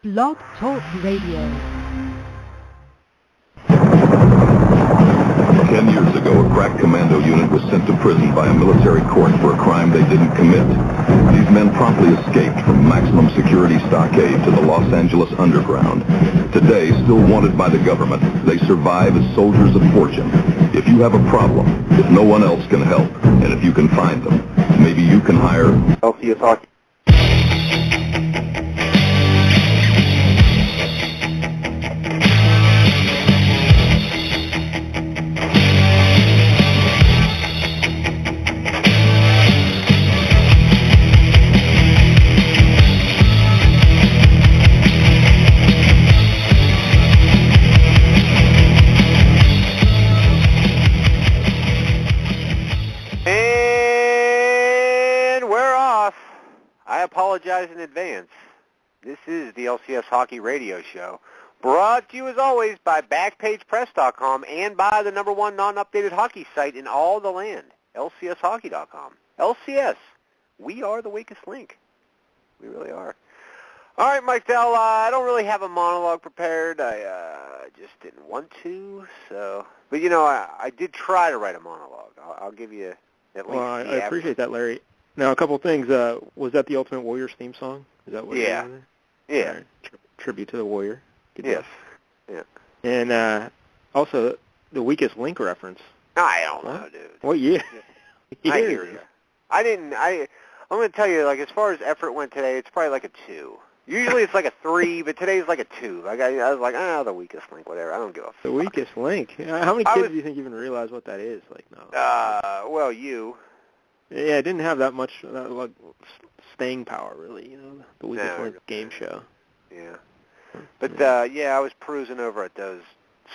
Blog Talk Radio. 10 years ago, a crack commando unit was sent to prison by a military court for a crime they didn't commit. These men promptly escaped from maximum security stockade to the Los Angeles underground. Today, still wanted by the government, they survive as soldiers of fortune. If you have a problem, if no one else can help, and if you can find them, maybe you can hire LCS Hockey. In advance. This is the LCS Hockey Radio Show, brought to you as always by BackpagePress.com and by the #1 non-updated hockey site in all the land, LCSHockey.com. LCS, we are the weakest link. We really are. All right, Mike Dell, I don't really have a monologue prepared. I just didn't want to, so... But, you know, I did try to write a monologue. I'll give you at least... Well, I appreciate that, Larry. Now, a couple of things. Was that the Ultimate Warriors theme song? Is that what? Yeah. Yeah. Right. Tribute to the Warrior. Good yes. Stuff. Yeah. And also the weakest link reference. I don't know, dude. What year? I hear you. I'm going to tell you, like, as far as effort went today, it's probably like a 2. Usually it's like a 3, but today's like a 2. I was like, the weakest link, whatever. I don't give a fuck. The weakest link. How many kids do you think even realize what that is? Like, no. Well, you. Yeah, it didn't have that much like staying power, really. You know, the weakest link game show. Yeah, but I was perusing over at those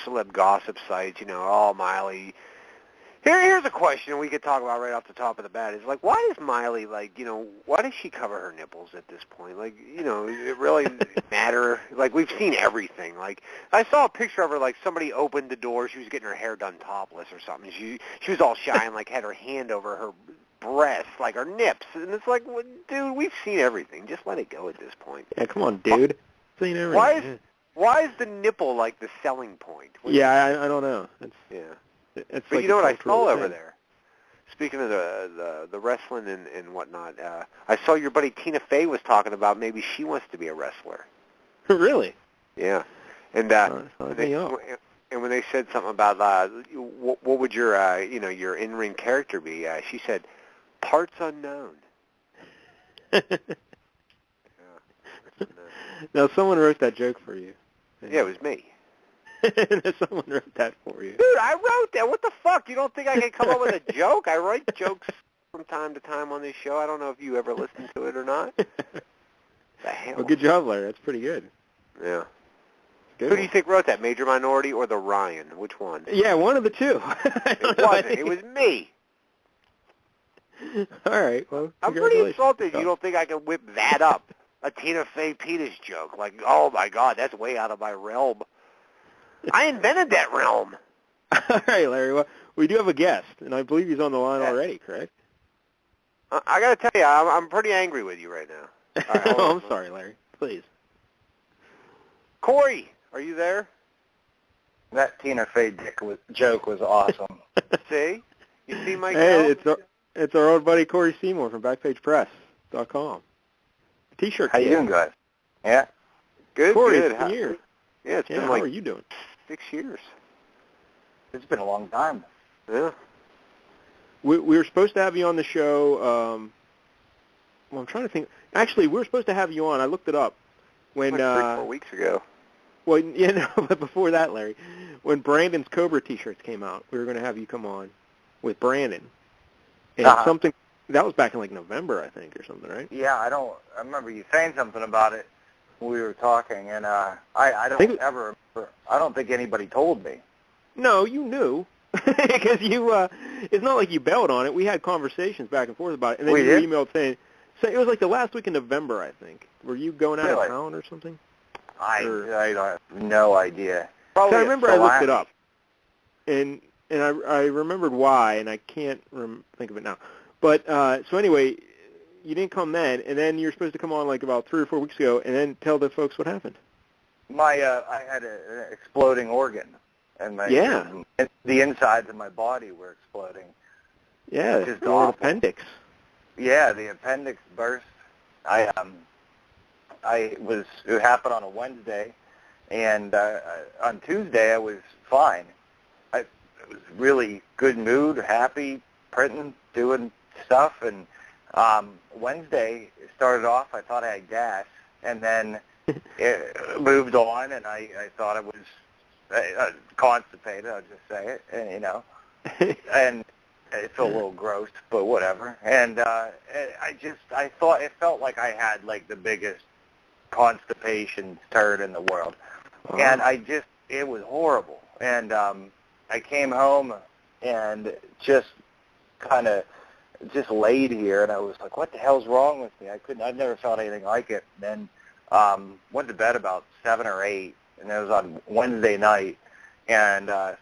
celeb gossip sites. You know, all Miley. Here's a question we could talk about right off the top of the bat. Is like, why does Miley why does she cover her nipples at this point? Like, it really matter. Like, we've seen everything. Like, I saw a picture of her. Like, somebody opened the door. She was getting her hair done topless or something. She was all shy and like had her hand over her breasts, like her nips, and it's like, well, dude, we've seen everything. Just let it go at this point. Yeah, come on, dude. Seen everything. Why is the nipple like the selling point? Yeah, I don't know. It's but like you know what I saw over there? Speaking of the wrestling and whatnot, I saw your buddy Tina Fey was talking about maybe she wants to be a wrestler. Really? Yeah. And and when they said something about what would your your in-ring character be, she said, parts unknown. Now, someone wrote that joke for you. Yeah, it was me. Someone wrote that for you. Dude, I wrote that. What the fuck? You don't think I can come up with a joke? I write jokes from time to time on this show. I don't know if you ever listen to it or not. The hell? Well, good job, Larry. That's pretty good. Yeah. Good. Who do you think wrote that, Major Minority or the Ryan? Which one? Yeah, one of the two. It wasn't. It was me. All right. Well, I'm pretty insulted. You don't think I can whip that up? A Tina Fey penis joke. Like, oh, my God, that's way out of my realm. I invented that realm. All right, Larry. Well, we do have a guest, and I believe he's on the line already, correct? I got to tell you, I'm pretty angry with you right now. Right, I'm sorry, Larry. Please. Cory, are you there? That Tina Fey joke was awesome. See? You see my Hey, it's our old buddy Cory Seymour from BackpagePress.com. T-shirt. How you doing, guys? Yeah. Good, Cory, good. It's been years. Yeah, it's been how are you doing? 6 years. It's been a long time. Yeah. We were supposed to have you on the show. Well, I'm trying to think. Actually, we were supposed to have you on. I looked it up. When like 3-4 weeks ago. Well, but before that, Larry, when Brandon's Cobra T-shirts came out, we were going to have you come on with Brandon. And something that was back in like November, I think, or something, right? Yeah, I remember you saying something about it when we were talking, and I don't think anybody told me. No, you knew. Because it's not like you bailed on it. We had conversations back and forth about it, and then you emailed saying, so it was like the last week in November, I think. Were you going out of town or something? I have no idea. I remember I looked it up, and I remembered why, and I can't think of it now. But so anyway, you didn't come then, and then you're supposed to come on like about 3 or 4 weeks ago, and then tell the folks what happened. I had an exploding organ, and the insides of my body were exploding. Yeah, just your appendix. Yeah, the appendix burst. It happened on a Wednesday, and on Tuesday I was fine. I was really good mood, happy, printing, doing stuff, and Wednesday started off, I thought I had gas, and then it moved on, and I thought I was constipated, I'll just say it, and, and it felt a little gross, but whatever. And I thought it felt like I had like the biggest constipation turd in the world. Oh. And it was horrible. And I came home and just kind of just laid here, and I was like, what the hell's wrong with me? I've never felt anything like it. And then went to bed about 7 or 8, and it was on Wednesday night. And I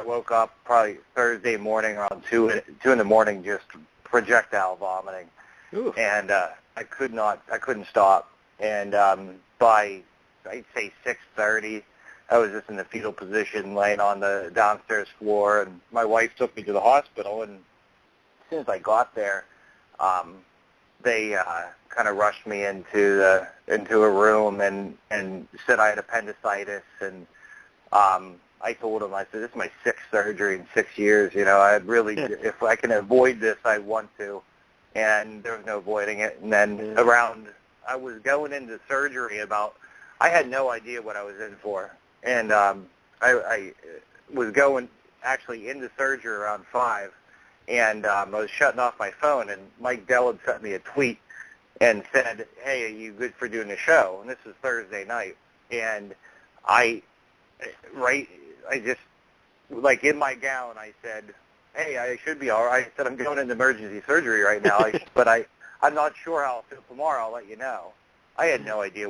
woke up probably Thursday morning around 2 in the morning, just projectile vomiting. Ooh. And I couldn't stop. And by, I'd say 6:30, I was just in the fetal position, laying on the downstairs floor, and my wife took me to the hospital. And as soon as I got there, they kind of rushed me into a room and said I had appendicitis. And I told them, I said, this is my 6th surgery in 6 years. You know, I'd really, if I can avoid this, I want to. And there was no avoiding it. And then I was going into surgery I had no idea what I was in for. And I was going actually into surgery around 5. And I was shutting off my phone, and Mike Dell had sent me a tweet and said, hey, are you good for doing a show? And this was Thursday night. And I just, like in my gown, I said, hey, I should be all right. I said, I'm going into emergency surgery right now, but I'm not sure how I'll feel tomorrow. I'll let you know. I had no idea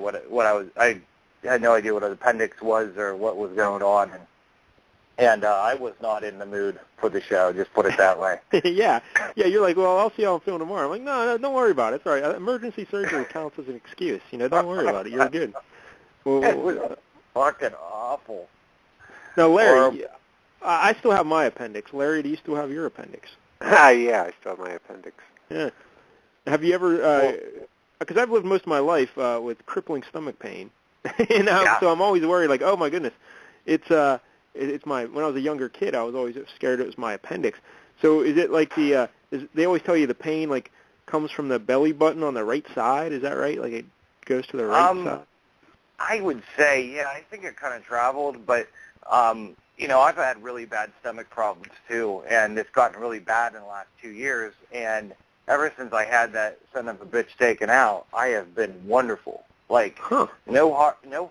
I had no idea what an appendix was or what was going on. And I was not in the mood for the show, just put it that way. Yeah, you're like, well, I'll see how I'm feeling tomorrow. I'm like, no, don't worry about it. It's all right. Emergency surgery counts as an excuse. You know, don't worry about it. You're good. Well, it was fucking awful. Now, Larry, I still have my appendix. Larry, do you still have your appendix? Yeah, I still have my appendix. Yeah. Have you ever, because I've lived most of my life with crippling stomach pain, so I'm always worried, like, oh, my goodness. It's when I was a younger kid, I was always scared it was my appendix. So is it like they always tell you the pain, like, comes from the belly button on the right side? Is that right? Like, it goes to the right side? I would say, yeah, I think it kind of traveled, but you know, I've had really bad stomach problems too, and it's gotten really bad in the last 2 years. And ever since I had that son of a bitch taken out, I have been wonderful. Like no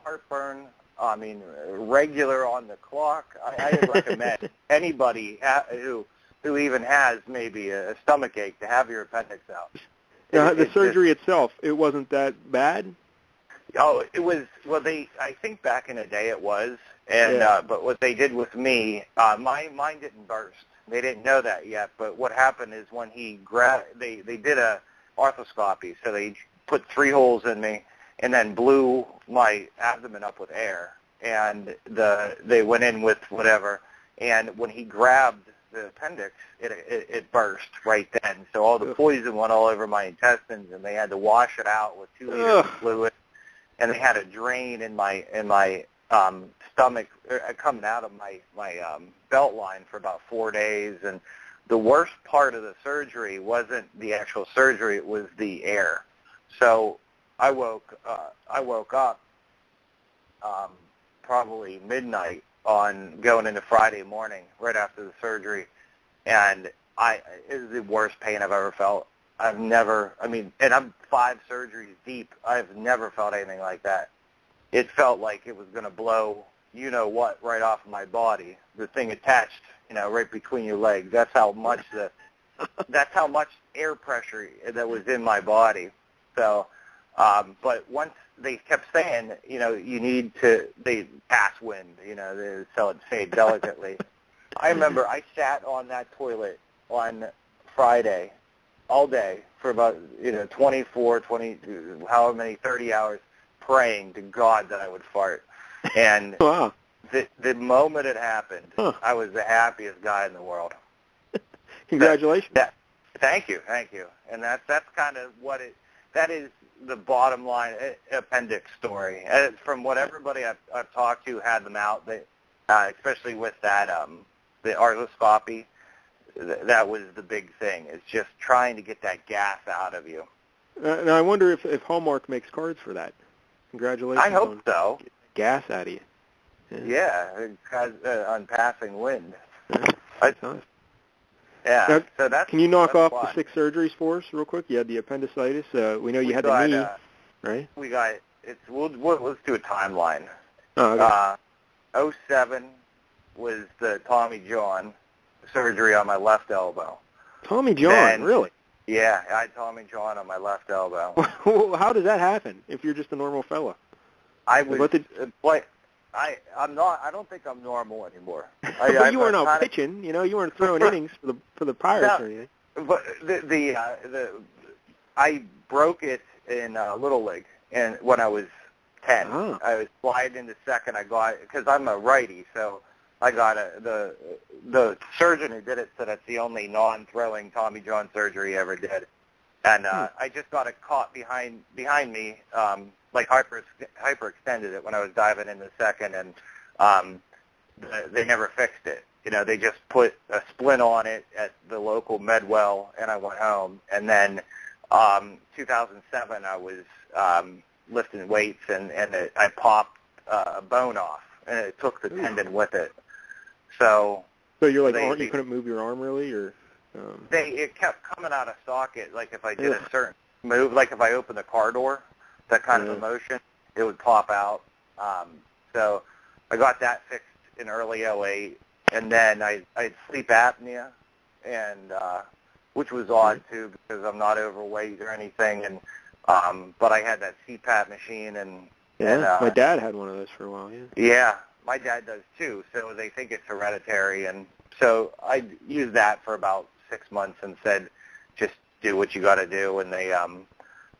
heartburn. I mean, regular on the clock. I recommend anybody who even has maybe a stomach ache to have your appendix out. Now, the surgery itself, it wasn't that bad? Oh, it was. Well, I think back in the day it was, and but what they did with me, mine didn't burst. They didn't know that yet. But what happened is when they did a arthroscopy, so they put 3 holes in me and then blew my abdomen up with air, and they went in with whatever, and when he grabbed the appendix, it burst right then. So all the poison went all over my intestines, and they had to wash it out with 2 liters of fluid. And they had a drain in my stomach coming out of my belt line for about 4 days. And the worst part of the surgery wasn't the actual surgery; it was the air. So I woke up probably midnight on going into Friday morning, right after the surgery, and it was the worst pain I've ever felt. And I'm 5 surgeries deep. I've never felt anything like that. It felt like it was going to blow, you know what, right off of my body. The thing attached, you know, right between your legs. That's how much air pressure that was in my body. So, but once they kept saying, you know, they pass wind, you know, they say it delicately. I remember I sat on that toilet on Friday all day for about 24, 20, however many, 30 hours praying to God that I would fart. And wow. the moment it happened, Huh. I was the happiest guy in the world. Congratulations. Thank you. And that's kind of that is the bottom line appendix story. And from what everybody I've talked to had them out, especially with that the arthroscopy, that was the big thing. It's just trying to get that gas out of you. Now I wonder if Hallmark makes cards for that. Congratulations. I hope so. Gas out of you. Yeah, on passing wind. That's nice. Yeah. Now, So that's. Can you knock off fun. the 6 surgeries for us real quick? You had the appendicitis. We know you had the knee, right? We got it's. Let's do a timeline. Oh, okay. 07 was the Tommy John surgery on my left elbow. Tommy John, Then, really? Yeah, I had Tommy John on my left elbow. How does that happen if you're just a normal fella? I was I'm not. I don't think I'm normal anymore. But you weren't out pitching. You weren't throwing innings for the Pirates or anything. But I broke it in Little League, and when I was 10, I was sliding into second. I got because I'm a righty, so I got the surgeon who did it said it's the only non-throwing Tommy John surgery he ever did, and I just got it caught behind me. Like hyperextended it when I was diving into second, and they never fixed it. They just put a splint on it at the local Medwell, and I went home. And then 2007, I was lifting weights, and I popped a bone off, and it took the tendon with it. So you're like, you couldn't move your arm really, or? It kept coming out of socket. Like if I did a certain move, like if I opened the car door. That kind of emotion, it would pop out. So I got that fixed in early 08, and then I had sleep apnea, and which was odd too because I'm not overweight or anything, and but I had that CPAP machine, and my dad had one of those for a while. Yeah, my dad does too. So they think it's hereditary, and so I used that for about 6 months and said, just do what you got to do, and they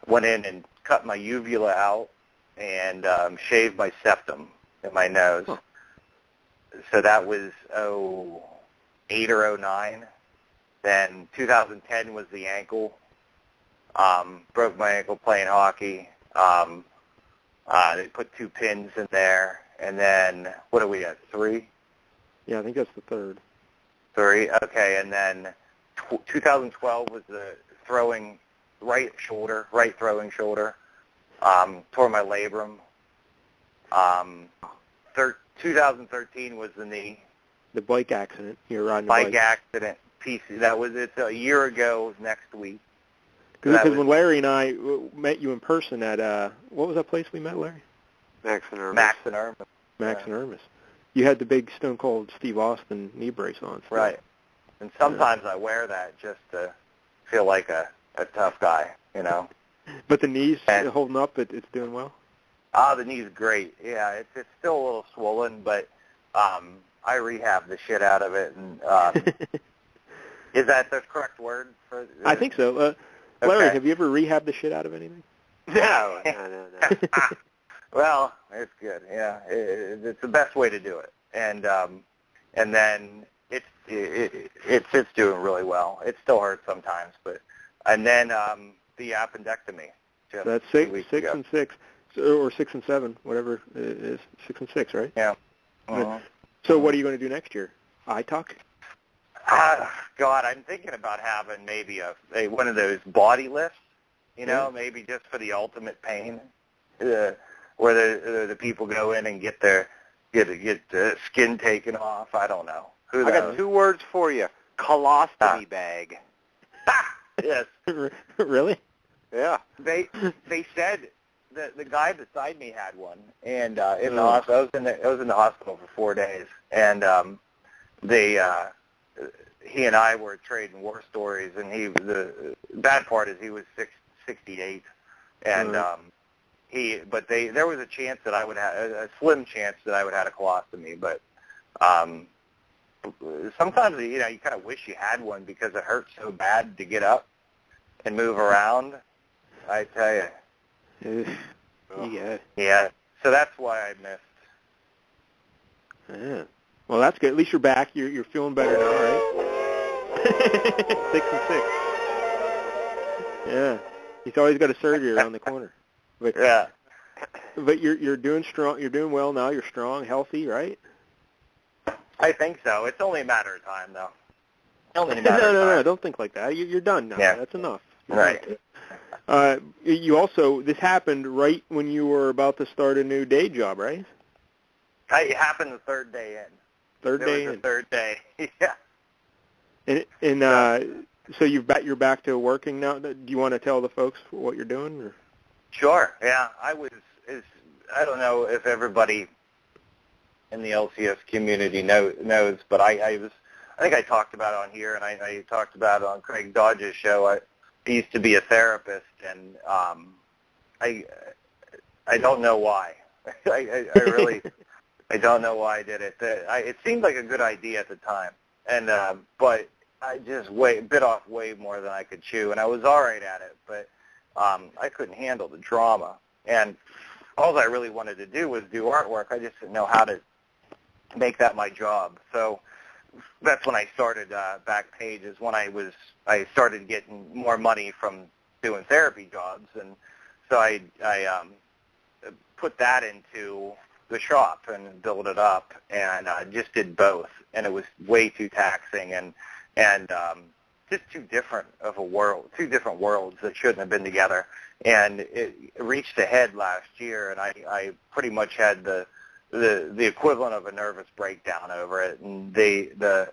went in and cut my uvula out and shaved my septum in my nose. Huh. So that was 08 or 09. Then 2010 was the ankle. Broke my ankle playing hockey. They put 2 pins in there. And then, what are we at, 3? Yeah, I think that's the 3rd. 3, okay. And then 2012 was the right throwing shoulder. Tore my labrum. 2013 was the knee. The bike accident. You were riding a bike accident. It's a year ago next week. Because when Larry and I met you in person at, what was that place we met, Larry? Max and Irmis. Max and Irmis. You had the big Stone Cold Steve Austin knee brace on. Still. Right. And sometimes I wear that just to feel like a tough guy, But the knee's holding up. It's doing well? The knee's great. Yeah, it's still a little swollen, but I rehab the shit out of it. And is that the correct word? I think so. Larry, have you ever rehabbed the shit out of anything? No. Well, it's good. Yeah, it's the best way to do it. And then it's doing really well. It still hurts sometimes, but and then the appendectomy. That's 6 and 6, or 6 and 7, whatever it is. 6 and 6, right? Yeah. So what are you going to do next year? iTalk? God, I'm thinking about having maybe a one of those body lifts. Maybe just for the ultimate pain, where the people go in and get the skin taken off. I don't know. I got 2 words for you: colostomy bag. Yes. Really? Yeah. They said that the guy beside me had one, and in the hospital, I was in the hospital for 4 days, and he and I were trading war stories, and the bad part is he was 68, and there was a chance that I would have a slim chance that I would have a colostomy, but sometimes you kind of wish you had one because it hurts so bad to get up. and move around, I tell you. Yeah. So that's why I missed. Yeah. Well, that's good. At least you're back. You're feeling better now, right? 6-6. Yeah. He's always got a surgery around the corner. But, yeah. But you're doing strong. You're doing well now. You're strong, healthy, right? I think so. It's only a matter of time, though. Only a matter of time. No. Don't think like that. You're done now. Yeah. That's enough. Right. You also, this happened right when you were about to start a new day job, right? It happened the third day in. Third day. Yeah. And so you're back to working now. Do you want to tell the folks what you're doing? Or? Sure. Yeah. I don't know if everybody in the LCS community knows, but I think I talked about it on here, and I talked about it on Craig Dodge's show. I used to be a therapist, and I don't know why. I really I don't know why I did it. It seemed like a good idea at the time, and but I just bit off way more than I could chew, and I was all right at it, but I couldn't handle the drama, and all I really wanted to do was do artwork. I just didn't know how to make that my job. So that's when I started Backpage, is when I started getting more money from doing therapy jobs, and so I put that into the shop and built it up, and just did both, and it was way too taxing and just two different worlds that shouldn't have been together. And it reached a head last year, and I pretty much had the equivalent of a nervous breakdown over it. And the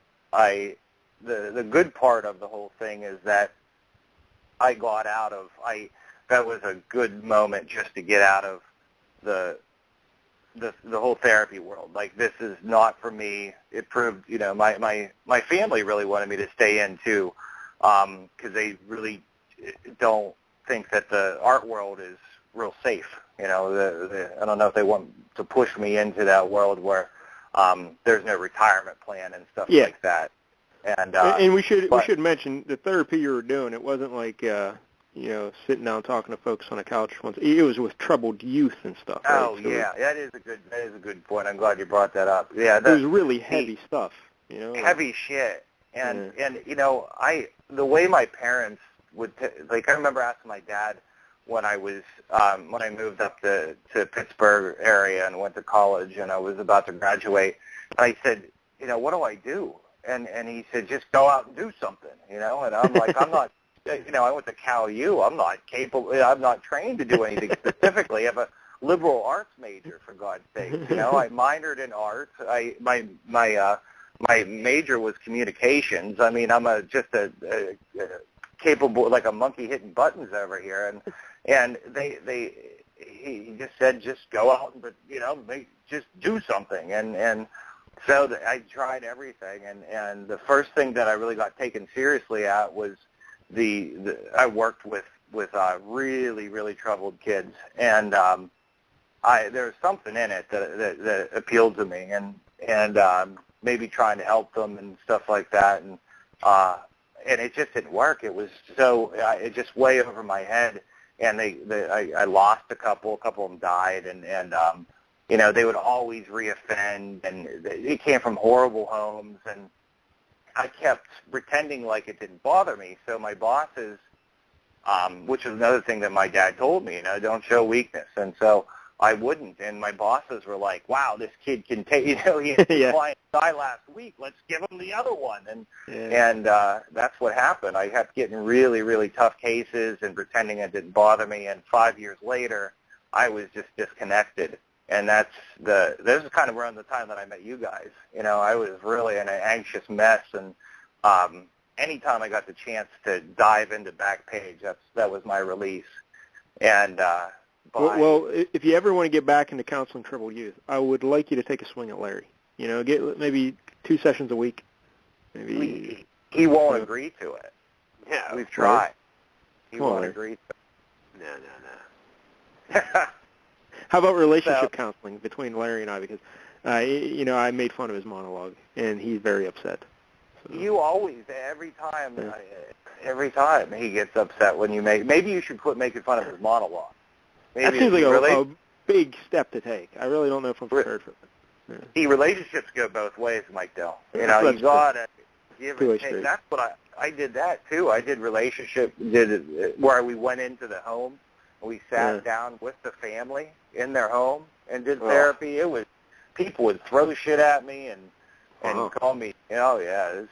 good part of the whole thing is that I got out of that was a good moment just to get out of the whole therapy world. Like, this is not for me. It proved, my family really wanted me to stay in too, because they really don't think that the art world is real safe. I don't know if they want to push me into that world where there's no retirement plan and stuff like that. And we should mention the therapy you were doing. It wasn't like sitting down talking to folks on a couch once. It was with troubled youth and stuff. Right? Oh, so yeah, that is a good point. I'm glad you brought that up. Yeah, it was really heavy stuff. Heavy shit. And the way my parents would I remember asking my dad when I was when I moved up to Pittsburgh area and went to college, and I was about to graduate, and I said, what do I do? And he said, just go out and do something, and I'm like, I'm not. I went to Cal U. I'm not capable. I'm not trained to do anything specifically. I have a liberal arts major, for God's sake. I minored in art. My major was communications. I mean, I'm just a capable, like a monkey hitting buttons over here. And he just said, just go out and just do something. And so I tried everything. And the first thing that I really got taken seriously at was I worked with really, really troubled kids, and there's something in it that appealed to me, and maybe trying to help them and stuff like that, and it just didn't work. It was it just way over my head, and I lost a couple of them died, and they would always reoffend, and it came from horrible homes, and I kept pretending like it didn't bother me. So my bosses, which was another thing that my dad told me, don't show weakness. And so I wouldn't. And my bosses were like, wow, this kid can take, he had a client die last week. Let's give him the other one. And that's what happened. I kept getting really, really tough cases and pretending it didn't bother me. And 5 years later, I was just disconnected. And this is kind of around the time that I met you guys. I was really in an anxious mess, and anytime I got the chance to dive into Backpage, that was my release. And well, if you ever want to get back into counseling troubled youth, I would like you to take a swing at Larry. Get maybe 2 sessions a week. Maybe he won't agree to it. Yeah, we've tried. He won't agree to it. No. How about relationship counseling between Larry and I? Because, I made fun of his monologue, and he's very upset. So. You always, every time, every time he gets upset when you make. Maybe you should quit making fun of his monologue. That Maybe seems like really, a big step to take. I really don't know if I'm prepared for that. Yeah. See, relationships go both ways, Mike Dell. You That's know, you gotta give and take. street. That's what I did that too. I did where we went into the home and we sat down with the family in their home and did therapy. It was people would throw shit at me and call me. Oh yeah.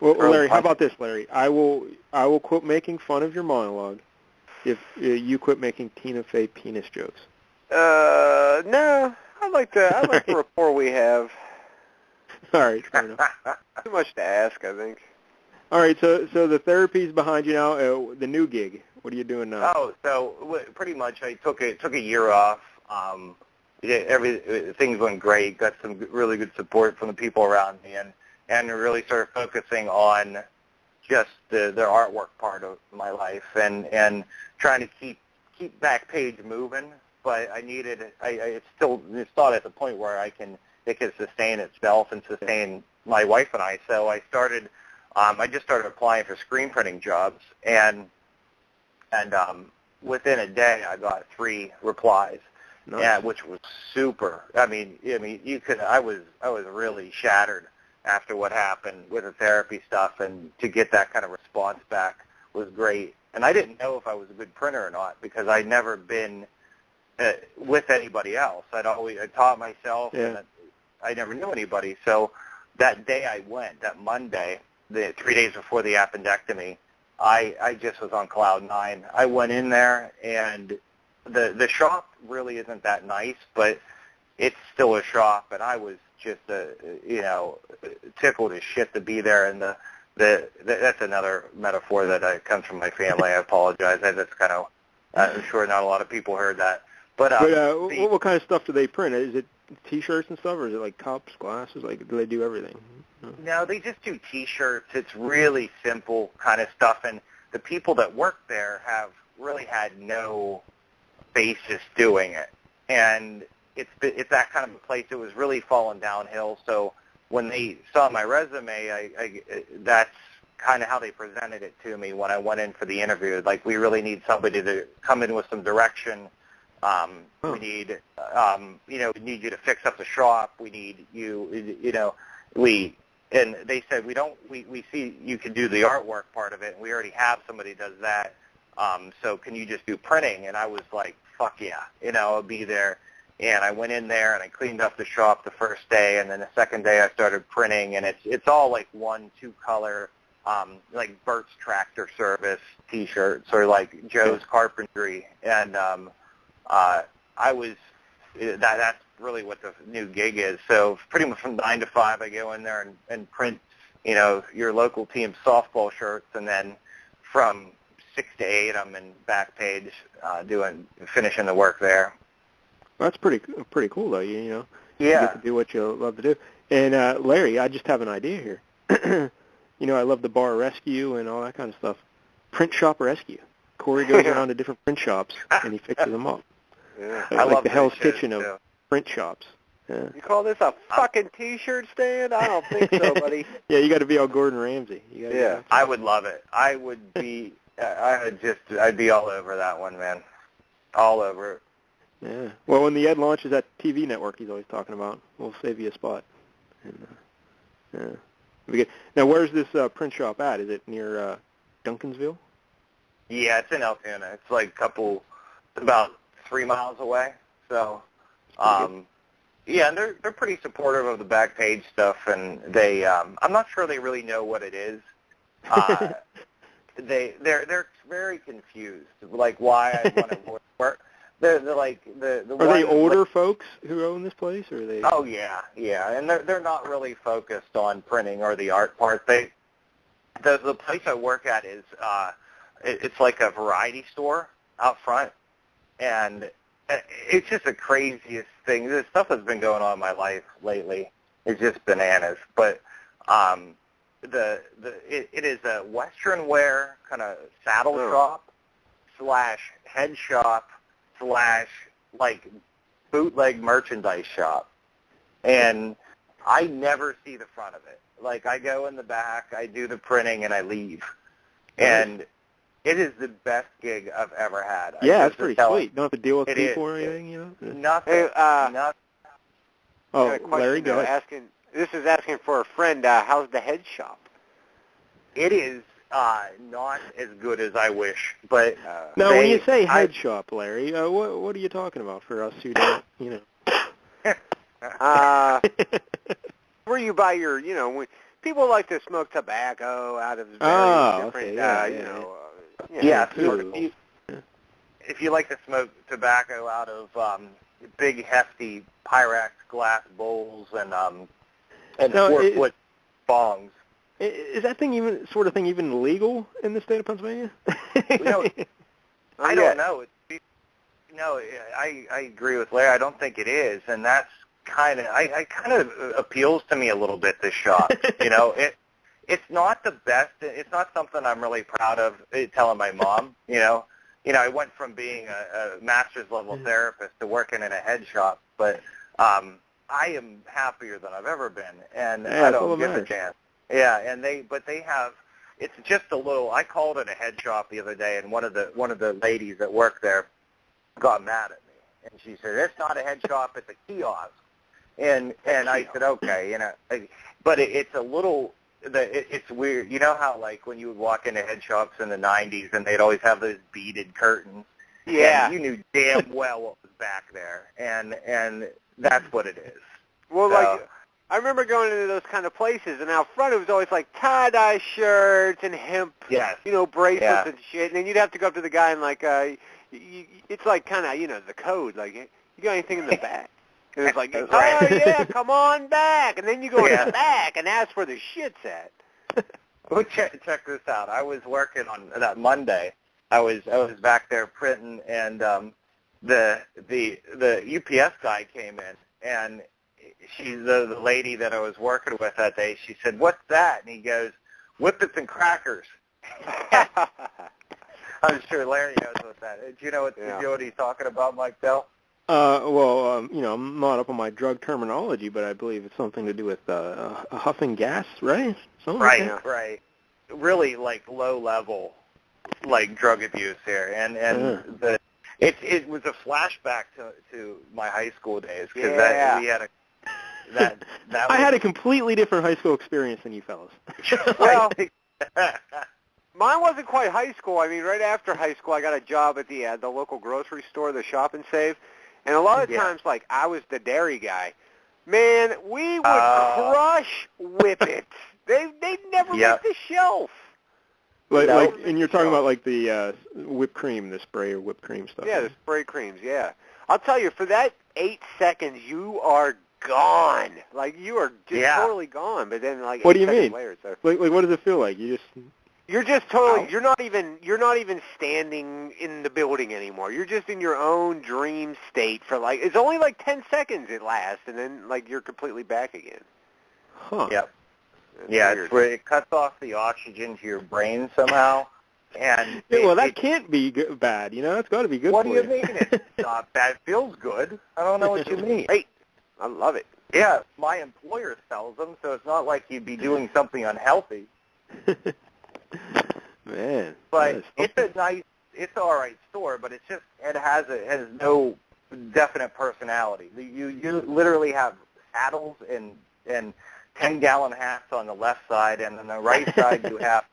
Well, Larry, how about this, Larry? I will quit making fun of your monologue if you quit making Tina Fey penis jokes. No. I like the rapport we have. All right, fair enough. Too much to ask, I think. All right, so the therapy's behind you now. The new gig, what are you doing now? Oh, so pretty much I took a year off. Things went great. Got some really good support from the people around me, and really started focusing on just the artwork part of my life and trying to keep Backpage moving. But it's not at the point where it can sustain itself and sustain my wife and I. So I just started applying for screen printing jobs, and within a day I got 3 replies, which was super. I mean, I was really shattered after what happened with the therapy stuff, and to get that kind of response back was great. And I didn't know if I was a good printer or not because I'd never been with anybody else. I taught myself, and I never knew anybody. So that day I went, that Monday, the 3 days before the appendectomy, I just was on cloud 9. I went in there, and the shop really isn't that nice, but it's still a shop, and I was just tickled as shit to be there. And that's another metaphor that comes from my family. I apologize. That's kind of I'm sure not a lot of people heard that. But what kind of stuff do they print? Is it T-shirts and stuff, or is it like cups, glasses? Like, do they do everything? No, they just do T-shirts. It's really simple kind of stuff, and the people that work there have really had no basis doing it. And it's that kind of a place. It was really falling downhill. So when they saw my resume, that's kind of how they presented it to me when I went in for the interview. Like, we really need somebody to come in with some direction. We need, we need you to fix up the shop. We need you, and they said, we see you can do the artwork part of it, and we already have somebody who does that. So can you just do printing? And I was like, fuck yeah, I'll be there. And I went in there and I cleaned up the shop the first day, and then the second day I started printing, and it's all like 1-2 color, like Bert's Tractor Service T-shirts or like Joe's Carpentry, and that's really what the new gig is. So pretty much from 9 to 5, I go in there and print, your local team's softball shirts, and then from 6 to 8, I'm in Backpage finishing the work there. Well, that's pretty cool, though. You Yeah. get to do what you love to do. And Larry, I just have an idea here. I love the bar rescue and all that kind of stuff. Print shop rescue. Cory goes around to different print shops and he fixes them up. Yeah. I like the Hell's Kitchen of print shops. Yeah. You call this a fucking T-shirt stand? I don't think so, buddy. Yeah, you got to be all Gordon Ramsay. I would love it. I would be. I'd be all over that one, man. All over it. Yeah. Well, when the Ed launches that TV network he's always talking about, we'll save you a spot. And, Now, where's this print shop at? Is it near Duncansville? Yeah, it's in Altoona. It's like about 3 miles away. So, yeah, and they're pretty supportive of the Backpage stuff, and they I'm not sure they really know what it is. They're very confused, like why I want to work. They're like the Are they older folks who own this place, or are they? Oh yeah, and they're not really focused on printing or the art part. The place I work at is it's like a variety store out front, and it's just the craziest thing. The stuff that's been going on in my life lately is just bananas. But it is a Western wear kind of saddle shop / head shop / like bootleg merchandise shop, and I never see the front of it. Like, I go in the back, I do the printing, and I leave. And it is the best gig I've ever had. Yeah, that's pretty sweet. Don't have to deal with people or anything, Nothing. Hey, nothing. Oh, Larry, go ahead. This is asking for a friend. How's the head shop? It is not as good as I wish, but now when you say head shop, Larry, what are you talking about for us who don't, Where you buy your, when people like to smoke tobacco out of various different, if you like to smoke tobacco out of big hefty Pyrex glass bowls and 4-foot bongs. Is that sort of thing even legal in the state of Pennsylvania? I don't know. I agree with Larry. I don't think it is, and that's kind of appeals to me a little bit. This shop, it's not the best. It's not something I'm really proud of telling my mom. I went from being a master's level therapist to working in a head shop, but I am happier than I've ever been, and I don't give a damn. Yeah, and they have. It's just a little. I called it a head shop the other day, and one of the ladies that work there got mad at me, and she said, "It's not a head shop; it's a kiosk." And I said, "Okay, but it's a little. It's weird. You know how like when you would walk into head shops in the '90s, and they'd always have those beaded curtains. Yeah, and you knew damn well what was back there, and that's what it is. Well, I remember going into those kind of places, and out front it was always like tie-dye shirts and hemp, bracelets and shit. And then you'd have to go up to the guy and it's like kind of, the code. Like, you got anything in the back? And it's like, come on back. And then you go in the back and ask where the shit's at. Well, check this out. I was working on that Monday. I was back there printing, and the UPS guy came in, and she's the lady that I was working with that day. She said, "What's that?" And he goes, "Whippets and crackers." I'm sure Larry knows what that is. Do you know what he's talking about, Mike Bell? I'm not up on my drug terminology, but I believe it's something to do with huffing gas, right? Right. Really, low level, drug abuse here, and it was a flashback to my high school days because we had a. I had a completely different high school experience than you fellas. Well, mine wasn't quite high school. I mean, right after high school, I got a job at the local grocery store, the Shop and Save, and a lot of times, I was the dairy guy. Man, we would crush whippets. They'd never make the shelf. And you're talking about the whipped cream, the spray or whipped cream stuff. Yeah, the spray creams. Yeah, I'll tell you, for that 8 seconds, you are gone. You are just totally gone. But then what do you mean? Later, so. What does it feel like? You're just totally. You're not even standing in the building anymore. You're just in your own dream state for it's only 10 seconds it lasts, and then you're completely back again. Huh. Yep. It's where it cuts off the oxygen to your brain somehow. And that can't be bad. It's got to be good. What for do you mean? It's not bad. It feels good. I don't know what you mean. Great. I love it. Yeah, my employer sells them, so it's not like you'd be doing something unhealthy. Man. But it's all right store, but it has no definite personality. You literally have saddles and 10-gallon hats on the left side, and on the right side you have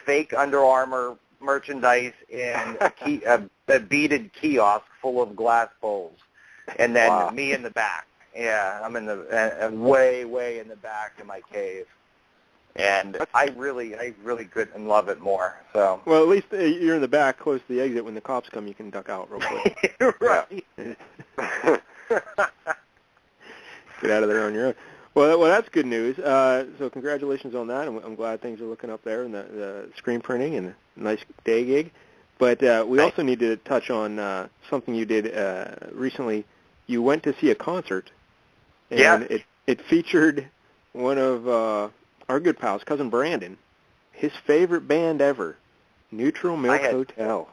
fake Under Armour merchandise and a beaded kiosk full of glass bowls, and then me in the back. Yeah, I'm in the way in the back in my cave, and I really couldn't love it more. So well, at least you're in the back, close to the exit. When the cops come, you can duck out real quick. Right. Get out of there on your own. Well, that's good news. So congratulations on that. I'm glad things are looking up there in the screen printing and a nice day gig. But we also need to touch on something you did recently. You went to see a concert, and it featured one of our good pals, Cousin Brandon, his favorite band ever, Neutral Milk Hotel.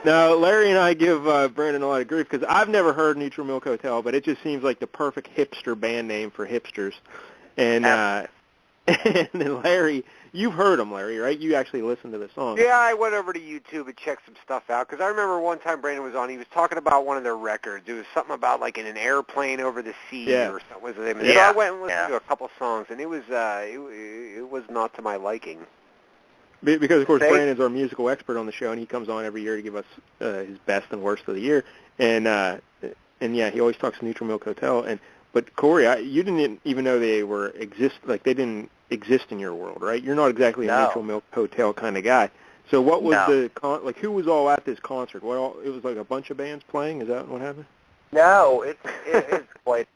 Now, Larry and I give Brandon a lot of grief because I've never heard Neutral Milk Hotel, but it just seems like the perfect hipster band name for hipsters. And and then Larry, you've heard him, Larry, right? You actually listened to the song. Yeah, I went over to YouTube and checked some stuff out, because I remember one time Brandon was on, he was talking about one of their records. It was something about, like, in an airplane over the sea or something was the name of it. So I went and listened to a couple songs, and it was not to my liking. Because, of course, Brandon's our musical expert on the show, and he comes on every year to give us his best and worst of the year. And yeah, he always talks Neutral Milk Hotel. But Cory, you didn't even know they they didn't exist in your world, right? You're not exactly a Neutral Milk Hotel kind of guy. So what was who was all at this concert? It was like a bunch of bands playing? Is that what happened? No, it's quite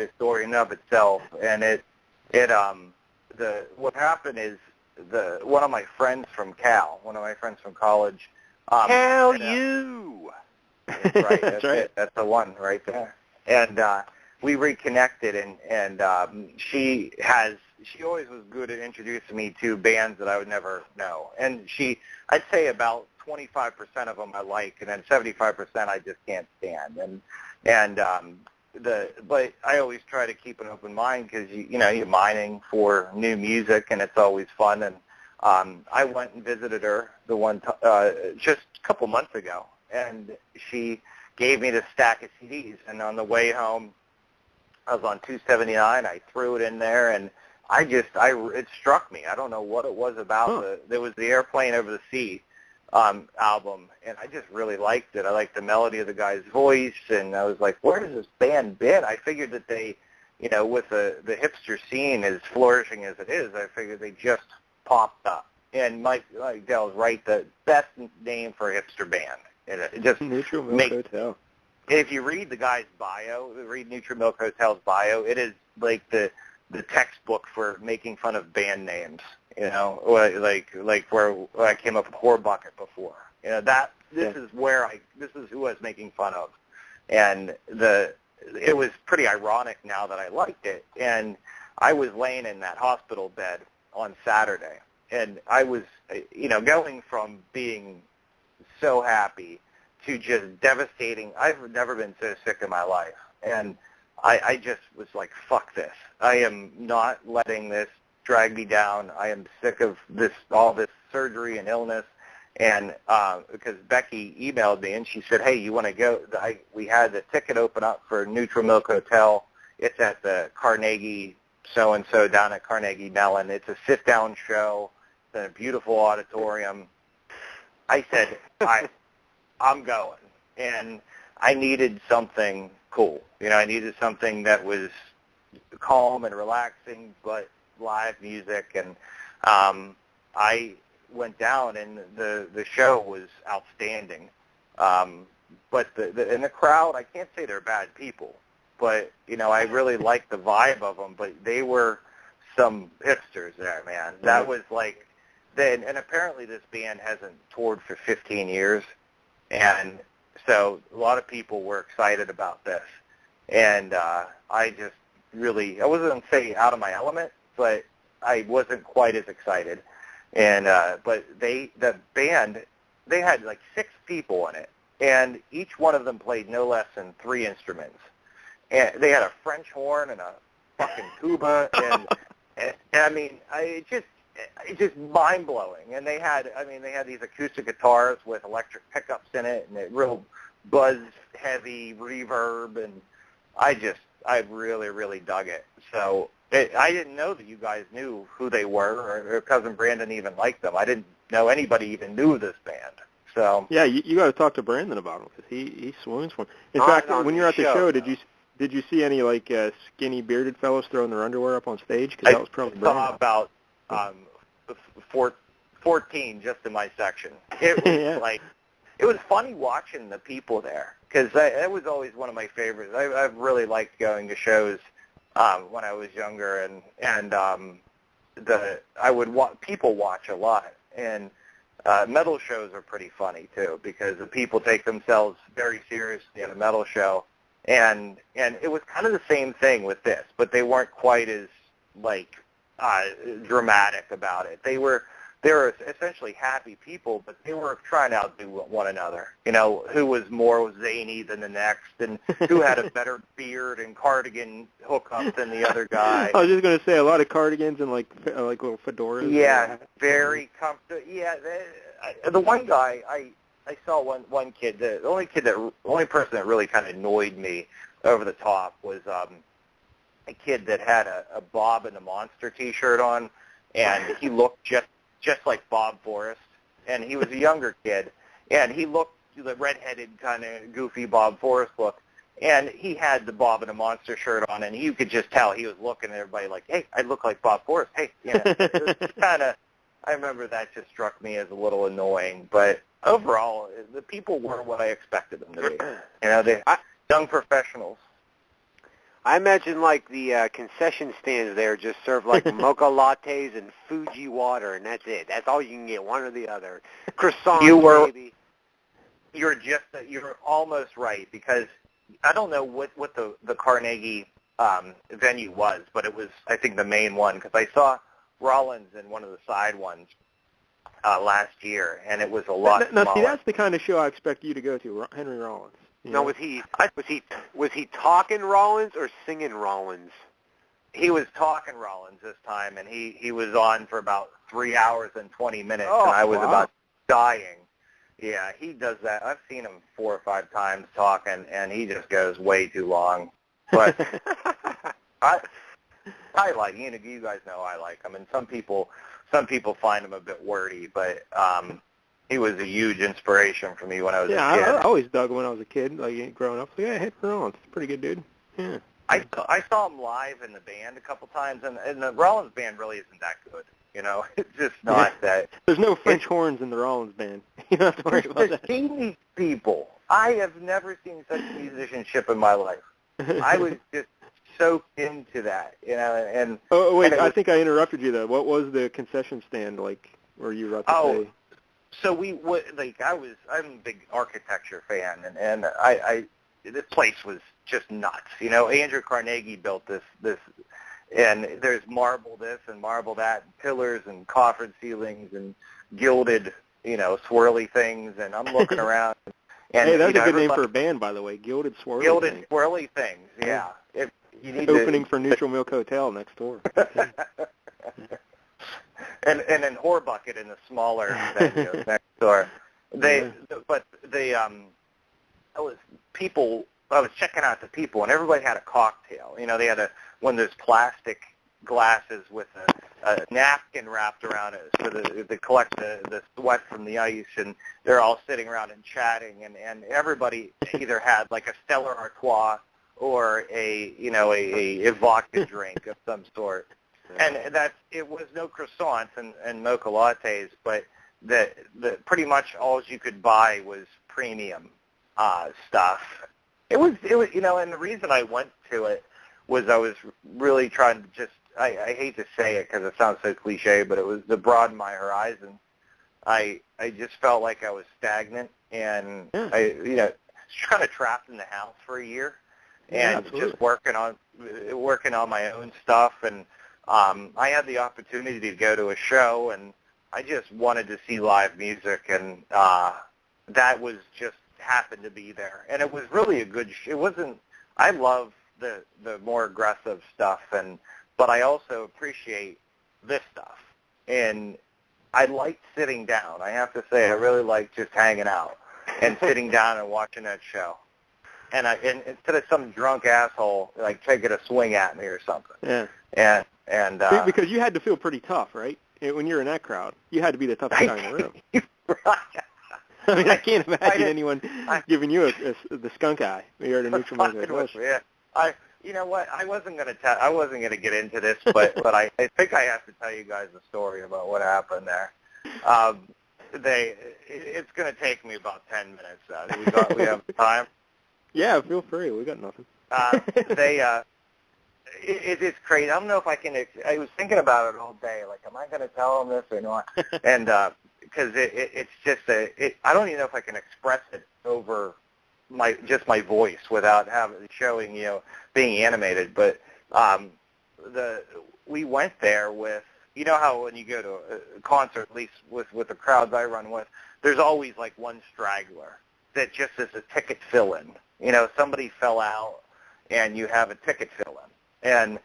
a story in and of itself. And what happened is one of my friends from one of my friends from college. Cal, you. That's right. That's right. That's the one right there. And we reconnected, and she always was good at introducing me to bands that I would never know. And I'd say about 25% of them I like, and then 75% I just can't stand. But I always try to keep an open mind, because you're mining for new music, and it's always fun. And I went and visited her just a couple months ago, and she gave me this stack of CDs. And on the way home, I was on 279. I threw it in there, and it struck me. I don't know what it was about. There was the Airplane Over the Sea album, and I just really liked it. I liked the melody of the guy's voice, and I was like, where has this band been? I figured that they, with the hipster scene as flourishing as it is, I figured they just popped up. And Mike Dell's right, the best name for a hipster band. It just Neutral Milk Hotel. If you read the guy's bio, read Neutral Milk Hotel's bio, it is like the textbook for making fun of band names. Like where I came up with Whore Bucket before. This is who I was making fun of, and it was pretty ironic now that I liked it. And I was laying in that hospital bed on Saturday, and I was going from being so happy to just devastating. I've never been so sick in my life, and I just was like, fuck this. I am not letting this drag me down. I am sick of all this surgery and illness. And because Becky emailed me, and she said, hey, you want to go? We had the ticket open up for Neutral Milk Hotel. It's at the Carnegie so-and-so down at Carnegie Mellon. It's a sit-down show. It's in a beautiful auditorium. I said, I'm going. And I needed something cool. I needed something that was calm and relaxing, but live music. And I went down, and the show was outstanding. But in the crowd, I can't say they're bad people, but I really liked the vibe of them. But they were some hipsters there, man. That was like, and apparently this band hasn't toured for 15 years, and so a lot of people were excited about this. And I just really, I wasn't going to say out of my element, but I wasn't quite as excited. And but the band, they had like 6 people in it, and each one of them played no less than 3 instruments. And they had a French horn and a fucking tuba, and I mean, it's just mind blowing. And they had these acoustic guitars with electric pickups in it, and it real buzz heavy reverb, and I really, really dug it. So I didn't know that you guys knew who they were, or Cousin Brandon even liked them. I didn't know anybody even knew this band. So yeah, you got to talk to Brandon about them, because he swoons for them. In fact, when you're at the show, did you see any like skinny bearded fellows throwing their underwear up on stage? Because that was probably Brandon. I saw about 14 just in my section. It was like, it was funny watching the people there, because it was always one of my favorites. I've really liked going to shows when I was younger, and I would people watch a lot, and metal shows are pretty funny too, because the people take themselves very seriously at a metal show, and it was kind of the same thing with this, but they weren't quite as like dramatic about it. They were they were essentially happy people, but they were trying to outdo one another. You know, who was more zany than the next, and who had a better beard and cardigan hookup than the other guy. I was just going to say a lot of cardigans and like little fedoras. Yeah, very comfortable. Yeah, the one guy I saw one kid. The only person that really kind of annoyed me over the top was a kid that had a Bob and the Monster T-shirt on, and he looked just like Bob Forrest, and he was a younger kid, and he looked the redheaded kind of goofy Bob Forrest look, and he had the Bob and the Monster shirt on, and you could just tell he was looking at everybody like, hey, I look like Bob Forrest. Hey, you know, it's kind of. I remember that just struck me as a little annoying, but overall, the people were what I expected them to be. You know, they young professionals. I imagine like the concession stands there just serve like mocha lattes and Fuji water, and that's it. That's all you can get, one or the other. Croissants, maybe. You're almost right, because I don't know what the Carnegie venue was, but it was, I think, the main one, because I saw Rollins in one of the side ones last year, and it was a lot smaller. Now, see, that's the kind of show I expect you to go to, Henry Rollins. No, was he talking Rollins or singing Rollins? He was talking Rollins this time, and he was on for about 3 hours and 20 minutes, and I was about dying. Yeah, he does that. I've seen him 4 or 5 times talking, and he just goes way too long. But I like, you guys know I like him, and some people find him a bit wordy, but he was a huge inspiration for me when I was a kid. Yeah, I always dug him when I was a kid, like growing up. So yeah, Henry Rollins, pretty good dude. Yeah. I saw him live in the band a couple times, and the Rollins band really isn't that good. You know, it's just not that. There's no French horns in the Rollins band. You don't have to worry about that. Seeing these people, I have never seen such musicianship in my life. I was just soaked into that, you know, and wait, I think I interrupted you though. What was the concession stand like where you were about to say? So I'm a big architecture fan, and this place was just nuts. You know, Andrew Carnegie built this, and there's marble this and marble that, and pillars and coffered ceilings and gilded, you know, swirly things, and I'm looking around. And, hey, that's a good name for a band, by the way, Gilded Swirly Gilded things. Swirly Things, yeah. If you need opening for Neutral Milk Hotel next door. And then Whorebucket in the smaller venue next door. I was checking out the people, and everybody had a cocktail. You know, they had one of those plastic glasses with a napkin wrapped around it so they collect the sweat from the ice, and they're all sitting around and chatting, and everybody either had like a Stella Artois or a vodka drink of some sort. And it was no croissants and mocha lattes, but the pretty much all you could buy was premium stuff. It was and the reason I went to it was I was really trying to just I hate to say it because it sounds so cliche, but it was to broaden my horizon. I just felt like I was stagnant, and I kind of trapped in the house for a year, and just working on my own stuff, and I had the opportunity to go to a show, and I just wanted to see live music, and that was just happened to be there, and it was really a good. It wasn't. I love the more aggressive stuff, but I also appreciate this stuff, and I like sitting down. I have to say, I really like just hanging out and sitting down and watching that show. And instead of some drunk asshole like taking a swing at me or something. Yeah. And because you had to feel pretty tough, right? When you're in that crowd, you had to be the toughest guy in the room. Right. I mean, I can't imagine anyone giving you the skunk eye. You're at a neutral milk. Yeah. You know what? I wasn't going to get into this, but I think I have to tell you guys a story about what happened there. It's going to take me about 10 minutes. We have time. Yeah, feel free. We got nothing. It's crazy. I don't know if I can. I was thinking about it all day. Like, am I going to tell them this or not? And because it's just I don't even know if I can express it over my voice without showing being animated. But we went there with you know how when you go to a concert, at least with the crowds I run with, there's always like one straggler that just is a ticket fill-in. You know, somebody fell out, and you have a ticket fill-in. And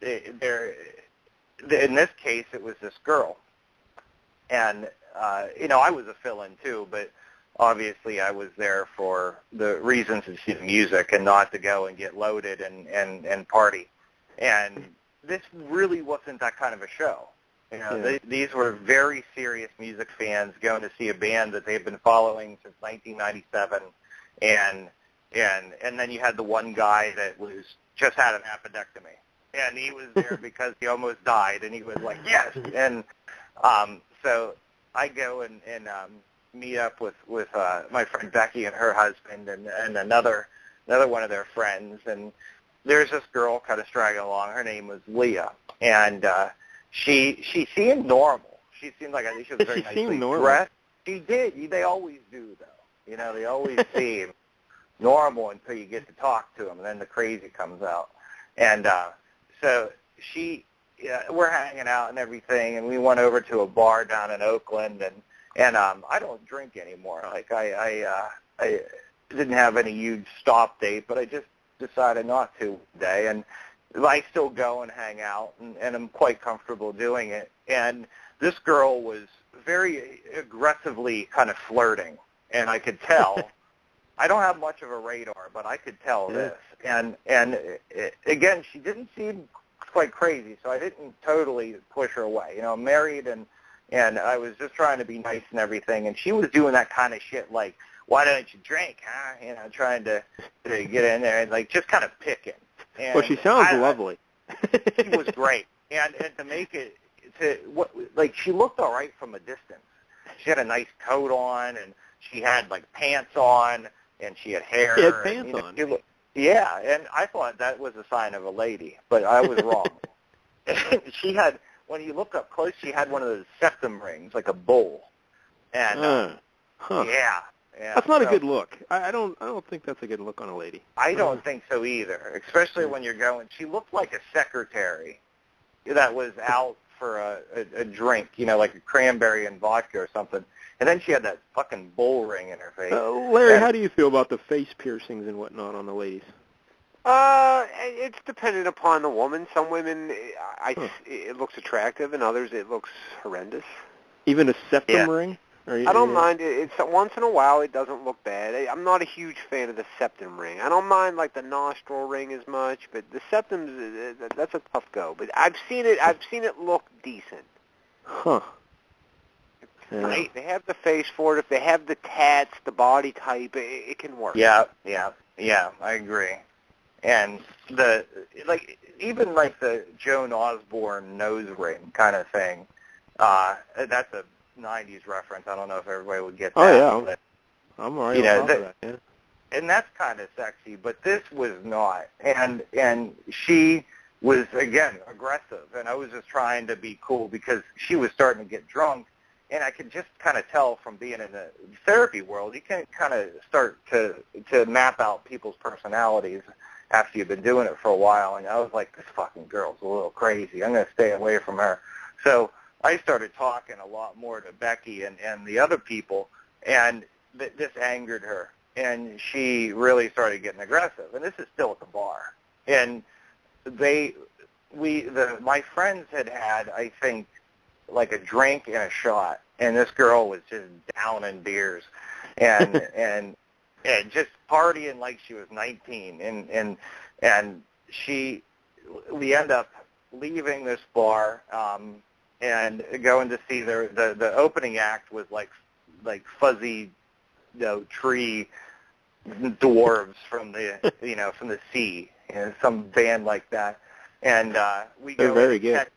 in this case, it was this girl. And, you know, I was a fill-in too, but obviously I was there for the reasons of music and not to go and get loaded and party. And this really wasn't that kind of a show. You know, these were very serious music fans going to see a band that they've been following since 1997, and then you had the one guy that was just had an appendectomy, and he was there because he almost died, and he was like, yes. And so I go and meet up with my friend Becky and her husband and another one of their friends, and there's this girl kind of straggling along. Her name was Leah, and she seemed normal. She seemed like she was very nicely dressed. She did. They always do, though. You know, they always seem normal until you get to talk to them, and then the crazy comes out. And so we're hanging out and everything, and we went over to a bar down in Oakland, and I don't drink anymore. Like I didn't have any huge stop date, but I just decided not to today, and I still go and hang out, and I'm quite comfortable doing it. And this girl was very aggressively kind of flirting, and I could tell. I don't have much of a radar, but I could tell this. And again, she didn't seem quite crazy, so I didn't totally push her away. You know, I'm married, and I was just trying to be nice and everything, and she was doing that kind of shit like, why don't you drink, huh? You know, trying to get in there and, like, just kind of picking. And well, she sounds lovely. She was great. And to make it, she looked all right from a distance. She had a nice coat on, and she had, like, pants on, and she had hair. She had pants on. Yeah, and I thought that was a sign of a lady, but I was wrong. She had, when you look up close, she had one of those septum rings, like a bull. And, yeah. That's not a good look. I don't think that's a good look on a lady. I don't think so either, especially when you're going. She looked like a secretary that was out for a drink, you know, like a cranberry and vodka or something. And then she had that fucking bull ring in her face. Larry, how do you feel about the face piercings and whatnot on the ladies? It's dependent upon the woman. Some women, it looks attractive, and others it looks horrendous. Even a septum ring? I don't mind it. It's once in a while it doesn't look bad. I'm not a huge fan of the septum ring. I don't mind like the nostril ring as much, but the septums, that's a tough go. But I've seen it look decent. Huh. Yeah. They have the face for it. If they have the tats, the body type, it can work. Yeah, I agree. And even the Joan Osborne nose ring kind of thing, that's a 90s reference. I don't know if everybody would get that. Oh, yeah. But, I'm all right with that. Yeah. And that's kind of sexy, but this was not. And she was, again, aggressive, and I was just trying to be cool because she was starting to get drunk, and I could just kind of tell from being in the therapy world, you can kind of start to map out people's personalities after you've been doing it for a while, and I was like, this fucking girl's a little crazy. I'm going to stay away from her. So I started talking a lot more to Becky and the other people, and this angered her, and she really started getting aggressive. And this is still at the bar. And my friends had, I think, like a drink and a shot, and this girl was just downing beers and just partying like she was 19. And we end up leaving this bar. And going to see the opening act was like fuzzy, tree dwarves from the from the sea, some band like that. And we go. They're very good.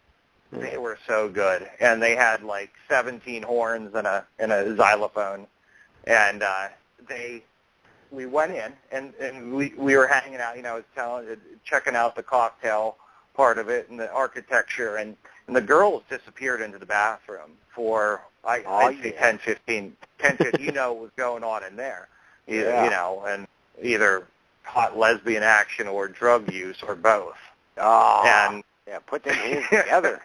They were so good, and they had like 17 horns and a xylophone, and we went in and we were hanging out. I was checking out the cocktail part of it and the architecture, and the girls disappeared into the bathroom for, I'd say 10, 15, you know what was going on in there. And either hot lesbian action or drug use or both. Oh, and put them hands together.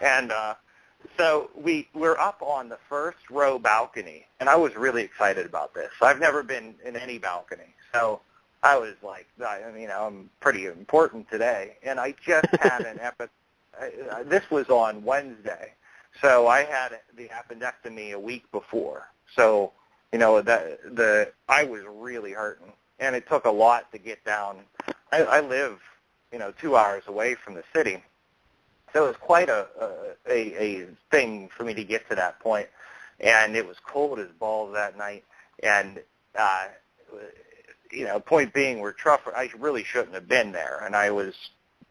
And so we're up on the first row balcony, and I was really excited about this. I've never been in any balcony, so I was like, I'm pretty important today. And I just had this was on Wednesday, so I had the appendectomy a week before. So, I was really hurting, and it took a lot to get down. I live, 2 hours away from the city. So it was quite a thing for me to get to that point, and it was cold as balls that night. And point being, I really shouldn't have been there, and I was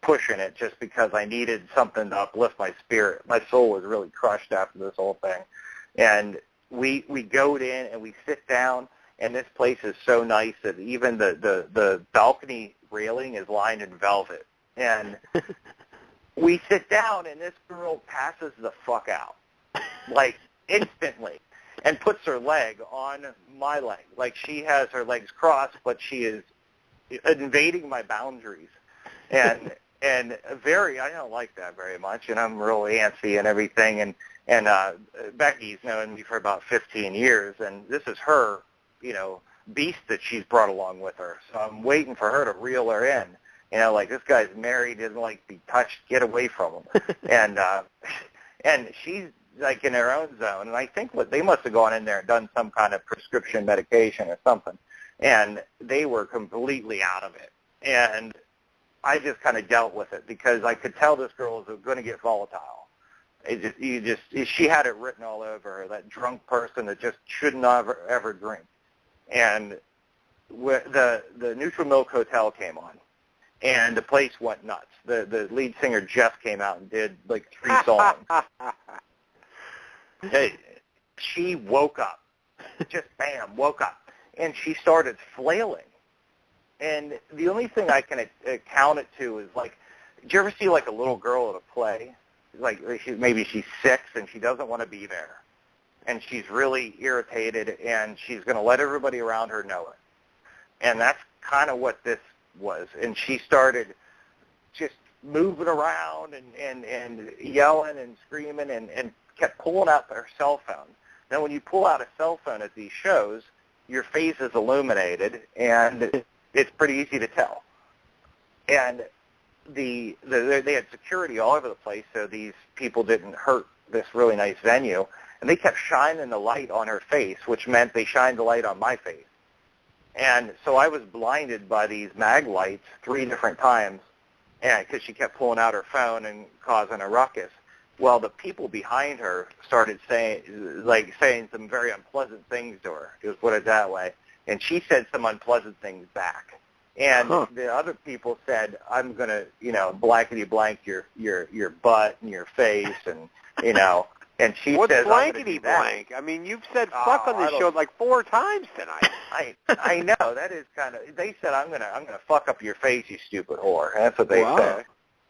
pushing it just because I needed something to uplift my spirit. My soul was really crushed after this whole thing, and we go in and we sit down, and this place is so nice that even the balcony railing is lined in velvet, and we sit down, and this girl passes the fuck out, like, instantly, and puts her leg on my leg. Like, she has her legs crossed, but she is invading my boundaries. And I don't like that very much, and I'm really antsy and everything. And Becky's known me for about 15 years, and this is her, beast that she's brought along with her. So I'm waiting for her to reel her in. Like, this guy's married, doesn't like to be touched, get away from him. And she's, like, in her own zone. And I think they must have gone in there and done some kind of prescription medication or something. And they were completely out of it. And I just kind of dealt with it because I could tell this girl was going to get volatile. She had it written all over her, that drunk person that just should never, ever drink. And the Neutral Milk Hotel came on. And the place went nuts. The lead singer, Jeff, came out and did, like, 3 songs. Hey, she woke up. Just bam, woke up. And she started flailing. And the only thing I can account it to is, like, do you ever see, like, a little girl at a play? Like, maybe she's 6 and she doesn't want to be there. And she's really irritated, and she's going to let everybody around her know it. And that's kind of what this was. And she started just moving around and yelling and screaming and kept pulling out her cell phone. Now, when you pull out a cell phone at these shows, your face is illuminated, and it's pretty easy to tell. And they had security all over the place, so these people didn't hurt this really nice venue. And they kept shining the light on her face, which meant they shined the light on my face. And so I was blinded by these mag lights 3 different times, and because she kept pulling out her phone and causing a ruckus. Well, the people behind her started saying some very unpleasant things to her. Just put it that way. And she said some unpleasant things back. And the other people said, "I'm gonna, blankety blank your butt and your face," and And she What's says, blankety blank? I mean, you've said fuck on this show like 4 times tonight. I know that is kind of. They said I'm gonna fuck up your face, you stupid whore. That's what they said.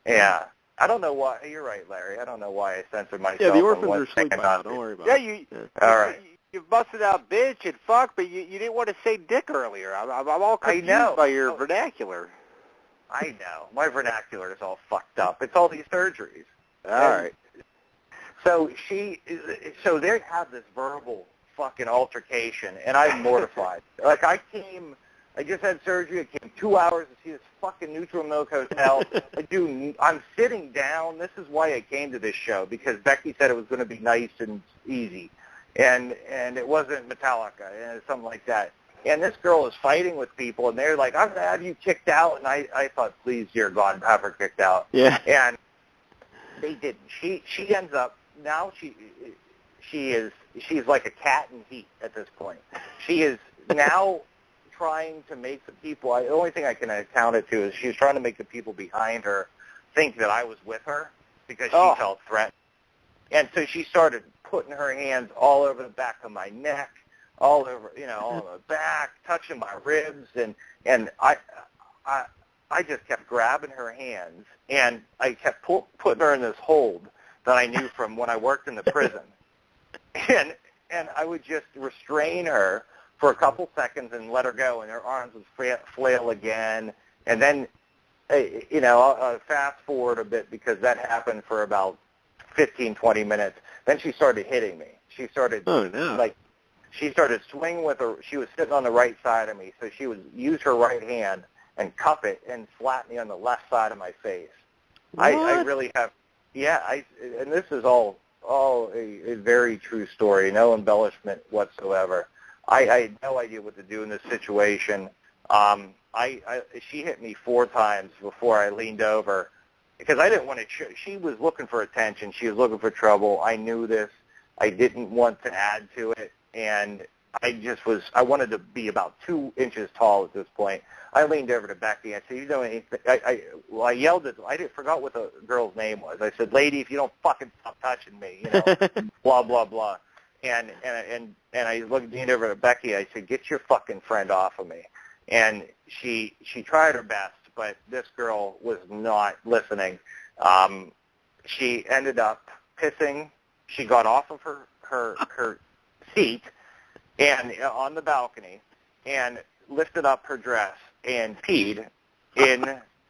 Yeah. I don't know why. You're right, Larry. I don't know why I censored myself. Yeah, the orphans are asleep by now. Don't worry about it. All right. You busted out bitch and fuck, but you didn't want to say dick earlier. I'm all confused by your vernacular. I know. My vernacular is all fucked up. It's all these surgeries. All right. So they have this verbal fucking altercation, and I'm mortified. Like, I just had surgery. I came 2 hours to see this fucking Neutral Milk Hotel. I'm sitting down. This is why I came to this show, because Becky said it was going to be nice and easy, and it wasn't Metallica and something like that. And this girl is fighting with people, and they're like, "I'm going to have you kicked out." And I thought, please, dear God, have her kicked out. Yeah. And they didn't. She ends up, now she's like a cat in heat at this point. She is now trying to make the people, the only thing I can account it to is she was trying to make the people behind her think that I was with her because she felt threatened. And so she started putting her hands all over the back of my neck, all over, all on my back, touching my ribs, and I just kept grabbing her hands, and I kept putting her in this hold that I knew from when I worked in the prison. And I would just restrain her for a couple seconds and let her go, and her arms would flail again. And then I'll fast forward a bit because that happened for about 15, 20 minutes. Then she started hitting me. She started, she started swinging with her. She was sitting on the right side of me, so she would use her right hand and cup it and slap me on the left side of my face. I really have, and this is all a very true story, no embellishment whatsoever. I had no idea what to do in this situation. She hit me 4 times before I leaned over because I didn't want to. She was looking for attention. She was looking for trouble. I knew this. I didn't want to add to it, and I wanted to be about 2 inches tall at this point. I leaned over to Becky. I said, "You know anything?" I yelled at. I forgot what the girl's name was. I said, "Lady, if you don't fucking stop touching me, blah blah blah." And I leaned over to Becky. I said, "Get your fucking friend off of me." And she tried her best, but this girl was not listening. She ended up pissing. She got off of her seat and on the balcony and lifted up her dress and peed in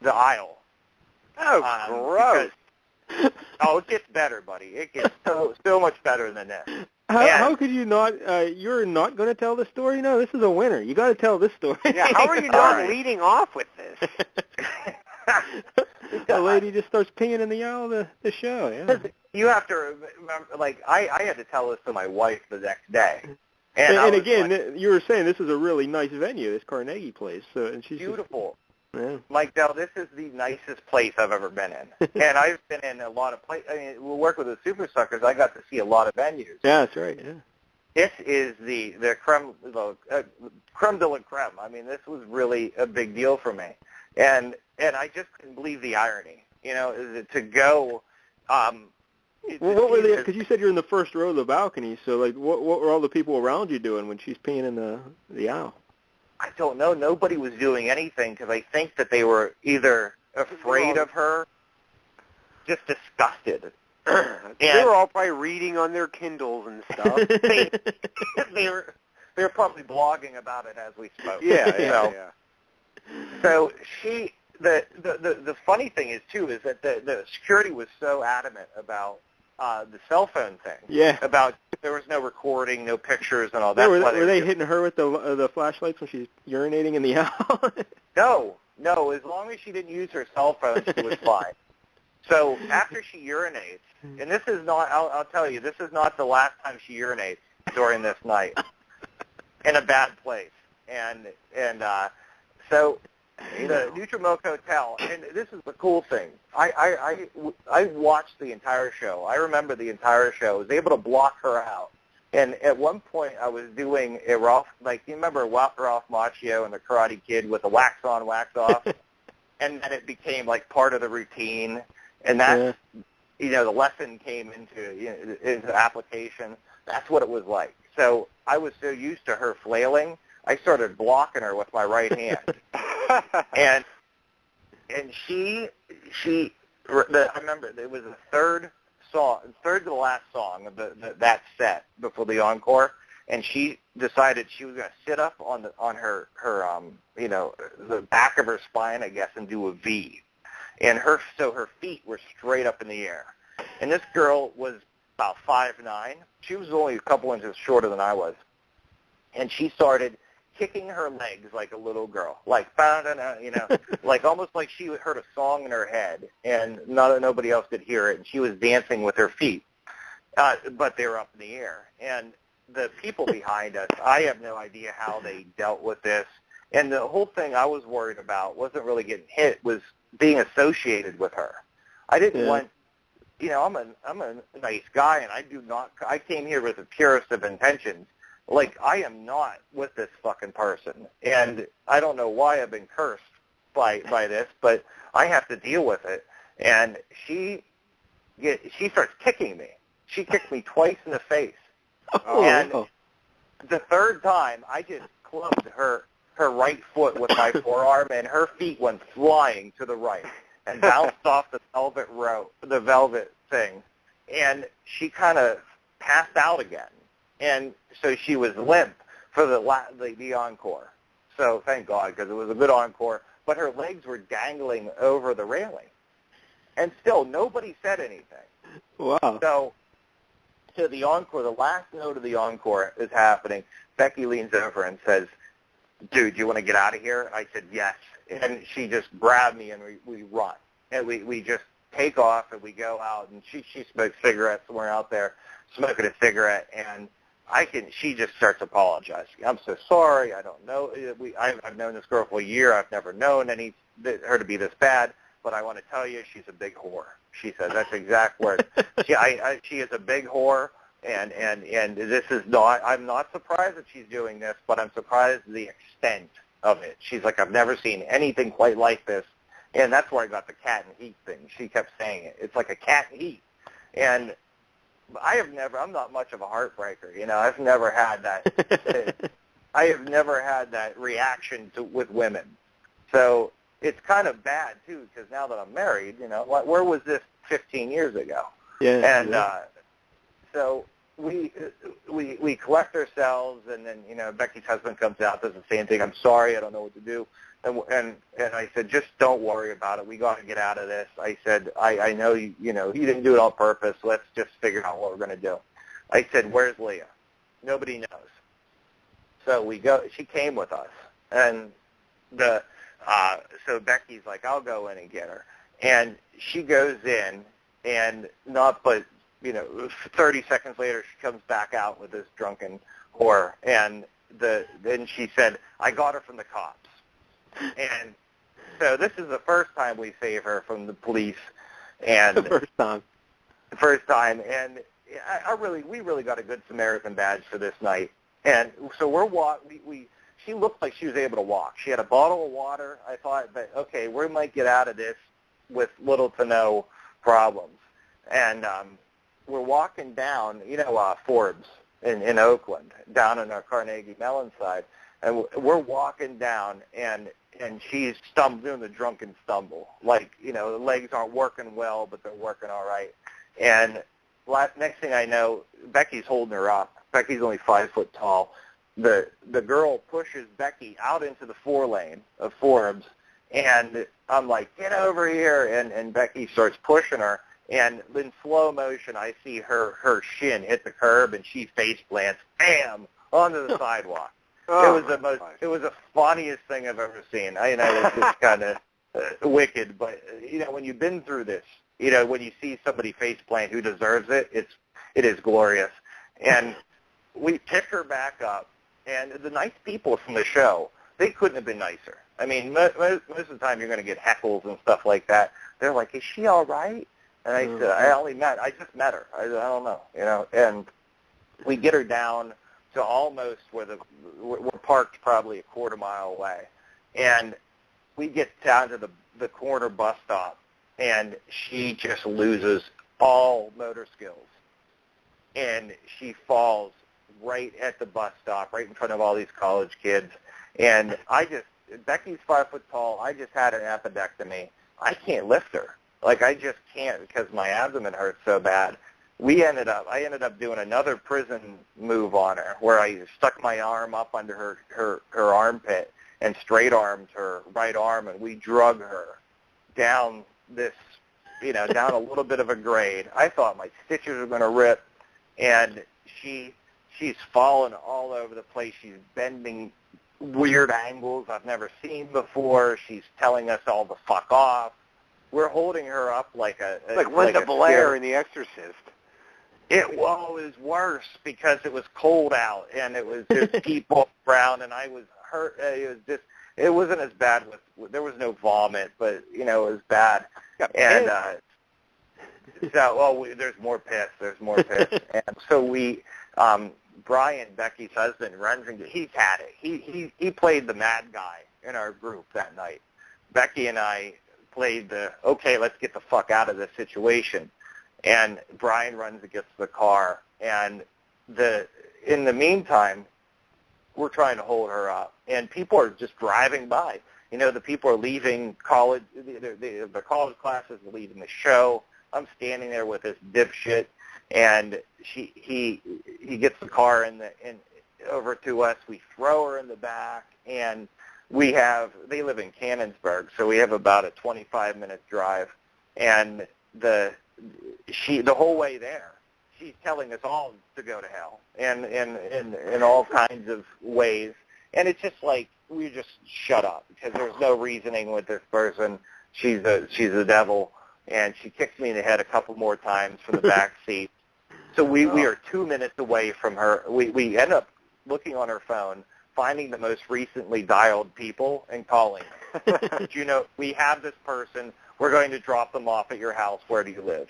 the aisle. Oh, gross. It gets better, buddy. It gets so much better than this. How could you not? You're not going to tell the story? No, this is a winner. You got to tell this story. Yeah, how are you not leading off with this? The lady just starts peeing in the aisle of the show. Yeah. You have to remember, I had to tell this to my wife the next day. And again, you were saying this is a really nice venue, this Carnegie place. So, and she's beautiful. Yeah. Mike Dell, this is the nicest place I've ever been in. And I've been in a lot of places. I mean, we work with the Super Suckers. I got to see a lot of venues. Yeah, that's right, yeah. This is the creme de la creme. I mean, this was really a big deal for me. And I just couldn't believe the irony, to go. What were they? Because you said you're in the first row of the balcony. So, what were all the people around you doing when she's peeing in the aisle? I don't know. Nobody was doing anything because I think that they were either afraid of her, just disgusted. They were all probably reading on their Kindles and stuff. They were probably blogging about it as we spoke. Yeah. So the funny thing is too is that the security was so adamant about the cell phone thing. Yeah. About there was no recording, no pictures, and all that. Were they hitting her with the flashlights when she's urinating in the aisle? No. As long as she didn't use her cell phone, she was fine. So after she urinates, and this is not, I'll tell you, this is not the last time she urinates during this night in a bad place. And so the Nutrimoc Hotel, and this is the cool thing. I watched the entire show. I remember the entire show. I was able to block her out. And at one point, I was doing a Ralph, you remember Ralph Macchio and the Karate Kid with the wax on, wax off? And then it became part of the routine. And that's, the lesson came into application. That's what it was like. So I was so used to her flailing, I started blocking her with my right hand. and I remember it was the third to the last song of that set before the encore, and she decided she was going to sit up on her the back of her spine, I guess, and do a V. And her feet were straight up in the air. And this girl was about 5'9". She was only a couple inches shorter than I was. And she started kicking her legs like a little girl, almost like she heard a song in her head, and nobody else could hear it, and she was dancing with her feet, but they were up in the air. And the people behind us, I have no idea how they dealt with this. And the whole thing I was worried about wasn't really getting hit, was being associated with her. I didn't want, I'm a nice guy, and I came here with the purest of intentions. I am not with this fucking person, and I don't know why I've been cursed by this, but I have to deal with it. And she starts kicking me. She kicked me twice in the face. And the third time, I just clubbed her right foot with my forearm, and her feet went flying to the right and bounced off the velvet thing, and she kind of passed out again. And so she was limp for the encore. So thank God, because it was a good encore. but her legs were dangling over the railing. And still, nobody said anything. Wow. So to the encore, the last note of the encore is happening. Becky leans over and says, "Dude, you want to get out of here?" I said, "Yes." And she just grabbed me, and we run. And we just take off, and we go out, and she smokes cigarettes somewhere out there, smoking a cigarette, and she just starts apologizing. "I'm so sorry. I don't know. I've known this girl for a year. I've never known her to be this bad, but I want to tell you, she's a big whore." She says, that's the exact word. She is a big whore, and this is not, I'm not surprised that she's doing this, but I'm surprised at the extent of it. She's like, "I've never seen anything quite like this." And that's where I got the cat and heat thing. She kept saying it. It's like a cat and heat. And I'm not much of a heartbreaker. I've never had that. I have never had that reaction with women. So it's kind of bad, too, because now that I'm married, where was this 15 years ago? Yeah. And so we collect ourselves, and then, Becky's husband comes out, does the same thing. "I'm sorry, I don't know what to do." And I said, "Just don't worry about it. We got to get out of this." I said, I know you didn't do it on purpose. Let's just figure out what we're going to do. I said, "Where's Leah?" Nobody knows. So we go. She came with us, and so Becky's like, "I'll go in and get her," and she goes in, and 30 seconds later, she comes back out with this drunken whore, and then she said, "I got her from the cops." And so this is the first time we save her from the police, and the first time, and we really got a good Samaritan badge for this night. And so she looked like she was able to walk. She had a bottle of water. I thought that, okay, we might get out of this with little to no problems. And we're walking down, Forbes in Oakland, down on our Carnegie Mellon side, and we're walking down, and she's doing the drunken stumble. Like, the legs aren't working well, but they're working all right. And next thing I know, Becky's holding her up. Becky's only 5 foot tall. The girl pushes Becky out into the 4-lane of Forbes, and I'm like, "Get over here!" And Becky starts pushing her, and in slow motion, I see her shin hit the curb, and she face plants, bam, onto the sidewalk. It was the funniest thing I've ever seen. It was just kind of wicked, but when you've been through this, when you see somebody face plant who deserves it, it is glorious. And we pick her back up, and the nice people from the show, they couldn't have been nicer. I mean, most of the time you're going to get heckles and stuff like that. They're like, "Is she all right?" And I said, I just met her. I don't know, and we get her down to almost where we're parked probably a quarter mile away. And we get down to the corner bus stop, and she just loses all motor skills. And she falls right at the bus stop, right in front of all these college kids. And Becky's 5 foot tall. I just had an appendectomy. I can't lift her. Like, I just can't because my abdomen hurts so bad. I ended up doing another prison move on her where I stuck my arm up under her armpit and straight armed her right arm, and we drug her down this, down a little bit of a grade. I thought my stitches were going to rip, and she's falling all over the place. She's bending weird angles I've never seen before. She's telling us all to fuck off. We're holding her up like Linda Blair in The Exorcist. It was worse because it was cold out, and it was just people around, and I was hurt. It wasn't as bad there was no vomit, but it was bad. And there's more piss. And so Brian, Becky's husband, runs and he's had it. He played the mad guy in our group that night. Becky and I played okay, let's get the fuck out of this situation. And Brian runs against the car, and in the meantime, we're trying to hold her up, and people are just driving by. The people are leaving college. The college classes are leaving the show. I'm standing there with this dipshit, and he gets the car over to us. We throw her in the back, and they live in Canonsburg, so we have about a 25-minute drive, and the whole way there, she's telling us all to go to hell, and in all kinds of ways, and it's just like we just shut up because there's no reasoning with this person. She's the devil, and she kicks me in the head a couple more times from the back seat. So we are 2 minutes away from her. We end up looking on her phone, finding the most recently dialed people and calling them. You know, we have this person. We're going to drop them off at your house. Where do you live?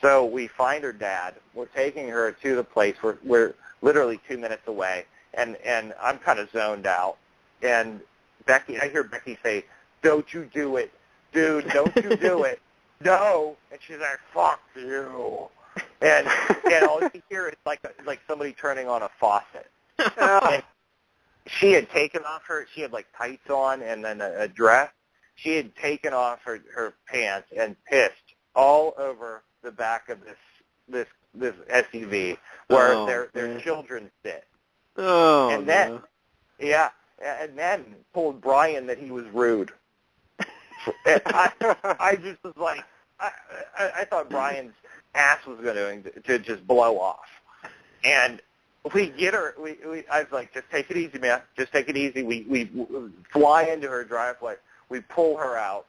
So we find her dad. We're taking her to the place. We're literally 2 minutes away, and I'm kind of zoned out. And I hear Becky say, "Don't you do it, dude? Don't you do it? No!" And she's like, "Fuck you." And all you hear is like somebody turning on a faucet. And she had taken off she had like tights on and then a dress. She had taken off her pants and pissed all over the back of this SUV where their children sit. Oh, and then and then told Brian that he was rude. And I just was like, I thought Brian's ass was going to just blow off. And we get her. I was like, just take it easy, man. Just take it easy. We fly into her driveway. We pull her out,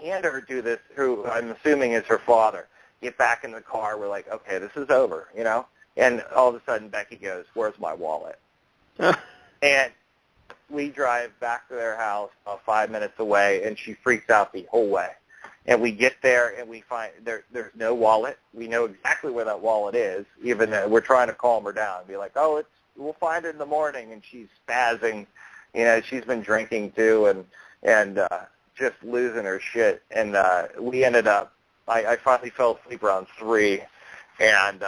hand her to this, who I'm assuming is her father. Get back in the car. We're like, okay, this is over, you know. And all of a sudden, Becky goes, "Where's my wallet?" And we drive back to their house about 5 minutes away, and she freaks out the whole way. And we get there, and we find there's no wallet. We know exactly where that wallet is, even though we're trying to calm her down and be like, "Oh, we'll find it in the morning." And she's spazzing. You know, she's been drinking too, and just losing her shit. And we ended up, I finally fell asleep around 3, and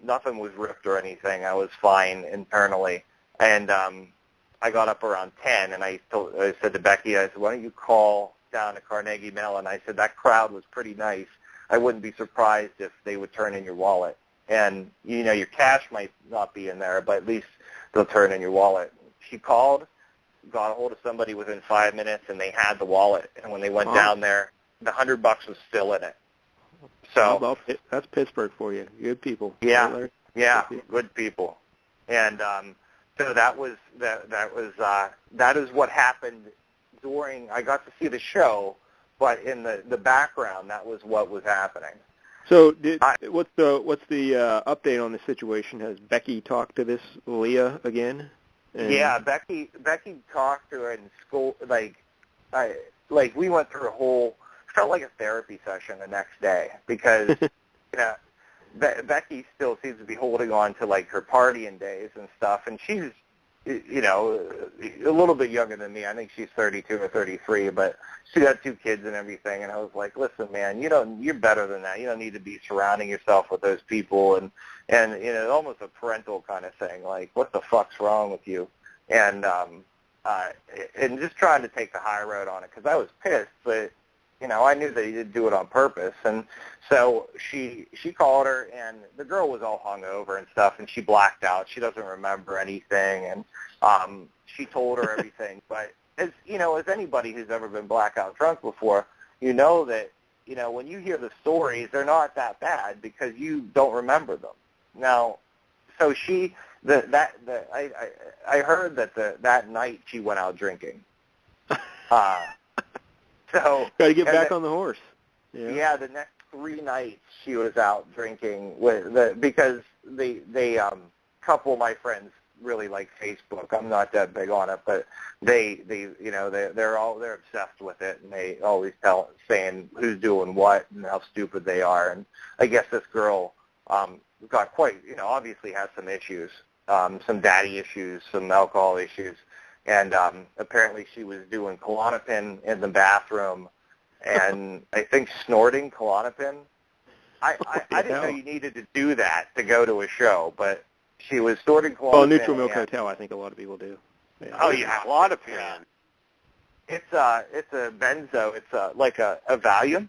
nothing was ripped or anything. I was fine internally. And I got up around 10, and I said to Becky, I said, "Why don't you call down to Carnegie Mellon?" I said, "That crowd was pretty nice. I wouldn't be surprised if they would turn in your wallet. And, you know, your cash might not be in there, but at least they'll turn in your wallet." She called, got a hold of somebody within 5 minutes, and they had the wallet. And when they went down there, the $100 was still in it. So that's Pittsburgh for you. Good people. Yeah, good people. And so that is what happened during. I got to see the show, but in the background, that was what was happening. So what's the update on the situation? Has Becky talked to this Leah again? Yeah, Becky talked to her in school. Like we went through a whole, felt like a therapy session the next day, because you know, Becky still seems to be holding on to like her partying days and stuff, and she's, you know, a little bit younger than me. I think she's 32 or 33, but she got 2 kids and everything. And I was like, "Listen, man, you're better than that. You don't need to be surrounding yourself with those people." And you know, almost a parental kind of thing, like, "What the fuck's wrong with you?" And just trying to take the high road on it, because I was pissed, but you know, I knew that he didn't do it on purpose. And so she called her, and the girl was all hungover and stuff, and she blacked out. She doesn't remember anything, and she told her everything. But as you know, as anybody who's ever been blackout drunk before, you know that, you know, when you hear the stories, they're not that bad because you don't remember them. Now, so I heard that that night she went out drinking. So got to get back on the horse. Yeah, the next 3 nights she was out drinking because they couple of my friends really like Facebook. I'm not that big on it, but they you know, they're obsessed with it, and they always saying who's doing what and how stupid they are. And I guess this girl got quite, you know, obviously has some issues, some daddy issues, some alcohol issues. And apparently she was doing Klonopin in the bathroom, and I think snorting Klonopin. I didn't know you needed to do that to go to a show, but she was snorting Klonopin. Oh, Neutral Milk Hotel, I think a lot of people do. Yeah. Oh, yeah, Klonopin. It's a benzo. It's like a Valium,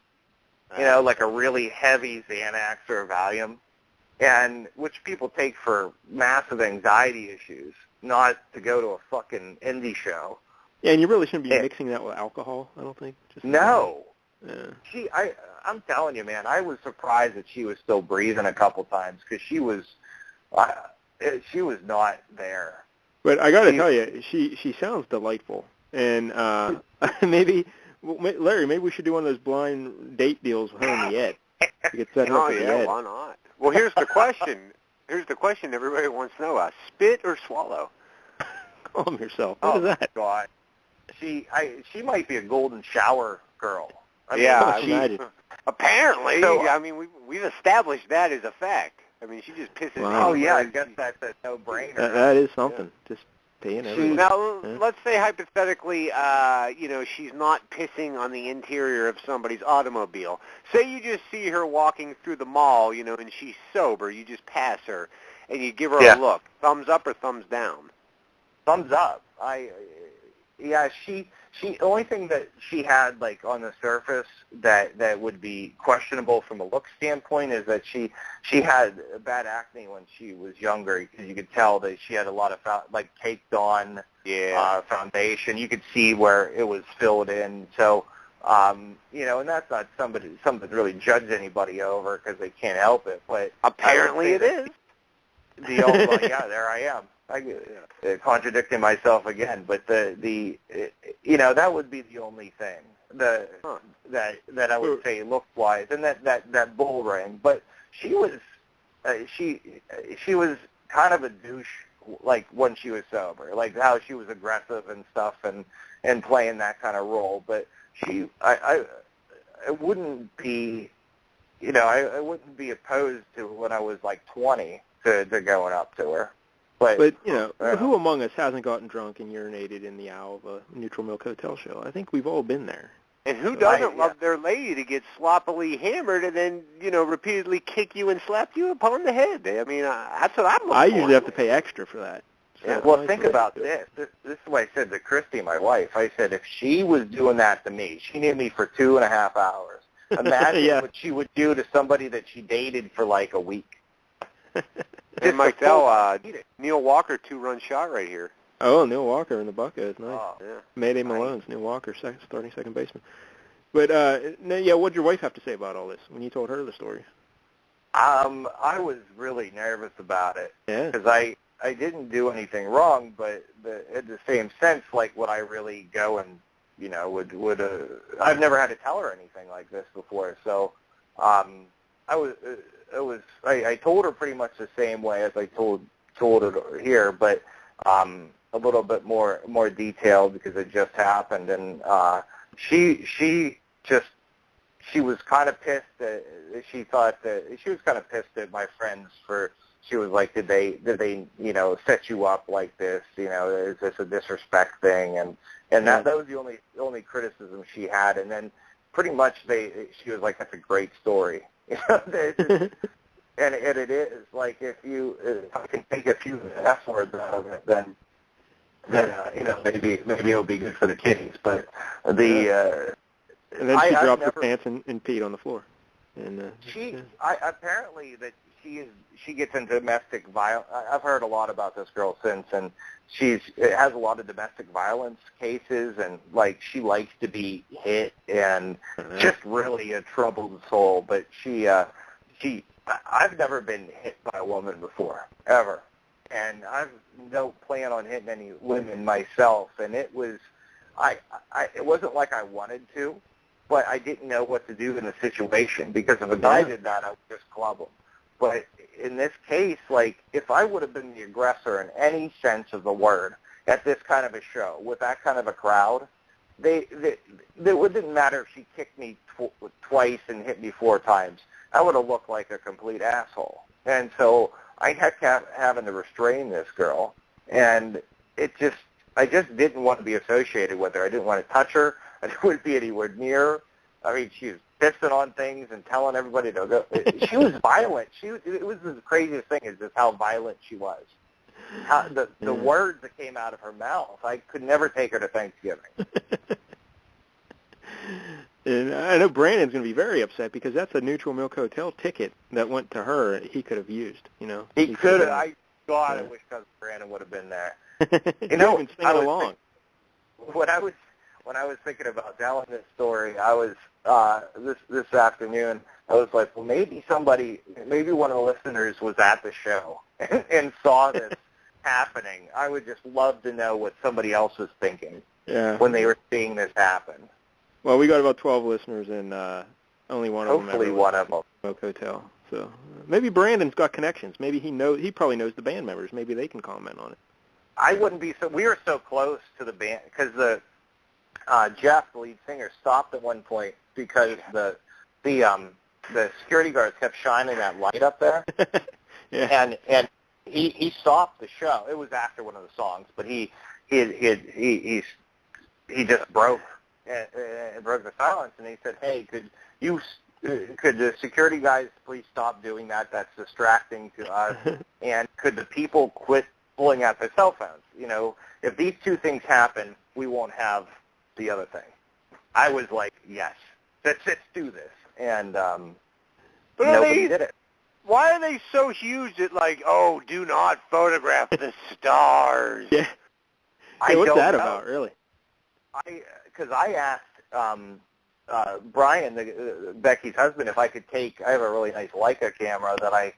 you know, like a really heavy Xanax or a Valium, and which people take for massive anxiety issues, not to go to a fucking indie show. Yeah, and you really shouldn't be mixing that with alcohol, I don't think. No. Yeah. I'm telling you, man, I was surprised that she was still breathing a couple times because she was not there. But I got to tell you, she sounds delightful. And maybe, Larry, maybe we should do one of those blind date deals with her and the Ed. We could set her up with the Ed. Why not? Well, here's the question. Here's the question everybody wants to know. Spit or swallow? Calm yourself. What is that? God. She might be a golden shower girl. Apparently. So, I mean, we've established that as a fact. I mean, she just pisses. Wow. Oh yeah, I guess that's a no-brainer. That is something. Yeah. Just paying everything. Now, let's say hypothetically, she's not pissing on the interior of somebody's automobile. Say you just see her walking through the mall, and she's sober. You just pass her, and you give her a look. Thumbs up or thumbs down? Thumbs up. She only thing that she had like on the surface that would be questionable from a look standpoint is that she had bad acne when she was younger, because you could tell that she had a lot of caked on foundation. You could see where it was filled in. So and that's not something to really judge anybody over because they can't help it. But apparently it is. The old there I am. Contradicting myself again, but that would be the only thing that I would say look-wise, and that bull ring. But she was she was kind of a douche, like when she was sober, like how she was aggressive and stuff, and playing that kind of role. But I wouldn't be, I wouldn't be opposed to when I was like 20 to going up to her. But who among us hasn't gotten drunk and urinated in the aisle of a Neutral Milk Hotel show? I think we've all been there. And who doesn't love their lady to get sloppily hammered and then, repeatedly kick you and slap you upon the head? I mean, that's what I'm looking for. I usually have to pay extra for that. So well, think about this. This is what I said to Christy, my wife. I said, if she was doing that to me, she needed me for 2.5 hours. Imagine what she would do to somebody that she dated for like a week. And Mike, Neil Walker 2-run shot right here. Oh, Neil Walker in the bucket is nice. Oh, yeah. Mayday Malone's Neil Walker, starting second baseman. But what did your wife have to say about all this when you told her the story? I was really nervous about it because I didn't do anything wrong, but at the same sense, like, would I really go and would I've never had to tell her anything like this before, so I told her pretty much the same way as I told her here, but a little bit more detailed because it just happened, and she was kind of pissed. She thought that she was kind of pissed at my friends for. She was like, did they set you up like this? Is this a disrespect thing? And that was the only criticism she had. And then pretty much she was like, that's a great story. And it is like if I can take a few F words out of it, then maybe it'll be good for the kiddies. But and then she dropped her pants and peed on the floor. And apparently that she gets into domestic violence. I've heard a lot about this girl since, and it has a lot of domestic violence cases, and like she likes to be hit, and just really a troubled soul. But I've never been hit by a woman before, ever, and I've no plan on hitting any women myself. And it was, it wasn't like I wanted to, but I didn't know what to do in the situation, because if a guy did that, I would just club him. But in this case, like, if I would have been the aggressor in any sense of the word at this kind of a show with that kind of a crowd, it wouldn't matter if she kicked me twice and hit me 4 times. I would have looked like a complete asshole. And so I kept having to restrain this girl, and I just didn't want to be associated with her. I didn't want to touch her. I didn't want to be anywhere near her. I mean, she was pissing on things and telling everybody to go. She was violent. It was the craziest thing is just how violent she was. The words that came out of her mouth, I could never take her to Thanksgiving. And I know Brandon's going to be very upset because that's a Neutral Milk Hotel ticket that went to her. He could have used, He could have. I wish Cousin Brandon would have been there. Been singing along. when I was thinking about telling this story, I was this afternoon. I was like, well, maybe one of the listeners was at the show and saw this happening. I would just love to know what somebody else was thinking when they were seeing this happen. Well, we got about 12 listeners, and only one of them. Hopefully, one of them. Smoke Hotel. So maybe Brandon's got connections. Maybe he probably knows the band members. Maybe they can comment on it. I wouldn't be so. We were so close to the band because Jeff, the lead singer, stopped at one point because the security guards kept shining that light up there. And he stopped the show. It was after one of the songs, but he just broke the silence, and he said, "Hey, could the security guys please stop doing that? That's distracting to us. And could the people quit pulling out their cell phones? You know, if these two things happen, we won't have the other thing." I was like, "Yes, let's do this." And but nobody did it. Why are they so huge that, like, oh, do not photograph the stars? Yeah. I what's don't that know. about, really? Because I asked Brian, Becky's husband, if I could take. I have a really nice Leica camera that I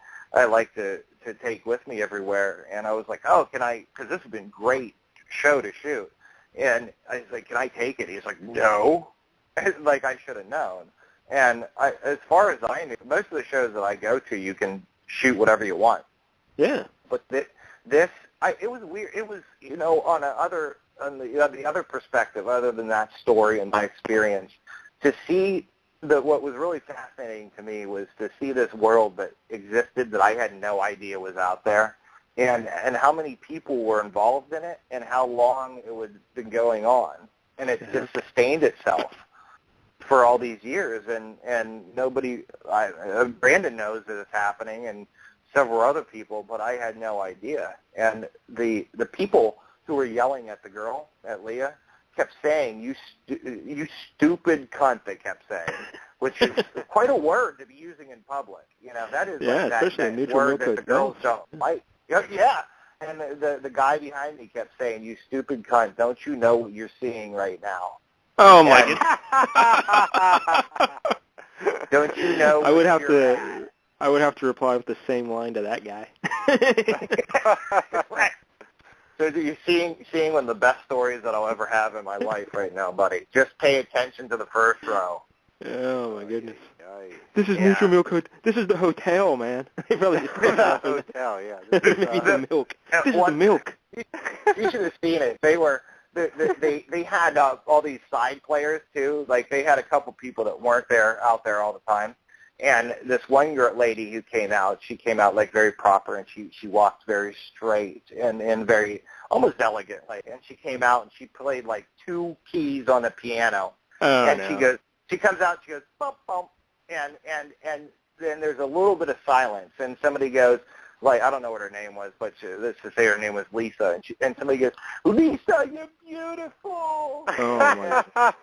like to take with me everywhere, and I was like, "Oh, can I?" Because this has been a great show to shoot, and I was like, "Can I take it?" He's like, "No," like I should have known. And as far as I knew, most of the shows that I go to, you can shoot whatever you want. Yeah. But it was weird. It was, on the other perspective, other than that story and my experience, to see what was really fascinating to me was to see this world that existed that I had no idea was out there, and how many people were involved in it, and how long it had been going on, and it just sustained itself for all these years, and nobody. Brandon knows that it's happening, and several other people, but I had no idea. And the people who were yelling at the girl, at Leah, kept saying, you stupid cunt, they kept saying, which is quite a word to be using in public. That is especially that word that the girls don't like. Yeah. And the guy behind me kept saying, you stupid cunt, don't you know what you're seeing right now? Oh, my goodness. Don't you know I would have to reply with the same line to that guy. Right. So you're seeing one of the best stories that I'll ever have in my life right now, buddy. Just pay attention to the first row. Oh, my goodness. This is Neutral Milk. This is the hotel, man. They probably just the hotel, yeah. This is the milk. This is the milk. You should have seen it. They had all these side players, too. Like, they had a couple people that weren't out there all the time. And this one lady who came out, she came out like very proper, and she walked very straight and very almost elegantly. And she came out and she played like 2 keys on the piano. And she comes out, she goes bump bump, and then there's a little bit of silence, and somebody goes, like, I don't know what her name was, but let's just say her name was Lisa, and somebody goes, Lisa, you're beautiful. Oh my!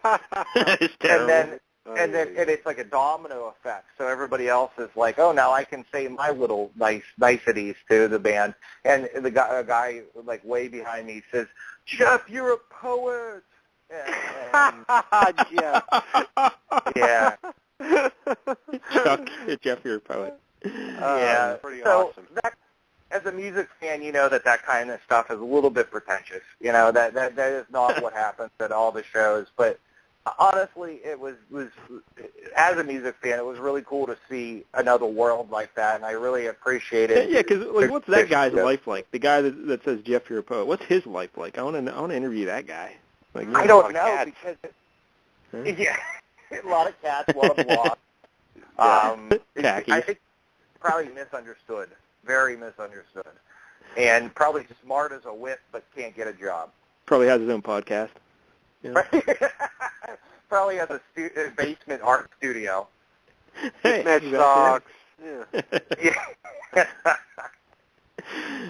It's terrible. And it's like a domino effect. So everybody else is like, oh, now I can say my little niceties to the band. And a guy like way behind me says, Jeff, you're a poet. And Jeff. Yeah. Jeff, you're a poet. Yeah. Pretty so awesome. As a music fan, you know that kind of stuff is a little bit pretentious. That is not what happens at all the shows, but honestly, it was as a music fan, it was really cool to see another world like that, and I really appreciate it. Yeah, because what's that guy's life like? The guy that says Jeff, you're a poet. What's his life like? I want to interview that guy. Like, I don't know because yeah, a lot of cats, a lot of blogs. I think probably misunderstood, very misunderstood, and probably smart as a whip, but can't get a job. Probably has his own podcast. Yeah. Probably has a basement art studio. That sucks. Yeah.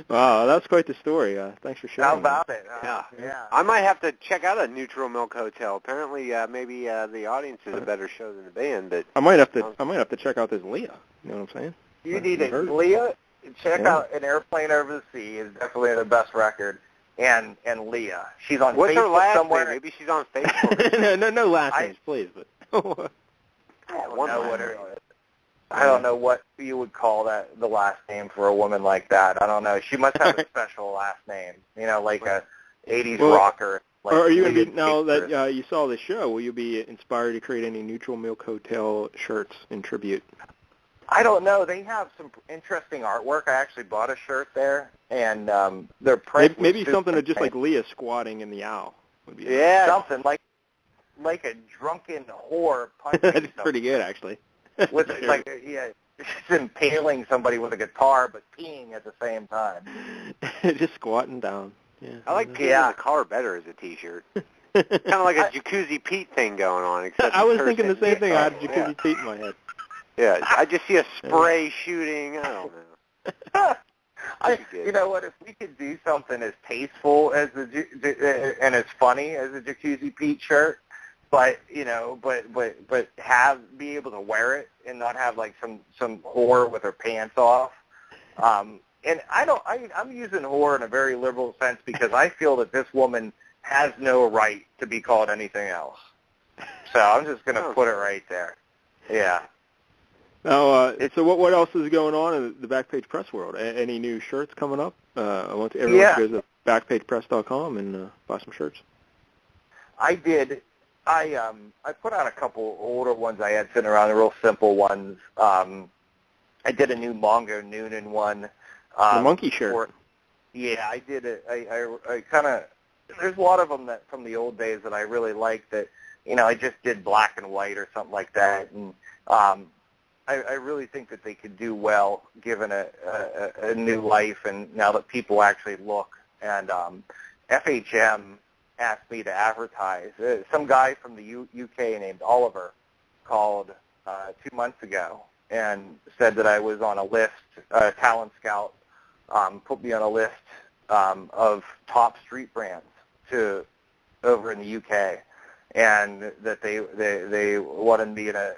Wow, that's quite the story. Thanks for sharing. How about it? Yeah. I might have to check out a Neutral Milk Hotel. Apparently, maybe the audience is a better show than the band, but I might have to check out this Leah. You know what I'm saying? You need it, Leah. Check out An Airplane Over the Sea is definitely the best record. and Leah. She's on What's Facebook her last somewhere. name? Maybe she's on Facebook. no last names, please. But I don't know what you would call that, the last name for a woman like that. I don't know. She must have a special last name, like a 80s rocker. Like, are you going to be, now that you saw the show, will you be inspired to create any Neutral Milk Hotel shirts in tribute? I don't know. They have some interesting artwork. I actually bought a shirt there, and their print maybe something just like Leah squatting in the owl would be nice. Something like a drunken whore punching. That's pretty good, actually. With she's impaling somebody with a guitar, but peeing at the same time. Just squatting down. Yeah. I like peeing in the car better as a T-shirt. Kind of like a Jacuzzi Pete thing going on. Except I was thinking the same thing. I had Jacuzzi Pete in my head. Yeah, I just see a spray shooting. I don't know. You know what? If we could do something as tasteful as and as funny as a Jacuzzi Pete shirt, but be able to wear it and not have like some whore with her pants off. And I'm using whore in a very liberal sense because I feel that this woman has no right to be called anything else. So I'm just going to put it right there. Yeah. Now, so what else is going on in the Backpage Press world? Any new shirts coming up? I want everyone to go to backpagepress.com and buy some shirts. I did. I put out a couple older ones I had sitting around, the real simple ones. I did a new Mongo Noonan one. The monkey shirt. I did it. I kind of, there's a lot of them that from the old days that I really liked that, I just did black and white or something like that. And I really think that they could do well given a new life and now that people actually look. And FHM asked me to advertise. Some guy from the UK named Oliver called 2 months ago and said that I was on a list, Talent Scout put me on a list of top street brands over in the UK, and that they wanted me in a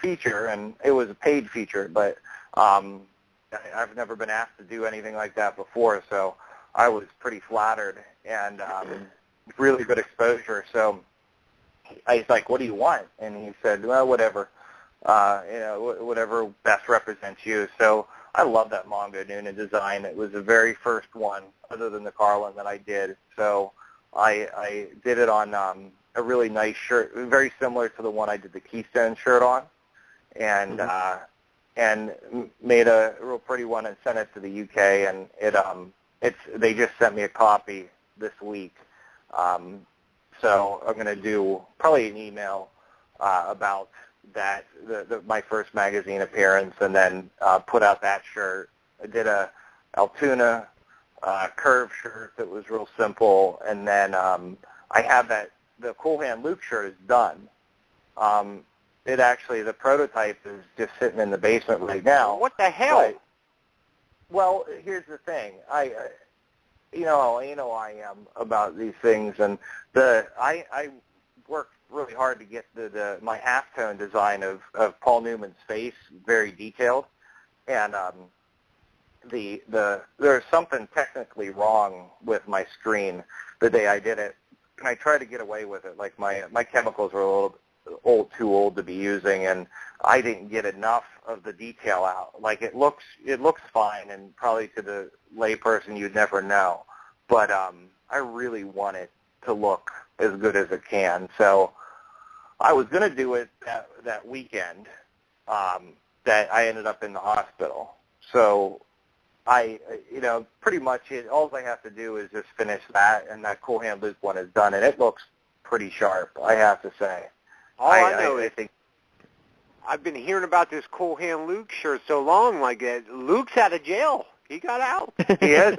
feature, and it was a paid feature, but I've never been asked to do anything like that before, so I was pretty flattered and really good exposure. So I was like, "What do you want?" And he said, "Well, whatever, whatever best represents you." So I love that Mongo Noonan design. It was the very first one, other than the Carlin, that I did. So I did it on a really nice shirt, very similar to the one I did the Keystone shirt on, and made a real pretty one and sent it to the UK. And they just sent me a copy this week. So I'm going to do probably an email about that, my first magazine appearance, and then put out that shirt. I did a Altoona curve shirt that was real simple, and then I have the Cool Hand Luke shirt is done. The prototype is just sitting in the basement right now. What the hell? Well, here's the thing. You know I am about these things, and I worked really hard to get my halftone design of Paul Newman's face very detailed, and there's something technically wrong with my screen the day I did it, and I tried to get away with it. Like my chemicals were a little too old to be using, and I didn't get enough of the detail out. Like it looks fine, and probably to the layperson you'd never know, but I really want it to look as good as it can. So I was going to do it that weekend that I ended up in the hospital. So pretty much all I have to do is just finish that, and that Cool Hand Luke one is done, and it looks pretty sharp, I have to say. I know is I've been hearing about this Cool Hand Luke shirt so long, like Luke's out of jail. He got out. He has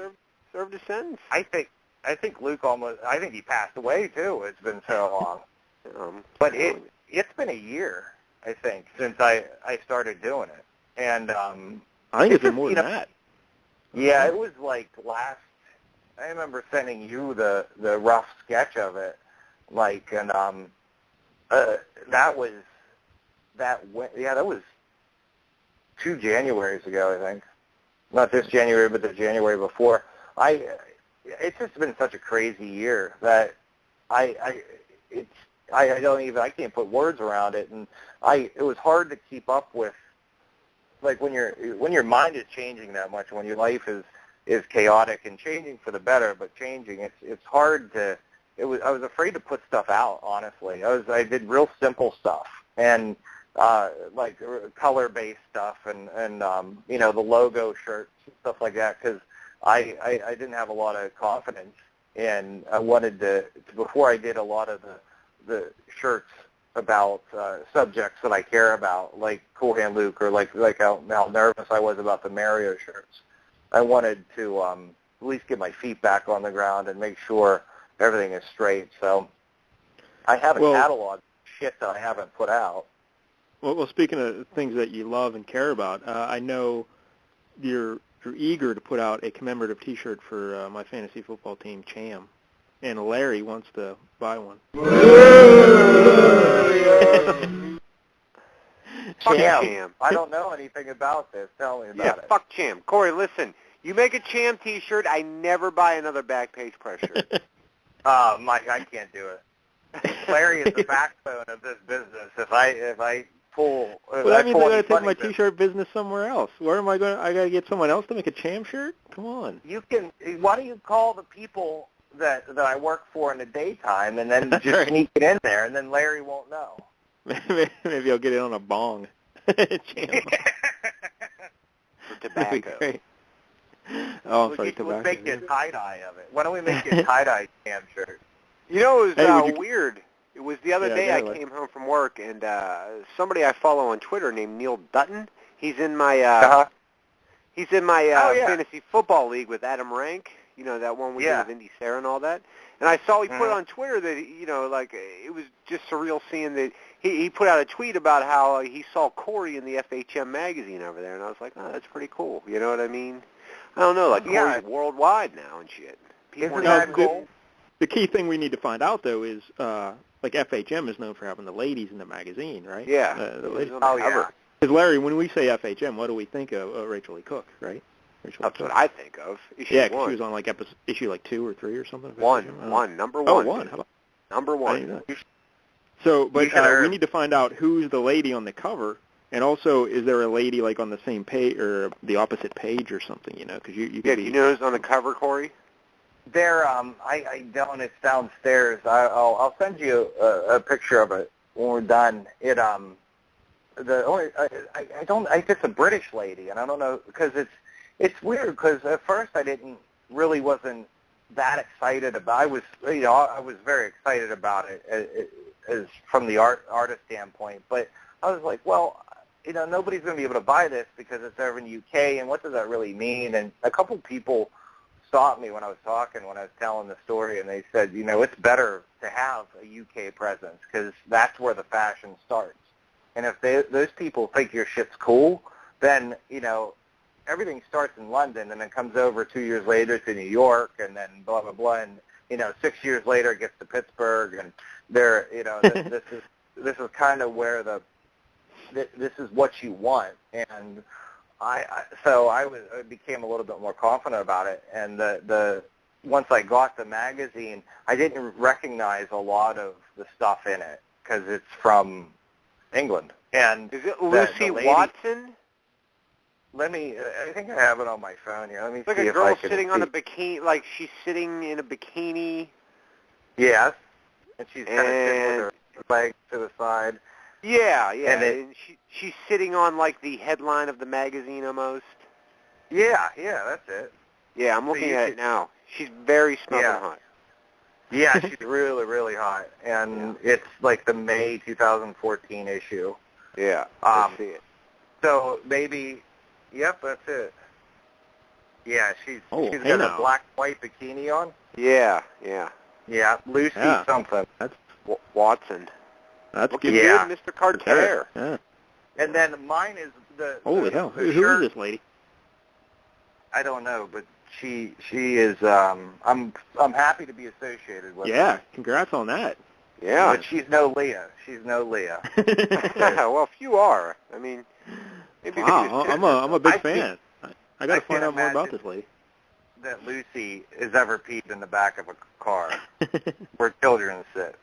served a sentence. I think Luke I think he passed away too. It's been so long. But it's been a year, I think, since I started doing it. And I think it's been more than that. Yeah, it was like I remember sending you the rough sketch of it, and that was 2 Januaries ago, I think. Not this January, but the January before. I it's just been such a crazy year that I can't put words around it, and it was hard to keep up with, like when your mind is changing that much, when your life is chaotic and changing for the better, but changing, it's hard to. I was afraid to put stuff out, honestly. I did real simple stuff and like color-based stuff and the logo shirts and stuff like that, because I didn't have a lot of confidence, and I wanted to, before I did a lot of the shirts about subjects that I care about, like Cool Hand Luke, or like how nervous I was about the Mario shirts. I wanted to at least get my feet back on the ground and make sure everything is straight. So I have a catalog of shit that I haven't put out. Well, speaking of things that you love and care about, I know you're eager to put out a commemorative T-shirt for my fantasy football team, Cham, and Larry wants to buy one. Fuck Cham. I don't know anything about this. Tell me about it. Yeah, fuck Cham. Corey, listen. You make a Cham T-shirt, I never buy another Backpage Press shirt. Mike, I can't do it. Larry is the backbone of this business. If I pull, well, that means I got to take my T-shirt business somewhere else. Where am I going? I got to get someone else to make a Cham shirt? Come on. You can. Why don't you call the people that I work for in the daytime, and then just sneak it in there, and then Larry won't know. Maybe I'll get it on a bong. Cham. For tobacco. Great. Oh, I'm sorry, tobacco. Let's make you a tie-dye of it. Why don't we make you a tie-dye Cham shirt? You know, it was weird. It was the other day I came home from work, and somebody I follow on Twitter named Neil Dutton, he's in my fantasy football league with Adam Rank, you know, that one we did with Indy Sarah and all that. And I saw he put on Twitter that, you know, like, it was just surreal seeing that he put out a tweet about how he saw Cory in the FHM magazine over there, and I was like, oh, that's pretty cool. You know what I mean? I don't know, like, Cory's worldwide now and shit. Isn't that cool? The key thing we need to find out, though, is, like, FHM is known for having the ladies in the magazine, right? Yeah. The ladies. Yeah. Because, Larry, when we say FHM, what do we think of? Rachel Lee Cook, right? That's what I think of. Issue 1. Because she was on, like, issue, like, 2 or 3 or something. Number 1. Oh, 1. How about number 1. So, but we need to find out who's the lady on the cover, and also, is there a lady, like, on the same page, or the opposite page or something, you know? Cause you do you know who's on the cover, Cory? There, I don't. It's downstairs. I'll send you a picture of it when we're done. It I think it's a British lady, and I don't know, because it's weird, because at first I wasn't that excited about. I was very excited about it as from the artist standpoint, but I was like, well, you know, nobody's going to be able to buy this because it's over in the UK, and what does that really mean? And a couple people stopped me when I was telling the story, and they said, you know, it's better to have a UK presence because that's where the fashion starts. And if those people think your shit's cool, then, you know, everything starts in London and then comes over 2 years later to New York, and then blah, blah, blah. And, you know, 6 years later it gets to Pittsburgh, and they're, you know, this is kind of where this is what you want. And I became a little bit more confident about it, and once I got the magazine, I didn't recognize a lot of the stuff in it because it's from England. And is it Lucy Watson? I think I have it on my phone here. Let me see like a if girl I can sitting see. on a bikini, like she's sitting in a bikini. Yes, and she's kind of sitting with her legs to the side. Yeah, and she's sitting on, like, the headline of the magazine almost. Yeah, that's it. Yeah, I'm looking at it now. She's very smoking hot. Yeah, she's really, really hot, and it's like the May 2014 issue. Yeah, I see it. So maybe, yep, that's it. Yeah, she's got a black-white bikini on. Yeah. Yeah, Lucy something. That's Watson. That's looking good. Good, Mr. Carter. Yeah. And then mine is the holy hell. Who is this lady? I don't know, but she is. I'm happy to be associated with her. Yeah, congrats on that. Yeah, but she's no Leah. Well, if you are, I mean, maybe wow, I'm a big fan. I got to find out more about this lady. that Lucy has ever peed in the back of a car where children sit.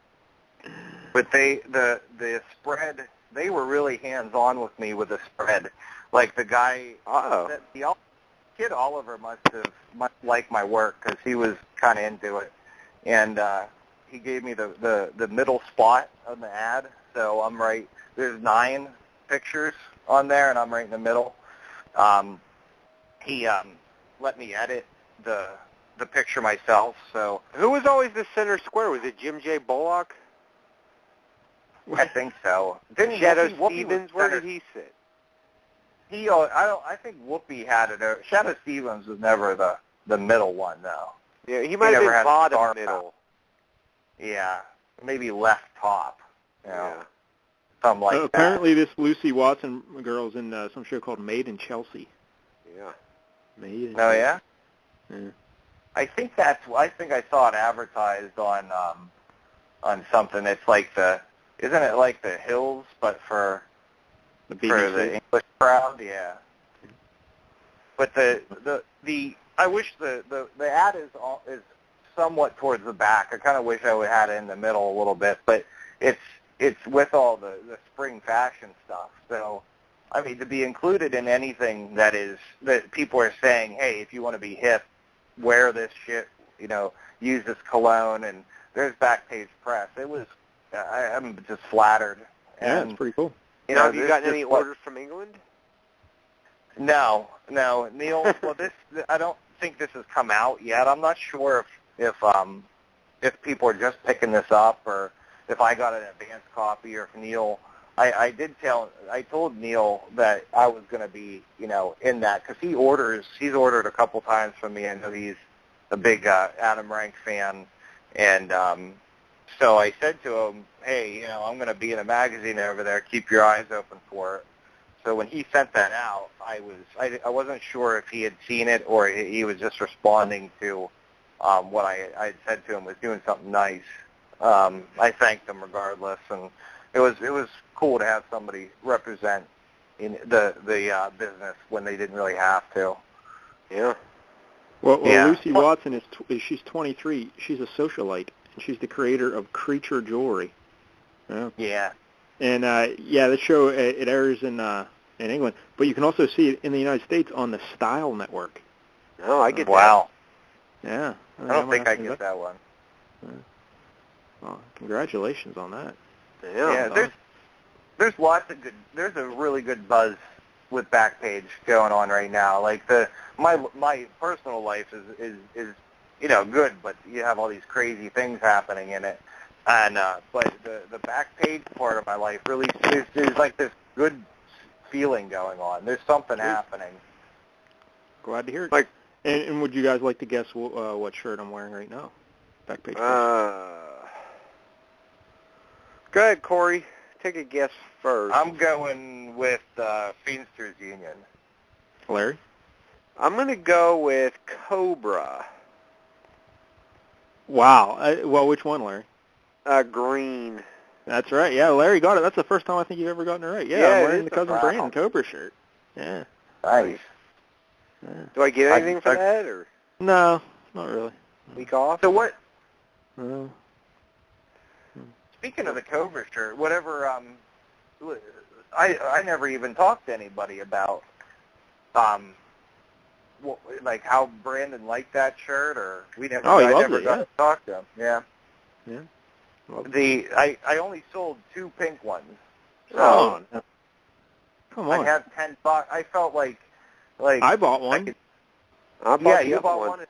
But the spread, they were really hands-on with me with the spread. Like the guy, the kid Oliver must like my work because he was kind of into it. And he gave me the middle spot on the ad. So I'm right, there's 9 pictures on there, and I'm right in the middle. He let me edit the picture myself. So who was always the center square? Was it Jim J. Bullock? I think so. Shadow Stevens, where did he sit? I think Whoopi had it. Shadow Stevens was never the middle one, though. Yeah, he might have been bottom middle. Yeah, maybe left top. You know, yeah. Something like that. Apparently this Lucy Watson girl's in some show called Made in Chelsea. Yeah. Made in Oh, yeah? Yeah. I think I saw it advertised on something. It's like isn't it like the Hills, but for the English crowd? Yeah. But I wish the ad is somewhat towards the back. I kind of wish I would have had it in the middle a little bit, but it's with all the spring fashion stuff. So, I mean, to be included in anything that people are saying, hey, if you want to be hip, wear this shit, use this cologne, and there's Backpage Press. I'm just flattered. Yeah, and, it's pretty cool. Have you gotten any orders from England? No, Neil. Well, I don't think this has come out yet. I'm not sure if people are just picking this up or if I got an advance copy or if Neil. I told Neil that I was going to be, in that because he's ordered a couple times from me. I know he's a big Adam Rank fan, and so I said to him, hey, I'm going to be in a magazine over there. Keep your eyes open for it. So when he sent that out, I wasn't sure if he had seen it or he was just responding to what I had said to him was doing something nice. I thanked him regardless, and it was cool to have somebody represent in the business when they didn't really have to. Yeah. Well, Lucy Watson she's 23. She's a socialite, and she's the creator of Creature Jewelry. Yeah. Yeah. And the show it airs in England, but you can also see it in the United States on the Style Network. Oh, I get that. Wow. Yeah. I don't think I get that one. Yeah. Well, congratulations on that. Yeah, there's lots of good. There's a really good buzz with Backpage going on right now. Like my personal life is good, but you have all these crazy things happening in it. And but the Backpage part of my life really there's like this good feeling going on. There's something happening. Glad to hear it. And would you guys like to guess what shirt I'm wearing right now? Backpage. Go ahead, Corey. Take a guess first. I'm going with Feedsters Union. Larry? I'm going to go with Cobra. Wow. Well, which one, Larry? Green. That's right. Yeah, Larry got it. That's the first time I think you've ever gotten it right. Yeah, I'm wearing the Cousin Brandon Cobra shirt. Yeah. Nice. Yeah. Do I get anything for that, or? No, not really. Week off? So what? No. Speaking of the Cobra shirt, whatever. I never even talked to anybody about like how Brandon liked that shirt, or we never. Oh, he I loved never it, got to talk to him. Yeah. Yeah. I only sold 2 pink ones. So come on. I have $10. I felt like I bought one. You bought one.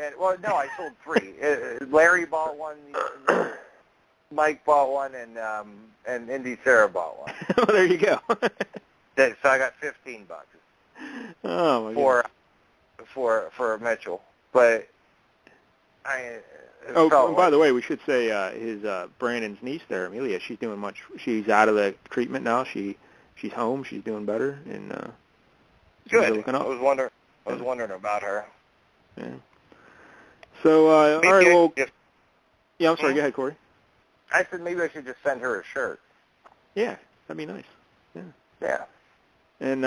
And, well, no, I sold 3. Larry bought one. Mike bought one, and Indy Sarah bought one. Well, there you go. So I got $15 Oh my God. for Mitchell. But by the way, we should say his Brandon's niece there, Amelia. She's doing much. She's out of the treatment now. She's home. She's doing better, and good. Looking up. I was wondering about her. Yeah. So all right. Well, yeah. I'm sorry. Go ahead, Corey. I said maybe I should just send her a shirt. Yeah, that'd be nice. Yeah. Yeah. And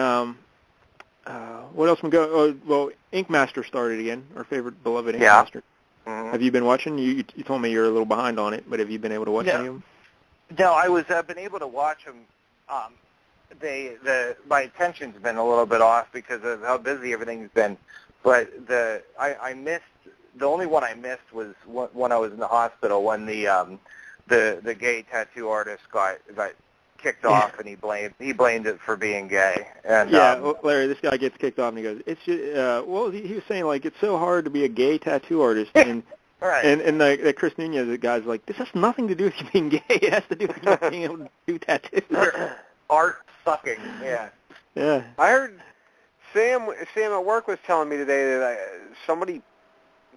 What else we go? Oh, well, Ink Master started again. Our favorite beloved Ink Yeah. Master. Mm-hmm. Have you been watching? You told me you're a little behind on it, but have you been able to watch any of them? No, I've been able to watch them. My attention's been a little bit off because of how busy everything's been. But I missed, the only one I missed was when I was in the hospital when the gay tattoo artist got kicked off, and he blamed it for being gay. And Larry, this guy gets kicked off and he goes, it's just, he was saying like it's so hard to be a gay tattoo artist, and right. And the Chris Nunez, the guy's like, this has nothing to do with you being gay. It has to do with you being able to do tattoos. Art sucking. Yeah. Yeah. I heard Sam at work was telling me today that somebody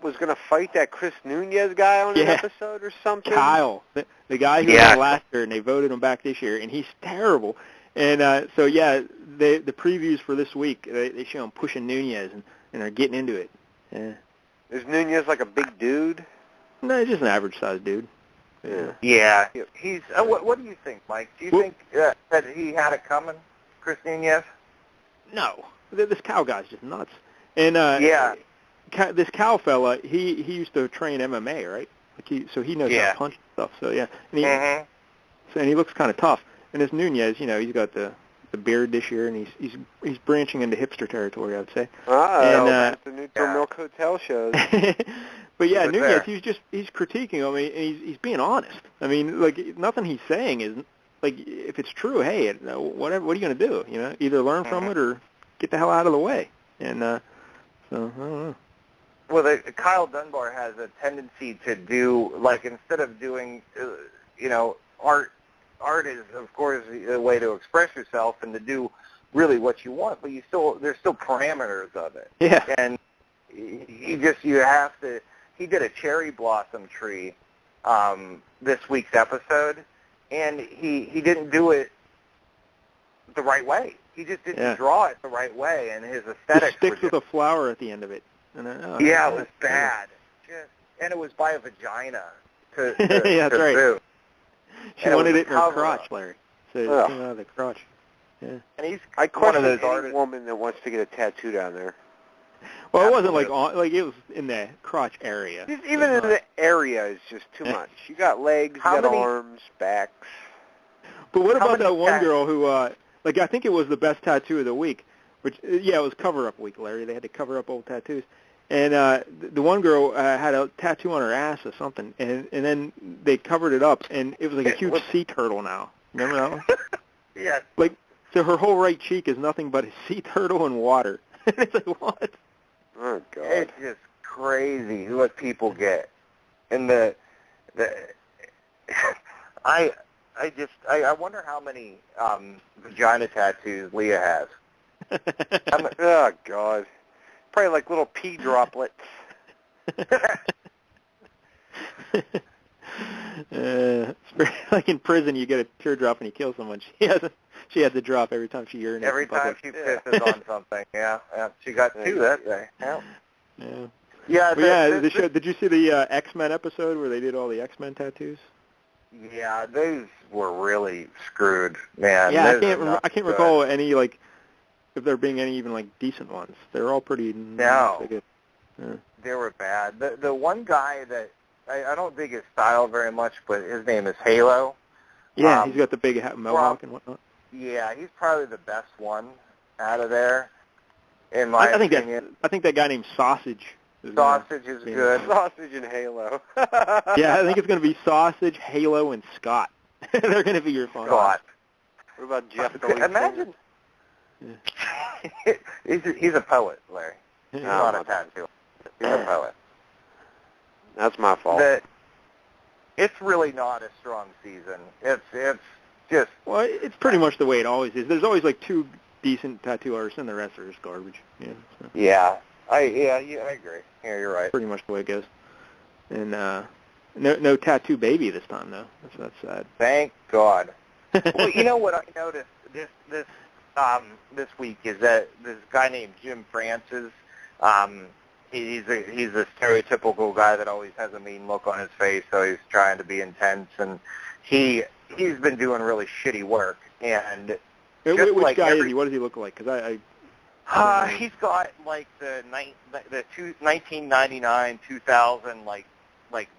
was going to fight that Chris Nunez guy on an episode or something. Kyle, the guy who was last year, and they voted him back this year, and he's terrible. And the previews for this week, they show him pushing Nunez, and they're getting into it. Yeah. Is Nunez like a big dude? No, he's just an average-sized dude. Yeah. Yeah. He's. What do you think, Mike? Do you think that he had it coming, Chris Nunez? No. This Cal guy's just nuts. And this Cal fella, he used to train MMA, right? Like he knows how to punch and stuff. So yeah, and he looks kind of tough. And this Nunez, he's got the beard this year, and he's branching into hipster territory, I would say. That's the new Milk Hotel shows. But yeah, Nunez, he's critiquing him, and he's being honest. I mean, like nothing he's saying is like, if it's true, hey, whatever. What are you going to do? Either learn from it or get the hell out of the way. And so I don't know. Well, Kyle Dunbar has a tendency to do, like, instead of doing, art is, of course, a way to express yourself and to do really what you want, but there's still parameters of it. Yeah. And he did a cherry blossom tree this week's episode, and he didn't do it the right way. He just didn't draw it the right way, and his aesthetics it sticks with a flower at the end of it. And it was bad. And it was by a vagina. Yeah, that's right. Boot. She wanted it in her crotch, Larry. So it came out of the crotch. Yeah. And I question any woman that wants to get a tattoo down there. Well, it wasn't like it was in the crotch area. Even in the area is just too much. You got legs, you got arms, backs. But what about that one girl who, I think it was the best tattoo of the week, which, it was cover-up week, Larry. They had to cover up old tattoos. And the one girl had a tattoo on her ass or something, and then they covered it up, and it was like a huge sea turtle now. Remember that one? Yeah. Like, so her whole right cheek is nothing but a sea turtle and water. It's like, what? Oh, God. It's just crazy what people get. And I wonder how many vagina tattoos Leah has. Oh, God. Probably like little pee droplets. Like in prison, you get a teardrop and you kill someone. She has a drop every time she urinates. Every time she pisses on something, yeah. She got two that day. Yeah. The show. Did you see the X-Men episode where they did all the X-Men tattoos? Yeah, those were really screwed, man. Yeah, I can't recall any if there being any even decent ones. They're all pretty. No. Yeah. They were bad. The one guy that I don't dig his style very much, but his name is Halo. Yeah, he's got the big mohawk and whatnot. Yeah, he's probably the best one out of there, in my opinion. I think that guy named Sausage. Sausage is good. Sausage and Halo. Yeah, I think it's going to be Sausage, Halo, and Scott. They're going to be your fun. Scott. What about Jeff? Imagine. Yeah. He's a poet, Larry. He's not a tattoo. He's a poet. That's my fault. It's really not a strong season. It's just... Well, it's pretty much the way it always is. There's always two decent tattoo artists, and the rest are just garbage. Yeah. So. Yeah. I agree. Yeah, you're right. Pretty much the way it goes. And no tattoo baby this time, though. That's sad. Thank God. Well, you know what I noticed this week is that this guy named Jim Francis, he's a stereotypical guy that always has a mean look on his face, so he's trying to be intense, and he's been doing really shitty work. And which guy is he? What does he look like? Because He's got like the 1999, 2000 like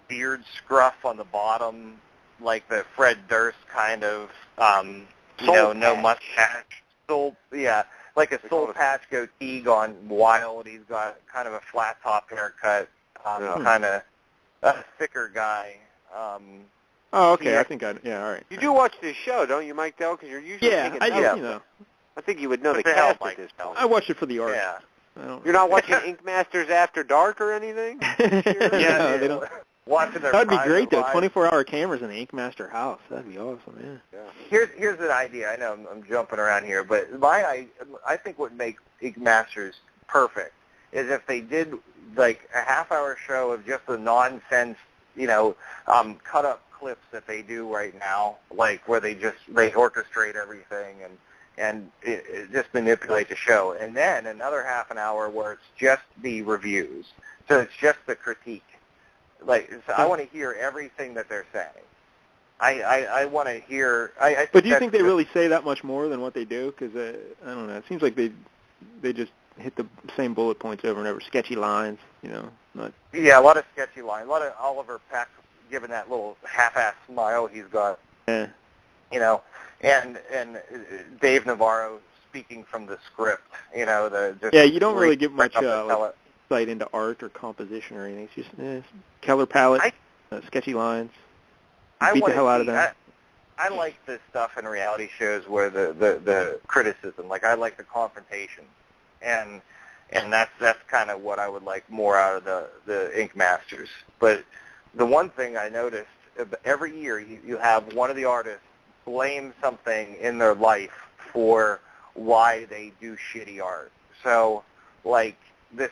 beard scruff on the bottom, like the Fred Durst kind of no mustache. Like a soul patch goatee gone wild. He's got kind of a flat top haircut, kind of a thicker guy. Oh, okay. I think all right. You do watch this show, don't you, Mike Dell? Because you're usually taking notes. I think you would know the cast at this point. I watch it for the art. Yeah. You're not watching Ink Masters After Dark or anything? No, they don't. Watching their That'd be great, though. lives. 24-hour cameras in the Ink Master house. That'd be awesome, yeah. Here's an idea. I know I'm jumping around here, but I think what makes Ink Masters perfect is if they did like a half-hour show of just the nonsense, cut up clips that they do right now, like where they orchestrate everything and just manipulate the show, and then another half an hour where it's just the reviews, so it's just the critique. So I want to hear everything that they're saying. I want to hear. But do you think they really say that much more than what they do? Because I don't know. It seems like they just hit the same bullet points over and over. Sketchy lines, Not. Yeah, a lot of sketchy lines. A lot of Oliver Peck giving that little half-ass smile he's got. Yeah. And Dave Navarro speaking from the script. You don't really get much insight into art or composition or anything. It's just color palette, sketchy lines. Beat the hell out of them. I like this stuff in reality shows where the criticism, like I like the confrontation, and that's kind of what I would like more out of the Ink Masters. But the one thing I noticed every year, you have one of the artists blame something in their life for why they do shitty art. So, like this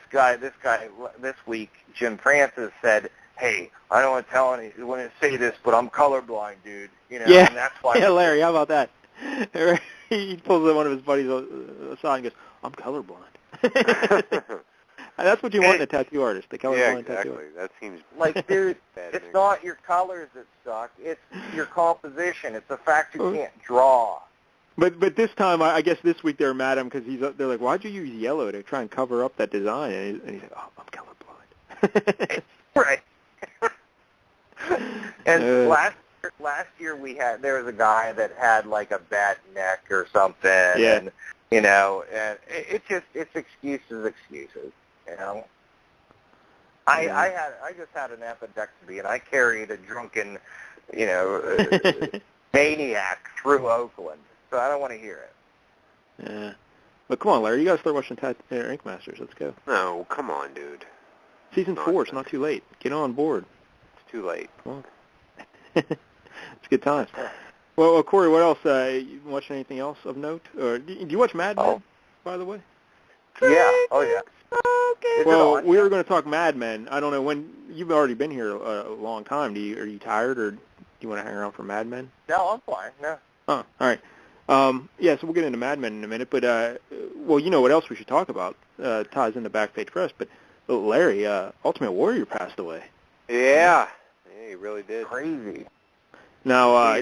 week, Jim Francis said, "Hey, I don't want to say this, but I'm colorblind, dude." Yeah. And that's why. Yeah, Larry, how about that? He pulls one of his buddies aside and goes, "I'm colorblind." And that's what you want in a tattoo artist, the colorblind tattoo artist. That seems like, dude. It's not your colors that suck; it's your composition. It's the fact you can't draw. But this time, I guess this week they're mad at him because they're like, "Why'd you use yellow to try and cover up that design?" And he's like, "Oh, I'm colorblind." Right. And last year there was a guy that had like a bad neck or something. Yeah. And and it's excuses. I just had an appendectomy and I carried a drunken, maniac through Oakland. So I don't want to hear it. Yeah. But come on, Larry, you got to start watching Ink Masters. Let's go. No, come on, dude. Season 4, it's not too late. Get on board. It's too late. Come on. It's good times. Well, Cory, what else? You watching anything else of note? Or do you watch Mad Men, by the way? Yeah. Oh, yeah. Well, we were going to talk Mad Men. I don't know when. You've already been here a long time. Are you tired, or do you want to hang around for Mad Men? No, I'm fine. No. Oh, all right. Yeah, so we'll get into Mad Men in a minute. But, well, you know what else we should talk about? Ties into Backpage Press. But, Larry, Ultimate Warrior passed away. Yeah. Yeah, he really did. Crazy. Now,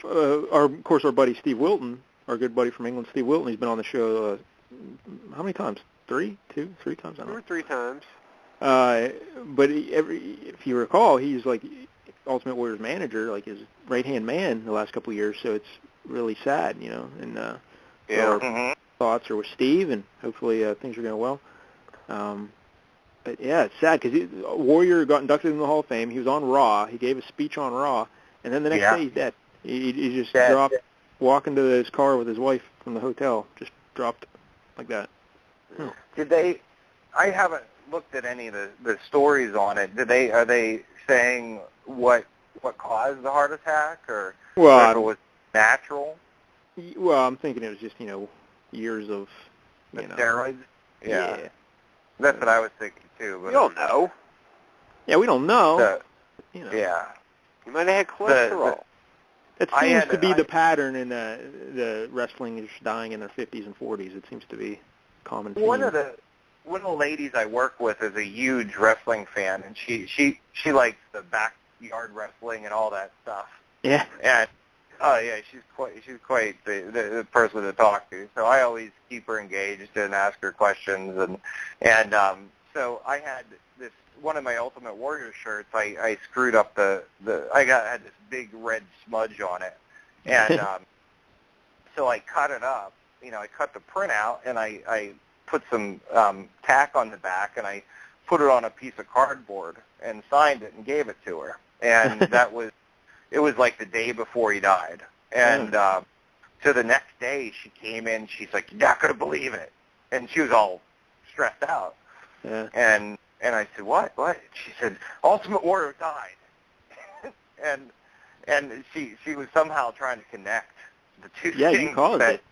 of course, our buddy Steve Wilton, our good buddy from England, Steve Wilton, he's been on the show, how many times? 3 times? I don't know. 2 or 3 times. But if you recall, he's like Ultimate Warrior's manager, like his right-hand man the last couple of years, so it's really sad, and our thoughts are with Steve, and hopefully things are going well. But yeah, it's sad because Warrior got inducted in the Hall of Fame. He was on Raw. He gave a speech on Raw, and then the next day he's dead. He just dropped, walking to his car with his wife from the hotel, just dropped like that. Did they? I haven't looked at any of the stories on it. Are they saying what caused the heart attack, or if it was natural? Well, I'm thinking it was just years of steroids. Yeah. That's what I was thinking too. But we don't know. Yeah, we don't know. Yeah. You might have had cholesterol. It seems to be the pattern in the wrestling is dying in their 50s and 40s. It seems to be common theme. One of the ladies I work with is a huge wrestling fan, and she likes the backyard wrestling and all that stuff. Yeah. Oh yeah, she's quite the person to talk to. So I always keep her engaged and ask her questions, and so I had this one of my Ultimate Warrior shirts. I screwed up had this big red smudge on it, and so I cut it up. I cut the print out, and I put some tack on the back, and I put it on a piece of cardboard and signed it and gave it to her. And it was like the day before he died. And so the next day she came in, she's like, "You're not going to believe it." And she was all stressed out. Yeah. And I said, "What? What?" She said, "Ultimate Warrior died." and she was somehow trying to connect the two Yeah, things you caused that, it.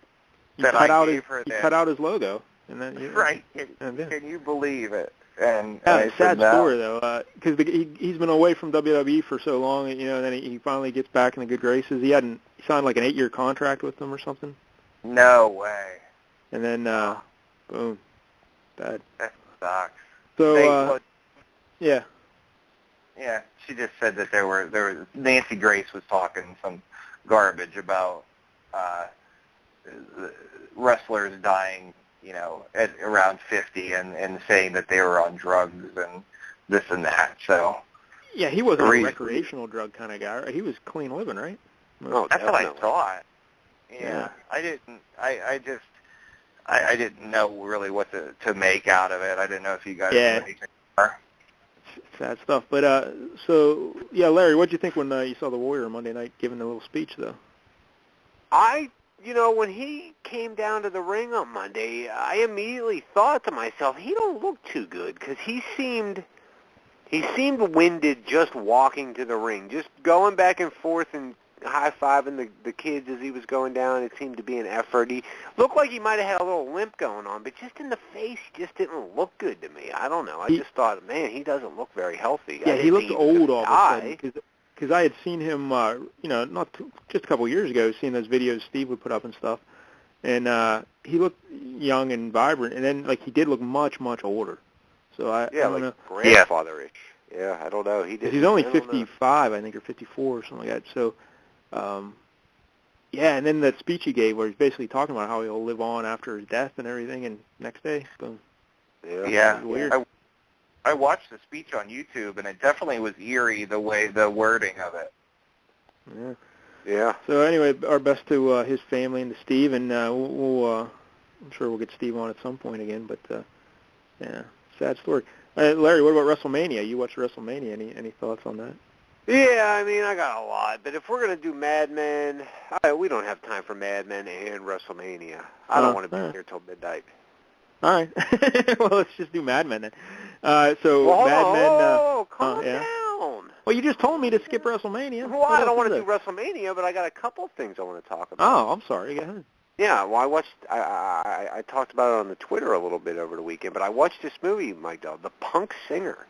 that I gave her. You cut out his logo. And then, right. Can you believe it? And yeah, I sad said, no. story though, because he's been away from WWE for so long, and then he finally gets back in the good graces. He signed like an 8-year contract with them or something. No way. And then, boom, bad. That sucks. So, yeah. Yeah, she just said that there was Nancy Grace was talking some garbage about wrestlers dying, at around 50 and saying that they were on drugs and this and that. So yeah, he wasn't a recreational drug kind of guy. Right? He was clean living, right? Oh, that's definitely. what I thought. Yeah. I didn't know really what to make out of it. I didn't know if you guys knew anything more. Sad stuff. But so yeah, Larry, what'd you think when you saw the Warrior Monday night giving a little speech though? When he came down to the ring on Monday, I immediately thought to myself, he don't look too good, because he seemed winded just walking to the ring, just going back and forth and high-fiving the kids as he was going down. It seemed to be an effort. He looked like he might have had a little limp going on, but just in the face, he just didn't look good to me. I don't know. I just thought, man, he doesn't look very healthy. Yeah, he looked old all of a sudden. Because I had seen him, just a couple of years ago, seeing those videos Steve would put up and stuff, and he looked young and vibrant, and then he did look much, much older. So I don't know. Grandfather-ish. Yeah, I don't know. He's only 55, I think, or 54 or something like that. So, and then that speech he gave, where he's basically talking about how he'll live on after his death and everything, and next day, boom. Yeah. Weird. I watched the speech on YouTube, and it definitely was eerie, the wording of it. Yeah. Yeah. So anyway, our best to his family and to Steve, and I'm sure we'll get Steve on at some point again. But yeah, sad story. Larry, what about WrestleMania? You watched WrestleMania. Any thoughts on that? Yeah, I mean, I got a lot, but if we're gonna do Mad Men, we don't have time for Mad Men and WrestleMania. I don't want to be here till midnight. All right. Well, let's just do Mad Men then. Mad Men. Calm down. Well, you just told me to skip WrestleMania. Well, I don't want to do WrestleMania, but I got a couple of things I want to talk about. Oh, I'm sorry. Go ahead. Yeah, well, I talked about it on the Twitter a little bit over the weekend, but I watched this movie, Mike Dell, The Punk Singer.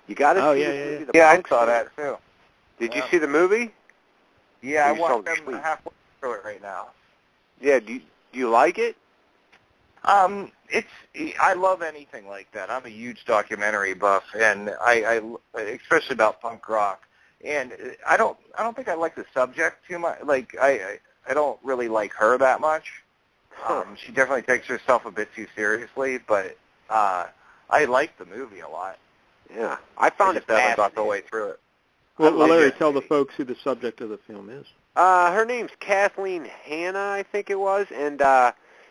You got to see this movie, The Punk Singer. I saw that too. Did you see the movie? Yeah, I watched them halfway through it right now. Yeah, do you like it? I love anything like that. I'm a huge documentary buff, and I especially about punk rock. And I don't think I like the subject too much. I don't really like her that much. She definitely takes herself a bit too seriously, but I like the movie a lot. Yeah, I found it fascinating. I got the way through it. Well, Larry, tell the folks who the subject of the film is. Her name's Kathleen Hanna, I think it was, and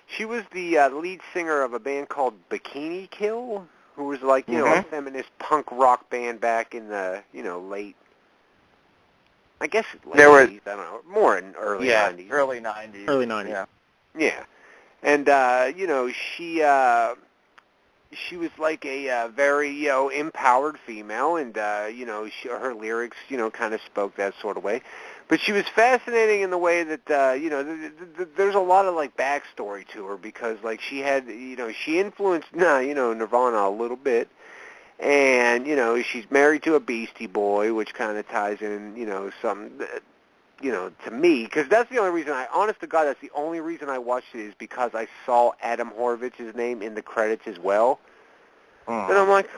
she was the lead singer of a band called Bikini Kill, who was a feminist punk rock band back in the, late, I guess late 80s, I don't know, more in early 90s. Yeah, early 90s. Early 90s. Yeah. And, she was like a very, empowered female, and, her lyrics, kind of spoke that sort of way. But she was fascinating in the way that, there's a lot of, backstory to her, because, she had, she influenced, Nirvana a little bit. And, she's married to a Beastie Boy, which kind of ties in, some, to me, because that's the only reason honest to God, that's the only reason I watched it is because I saw Adam Horowitz's name in the credits as well. And I'm like,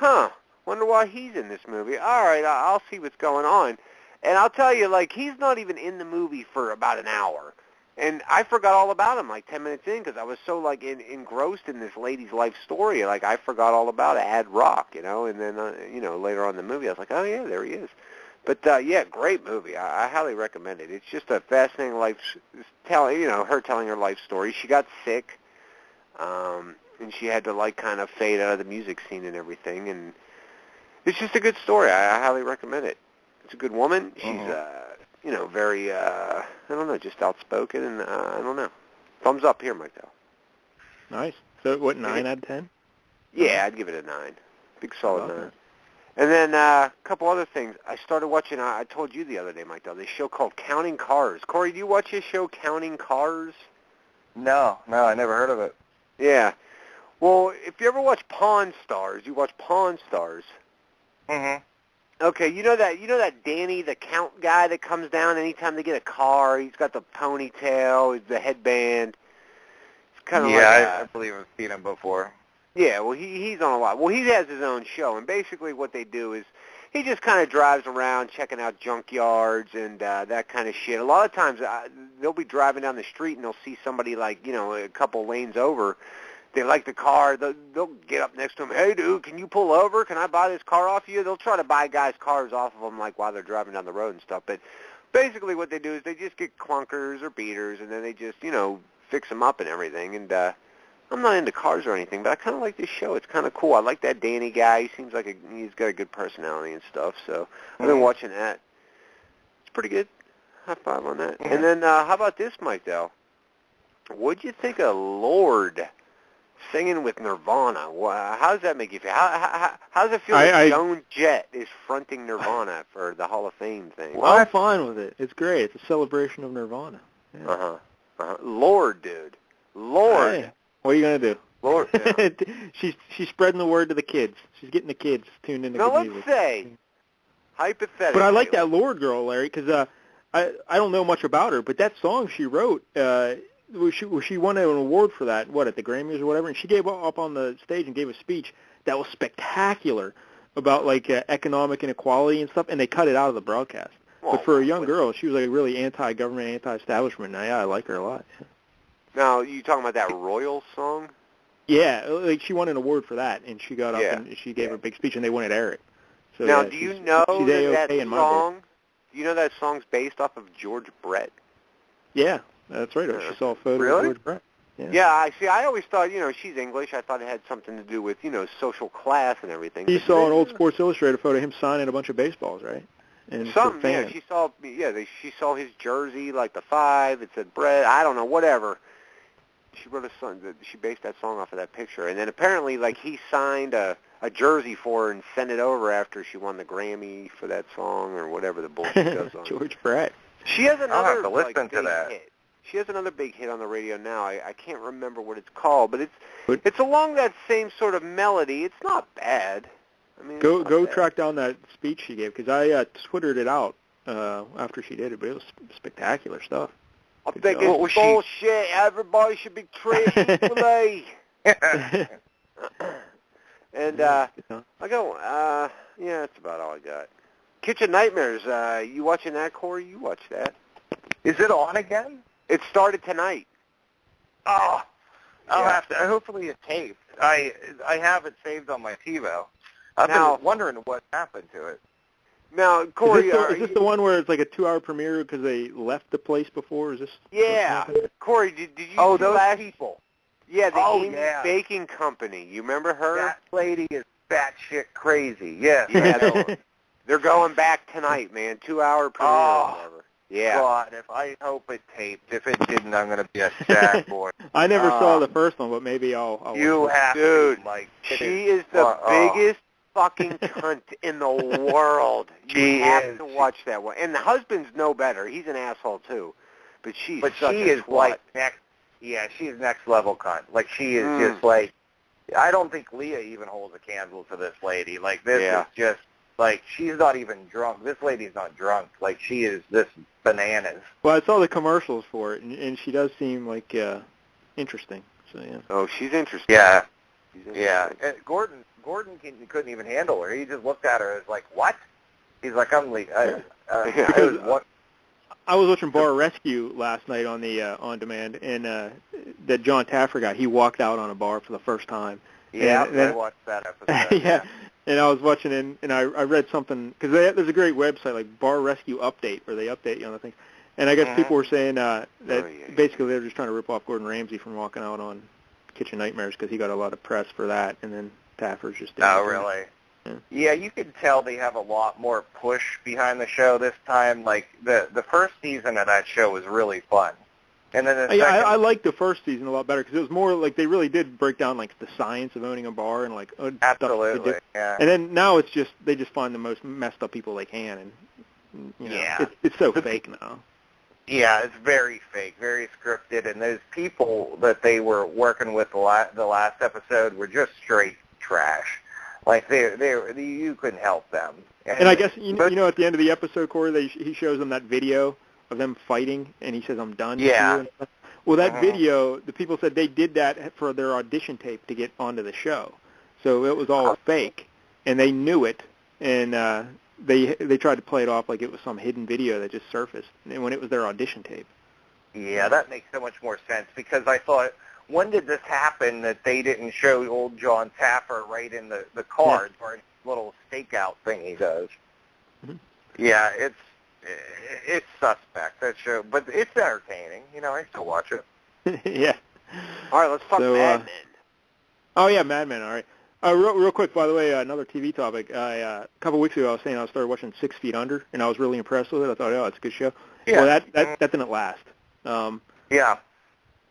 wonder why he's in this movie. All right, I'll see what's going on. And I'll tell you, like, he's not even in the movie for about an hour. And I forgot all about him like 10 minutes in because I was so, like, engrossed in this lady's life story. Like, I forgot all about Ad Rock, you know. And then, you know, later on in the movie, I was like, oh, yeah, there he is. But, yeah, great movie. I highly recommend it. It's just a fascinating life telling, you know, her telling her life story. She got sick, and she had to, like, kind of fade out of the music scene and everything. And it's just a good story. I highly recommend it. It's a good woman. She's, you know, very, I don't know, just outspoken, and I don't know. Thumbs up here, Mike, though. Nice. So, what, 9 out of 10? Yeah, I'd give it a 9. Big solid 9. That. And then a couple other things. I started watching, I told you the other day, Mike, though, this show called Counting Cars. Corey, do you watch this show, Counting Cars? No, I never heard of it. Yeah. Well, if you ever watch Pawn Stars, you watch Pawn Stars. Mm-hmm. Okay, you know that Danny, the count guy that comes down anytime they get a car. He's got the ponytail, the headband. It's kind of I believe I've seen him before. Yeah, well, he's on a lot. Well, he has his own show, and basically what they do is he just kind of drives around checking out junkyards and that kind of shit. A lot of times they'll be driving down the street and they'll see somebody like, you know, a couple lanes over. They like the car. They'll get up next to him. Hey, dude, can you pull over? Can I buy this car off you? They'll try to buy guys' cars off of them, like, while they're driving down the road and stuff. But basically what they do is they just get clunkers or beaters, and then they just, you know, fix them up and everything. And I'm not into cars or anything, but I kind of like this show. It's kind of cool. I like that Danny guy. He seems like he's got a good personality and stuff. So I've been watching that. It's pretty good. High five on that. And then how about this, Mike, though? What'd you think of Lorde singing with Nirvana? How does that make you feel? How does it feel that Joan Jett is fronting Nirvana for the Hall of Fame thing? Well, I'm fine with it. It's great. It's a celebration of Nirvana. Yeah. Lorde, dude. Lorde. Hey, what are you going to do? Lorde. Yeah. She's spreading the word to the kids. She's getting the kids tuned into good music. Now, let's say, hypothetically. But I like that Lorde girl, Larry, because I don't know much about her, but that song she wrote, she won an award for that, at the Grammys or whatever, and she gave up on the stage and gave a speech that was spectacular about, like, economic inequality and stuff, and they cut it out of the broadcast. But for a young girl, she was, like, really anti-government, anti-establishment, and I like her a lot. Now, you talking about that Royal song? Yeah, like, she won an award for that, and she got up and she gave a big speech, and they wouldn't air it. So, now, do you know that song? Do you know that song's based off of George Brett? Yeah. That's right. I saw a photo of George Brett. Yeah, I always thought, you know, she's English. I thought it had something to do with, you know, social class and everything. You saw an old Sports Illustrated photo of him signing a bunch of baseballs, right? And something, yeah. She saw his jersey, like the 5. It said Brett. I don't know, whatever. She wrote a song. She based that song off of that picture. And then apparently, like, he signed a jersey for her and sent it over after she won the Grammy for that song or whatever the bullshit goes on. George Brett. She has another, I'll have to listen to that. Hit. She has another big hit on the radio now. I can't remember what it's called, but it's along that same sort of melody. It's not bad. I mean, go track down that speech she gave, because I Twittered it out after she did it, but it was spectacular stuff. I think it's bullshit. Everybody should be treated equally. And I go, yeah, that's about all I got. Kitchen Nightmares. You watching that, Corey? You watch that? Is it on again? It started tonight. Oh, I'll have to. Hopefully it's taped. I have it saved on my TiVo. I've been wondering what happened to it. Now, Corey, is this the one where it's like a 2-hour premiere because they left the place before? Is this? Yeah, Corey, did you? Oh, those people. Yeah, the Amy Baking Company. You remember her? That lady is batshit crazy. Yes. Yeah, they're going back tonight, man. 2-hour premiere or whatever. Yeah. God, I hope it taped. If it didn't, I'm going to be a sad boy. I never saw the first one, but maybe I'll you have to, like. She is the biggest fucking cunt in the world. You have to watch that one. And the husband's no better. He's an asshole too. But she is like next. Yeah, she's next level cunt. Like she is just like. I don't think Leah even holds a candle to this lady. Like this is just. Like, she's not even drunk. This lady's not drunk. Like, she is this bananas. Well, I saw the commercials for it, and she does seem, like, interesting. So, yeah. Oh, she's interesting. Yeah. Yeah. And Gordon couldn't even handle her. He just looked at her as like, what? He's like, I I was watching Bar Rescue last night on the on demand, and that John Taffer guy, he walked out on a bar for the first time. Yeah, and then, I watched that episode. yeah, and I was watching it, and I read something, because there's a great website, like Bar Rescue Update, where they update you on the things. And I guess people were saying that basically they were just trying to rip off Gordon Ramsay from walking out on Kitchen Nightmares, because he got a lot of press for that, and then Taffer's just didn't. Oh, really? Yeah, you could tell they have a lot more push behind the show this time. Like, the first season of that show was really fun. And then the second... I liked the first season a lot better, because it was more like they really did break down, like, the science of owning a bar and, like, absolutely, stuff they do. Yeah. And then now it's just, they just find the most messed up people they can, and, you know, it's so fake now. Yeah, it's very fake, very scripted, and those people that they were working with the last episode were just straight trash. Like, you couldn't help them. And I guess, you know, at the end of the episode, Corey, he shows them that video of them fighting, and he says, "I'm done." Yeah. Well, that video, the people said they did that for their audition tape to get onto the show. So it was all fake, and they knew it, and they tried to play it off like it was some hidden video that just surfaced, and when it was their audition tape. Yeah, that makes so much more sense, because I thought, when did this happen that they didn't show old John Taffer right in the cards or a little stakeout thing he does? Mm-hmm. Yeah, it's suspect, that show, but it's entertaining. You know, I still watch it. Yeah. All right, let's talk Mad Men. Oh, yeah, Mad Men, all right. Real quick, by the way, another TV topic. A couple weeks ago, I was saying I started watching 6 Feet Under, and I was really impressed with it. I thought, oh, it's a good show. Yeah. Well, that didn't last. Yeah.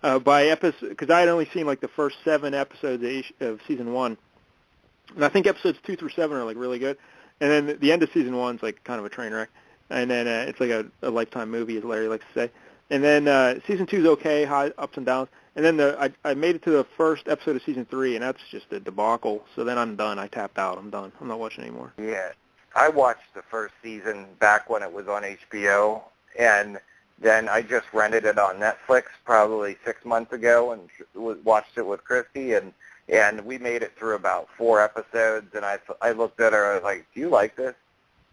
By episode, because I had only seen like the first 7 episodes of season 1, and I think episodes 2 through 7 are like really good, and then the end of season 1's like kind of a train wreck, and then it's like a lifetime movie, as Larry likes to say, and then season 2's okay, high ups and downs, and then I made it to the first episode of season 3, and that's just a debacle. So then I'm done. I tapped out. I'm done. I'm not watching anymore. Yeah, I watched the first season back when it was on HBO, and then I just rented it on Netflix probably 6 months ago and watched it with Christy, and we made it through about 4 episodes, and I looked at her, I was like, "Do you like this?"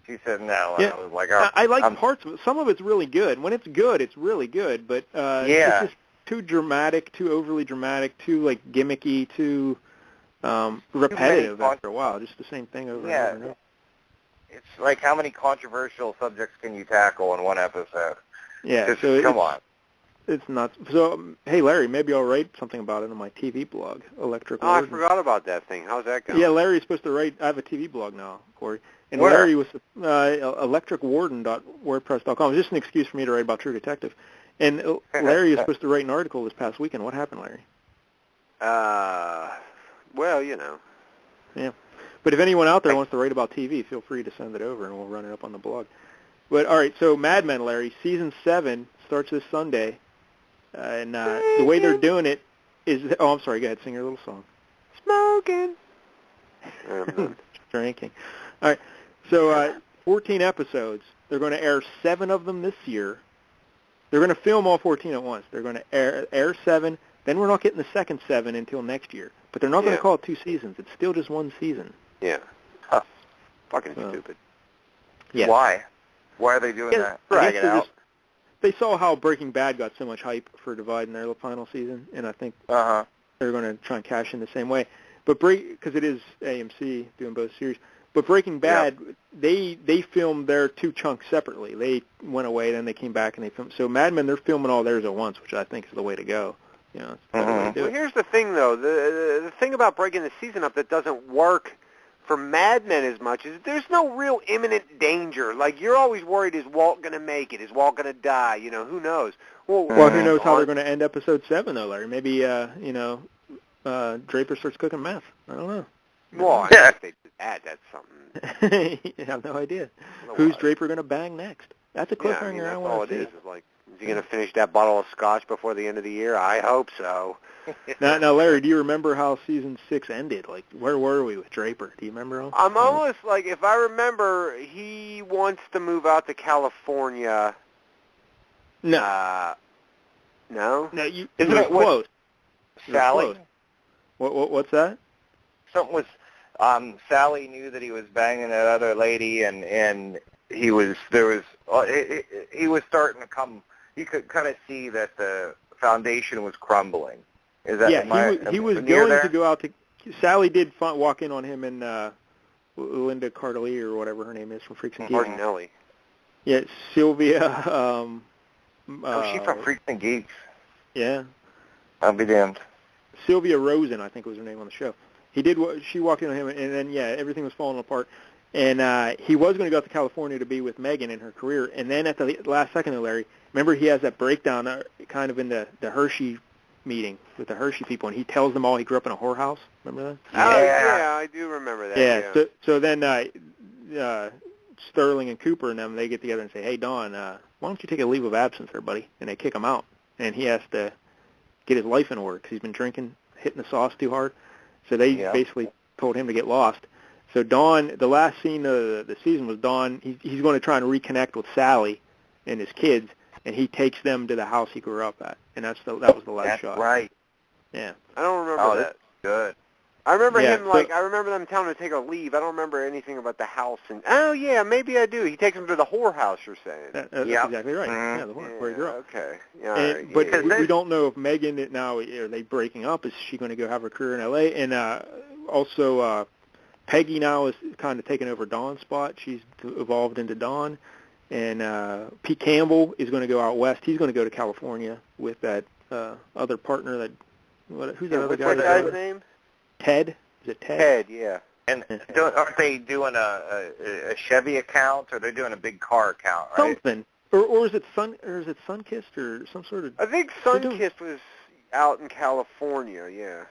She said no, and yeah. I was like, I like parts of it. Some of it's really good. When it's good, it's really good, but it's just too dramatic, too overly dramatic, too like gimmicky, too repetitive after a while. Just the same thing over and over and over. It's like, how many controversial subjects can you tackle in one episode? Yeah, just, so come on. It's nuts. So, hey, Larry, maybe I'll write something about it on my TV blog, Electric Warden. I forgot about that thing. How's that going? Yeah, Larry's supposed to write. I have a TV blog now, Corey. And Where? Larry was electricwarden.wordpress.com. It's just an excuse for me to write about True Detective. And Larry is supposed to write an article this past weekend. What happened, Larry? Well, you know. Yeah. But if anyone out there wants to write about TV, feel free to send it over, and we'll run it up on the blog. But, all right, so Mad Men, Larry, Season 7 starts this Sunday. And the way they're doing it is... Oh, I'm sorry. Go ahead. Sing your little song. Smoking. Drinking. All right. So 14 episodes. They're going to air 7 of them this year. They're going to film all 14 at once. They're going to air 7. Then we're not getting the second 7 until next year. But they're not going to call it 2 seasons. It's still just 1 season. Yeah. Fucking stupid. Yeah. Why? Why are they doing that? Drag it out. They saw how Breaking Bad got so much hype for dividing their final season, and I think they're going to try and cash in the same way. But because it is AMC doing both series. But Breaking Bad, they filmed their 2 chunks separately. They went away, then they came back and they filmed. So Mad Men, they're filming all theirs at once, which I think is the way to go. You know, it's the way to do it. Here's the thing, though. The thing about breaking the season up that doesn't work for Mad Men as much is there's no real imminent danger. Like, you're always worried, is Walt going to make it? Is Walt going to die? You know, who knows? Well, who knows how they're going to end episode 7, though, Larry? Maybe, Draper starts cooking meth. I don't know. Well, I think if they did that, that's something. I have no idea. Who's Draper going to bang next? That's a cliffhanger I want to see. That's all it is. Like, is he going to finish that bottle of scotch before the end of the year? I hope so. Now, Larry, do you remember how season 6 ended? Like, where were we with Draper? Do you remember? I'm almost like, if I remember, he wants to move out to California. No. No? No, you. Isn't it close? Sally? What's that? Something was. Sally knew that he was banging that other lady, and he was starting to come. You could kind of see that the foundation was crumbling. Is that he was going to go out to. Sally did walk in on him and Linda Cardellini or whatever her name is from Freaks and Geeks. Cardinelli. Yeah, Sylvia. She's from Freaks and Geeks. Yeah. I'll be damned. Sylvia Rosen, I think was her name on the show. She walked in on him, and then, everything was falling apart. And he was going to go out to California to be with Megan in her career. And then at the last second, Larry, remember he has that breakdown kind of in the Hershey meeting with the Hershey people, and he tells them all he grew up in a whorehouse. Remember that? Oh, yeah, I do remember that. Yeah. So then Sterling and Cooper and them, they get together and say, hey, Don, why don't you take a leave of absence there, buddy? And they kick him out. And he has to get his life in order because he's been drinking, hitting the sauce too hard. So they basically told him to get lost. So Don, the last scene of the season was Don, he's going to try and reconnect with Sally and his kids, and he takes them to the house he grew up at. And that was the last shot. That's right. Yeah. I don't remember that. That's good. I remember I remember them telling him to take a leave. I don't remember anything about the house. And maybe I do. He takes them to the whorehouse, you're saying. That's exactly right. Mm-hmm. Yeah, the whore, where he grew up. Okay. Yeah, but we don't know if Megan, now, are they breaking up? Is she going to go have her career in L.A.? And also Peggy now is kind of taking over Dawn's spot. She's evolved into Dawn. And Pete Campbell is going to go out west. He's going to go to California with that other partner. Who's that other guy? What's that guy's name? Ted? Is it Ted? Ted, yeah. And aren't they doing a Chevy account, or they're doing a big car account, right? Something. Or is it Sunkist or some sort of? I think Sunkist was out in California. Yeah.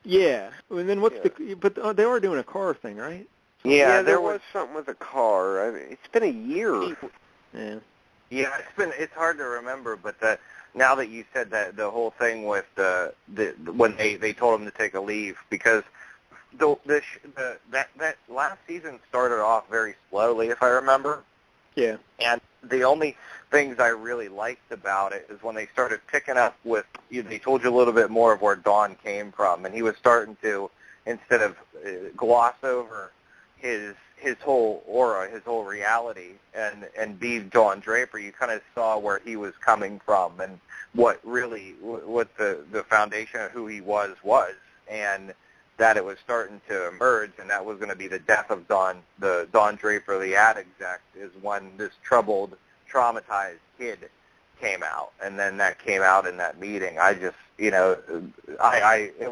Yeah. And then But they are doing a car thing, right? Yeah, there was something with a car. I mean, it's been a year. Yeah. Yeah, it's hard to remember, but now that you said that, the whole thing with when they told him to take a leave, because that last season started off very slowly, if I remember. Yeah. And the only things I really liked about it is when they started picking up with, they told you a little bit more of where Dawn came from, and he was starting to, instead of gloss over his whole aura, his whole reality, and be Don Draper, you kind of saw where he was coming from and what the foundation of who he was, and that it was starting to emerge, and that was going to be the death of Don Draper, the ad exec, is when this troubled, traumatized kid came out, and then that came out in that meeting. I just, it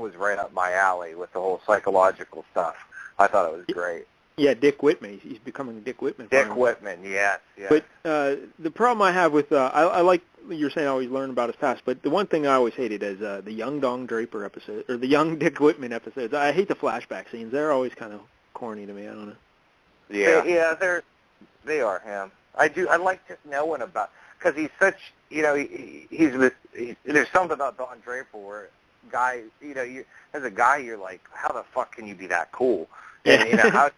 was right up my alley with the whole psychological stuff. I thought it was great. Yeah, Dick Whitman. He's becoming Dick Whitman. Dick Whitman, yes. But the problem I have with, I like you're saying I always learn about his past, but the one thing I always hated is the young Don Draper episode, or the young Dick Whitman episodes. I hate the flashback scenes. They're always kind of corny to me. I don't know. Yeah. They are him. I like just knowing about, because he's such, there's something about Don Draper where guys, as a guy, you're like, how the fuck can you be that cool? And, how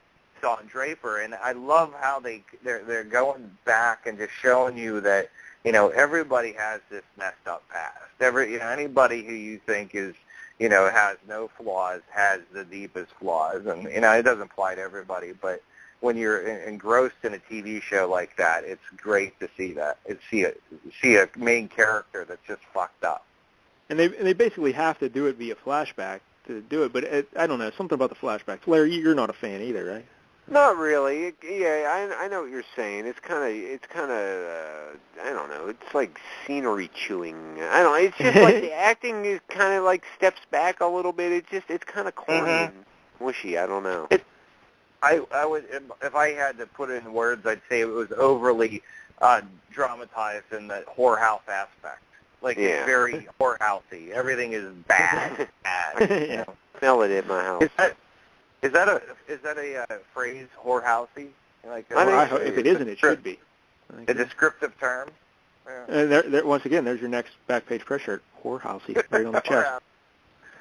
Don Draper, and I love how they're going back and just showing you that, everybody has this messed up past. Anybody who you think is, has no flaws has the deepest flaws, and it doesn't apply to everybody, but when you're engrossed in a TV show like that, it's great to see that. See a main character that's just fucked up. And they basically have to do it via flashback to do it, but I don't know, something about the flashbacks. Larry, you're not a fan either, right? Not really. I know what you're saying. It's kind of, I don't know. It's like scenery chewing. I don't know. It's just like the acting is kind of like steps back a little bit. It's kind of corny and mushy. I don't know. I would, if I had to put it in words, I'd say it was overly dramatized in the whorehouse aspect. Like it's very whorehousey. Everything is bad. Smell it in my house. Is that a phrase, whorehousey? Like if it isn't, it should be. A descriptive term. Yeah. And there, once again, there's your next Backpage Press shirt, whorehousey, right on the chest.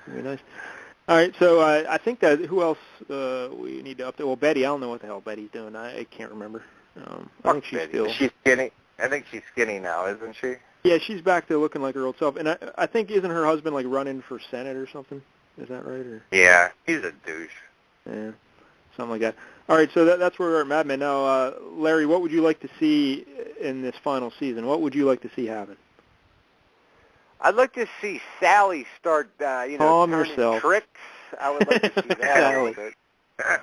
Very nice. All right, so I think that who else we need to update? Well, Betty, I don't know what the hell Betty's doing. I can't remember. I think she's still. She's skinny. I think she's skinny now, isn't she? Yeah, she's back to looking like her old self. And I think isn't her husband like running for Senate or something? Is that right? Or? Yeah, he's a douche. Yeah, something like that. All right, so that's where we're at Mad Men. Now, Larry, what would you like to see in this final season? What would you like to see happen? I'd like to see Sally start, Calm turning yourself. tricks. I would like to see that a little bit.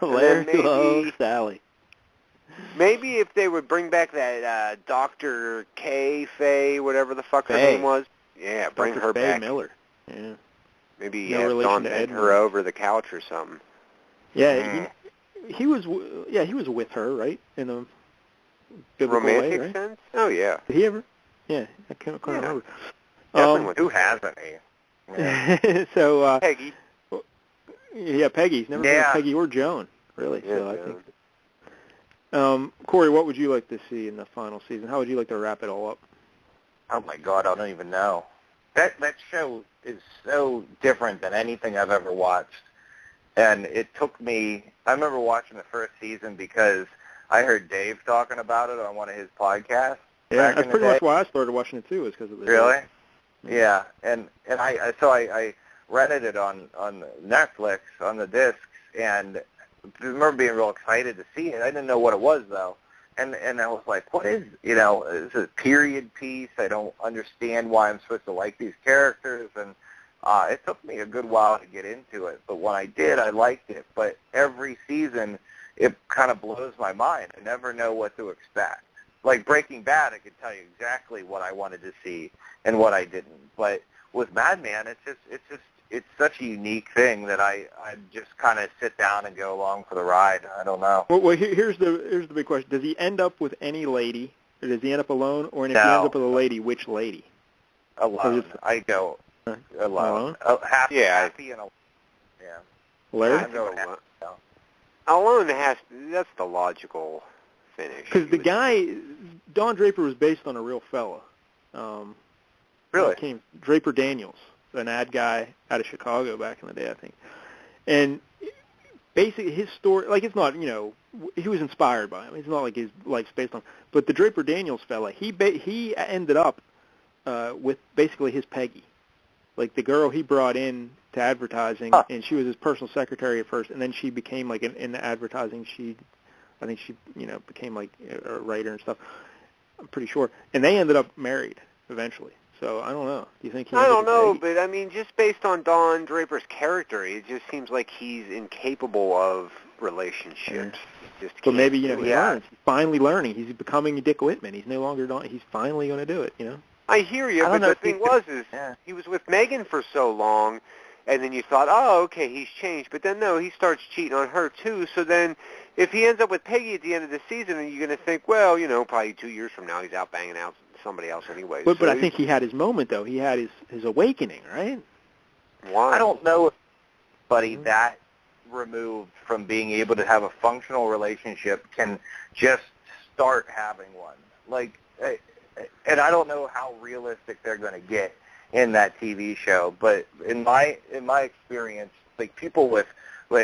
Larry loves Sally. Maybe if they would bring back that Dr. K, Faye, whatever the fuck her name was. Yeah, bring Dr. her Faye back. Miller. Yeah. Maybe No relation Dawn to bent Edmund. her over the couch or something. Yeah, he was with her, right? In a biblical romantic way, right? sense? Oh, yeah. Did he ever? Yeah, I can't remember. Everyone. Who hasn't he? Yeah. So, Peggy. Yeah, Peggy's never been a Peggy or Joan, really. Yeah, so I think. Cory, what would you like to see in the final season? How would you like to wrap it all up? Oh my God, I don't even know. That show is so different than anything I've ever watched. And it took me, I remember watching the first season because I heard Dave talking about it on one of his podcasts. Yeah, that's pretty much why I started watching it too, is because of this. Really? Yeah. And I rented it on Netflix on the discs, and I remember being real excited to see it. I didn't know what it was though. And I was like, what is, is it a period piece? I don't understand why I'm supposed to like these characters. And it took me a good while to get into it. But when I did, I liked it. But every season, it kind of blows my mind. I never know what to expect. Like Breaking Bad, I could tell you exactly what I wanted to see and what I didn't. But with Mad Men, it's such a unique thing that I just kind of sit down and go along for the ride. I don't know. Well, here's the big question: does he end up with any lady, or does he end up alone? Or if he ends up with a lady, which lady? Alone. I go alone. Happy and alone. Yeah. Larry? I go happy. Alone that's the logical finish. Because the guy, Don Draper, was based on a real fella. Really? Draper Daniels, an ad guy out of Chicago back in the day, I think. And basically his story, like it's not, he was inspired by him. It's not like his life's based on. But the Draper Daniels fella, he ended up with basically his Peggy, like the girl he brought in to advertising, and she was his personal secretary at first, and then she became like in the advertising. I think she became like a writer and stuff. I'm pretty sure, and they ended up married eventually. So I don't know. Do you think he? I don't know, but I mean, just based on Don Draper's character, it just seems like he's incapable of relationships. But maybe he learns. He's finally learning. He's becoming Dick Whitman. He's no longer Don. He's finally going to do it. I hear you, but the thing is he was with Megan for so long, and then you thought, oh, okay, he's changed. But then no, he starts cheating on her too. So then, if he ends up with Peggy at the end of the season, then you're going to think, well, probably 2 years from now he's out banging out somebody else anyway. But I think he had his moment though. He had his awakening, right? Why? I don't know if anybody that removed from being able to have a functional relationship can just start having one. Like, and I don't know how realistic they're going to get in that TV show, but in my experience, like people with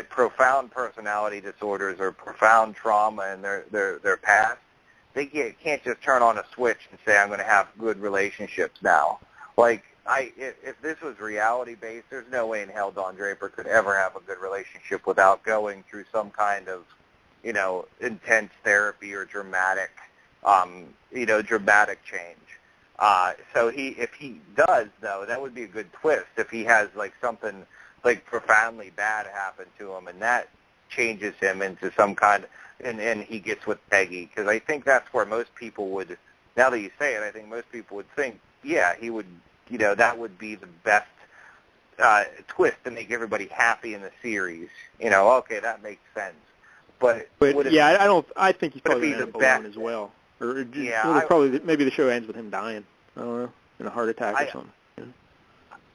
profound personality disorders or profound trauma in their past, they can't just turn on a switch and say, I'm going to have good relationships now. Like, if this was reality-based, there's no way in hell Don Draper could ever have a good relationship without going through some kind of, intense therapy or dramatic change. So if he does, though, that would be a good twist. If he has, like, something, like, profoundly bad happen to him, and that changes him into some kind of, and he gets with Peggy, because I think that's where most people would, now that you say it, I think most people would think, yeah, he would, that would be the best twist to make everybody happy in the series. Okay, that makes sense. But I think he's probably going to end up alone as well. Or probably maybe the show ends with him dying. I don't know, in a heart attack or something.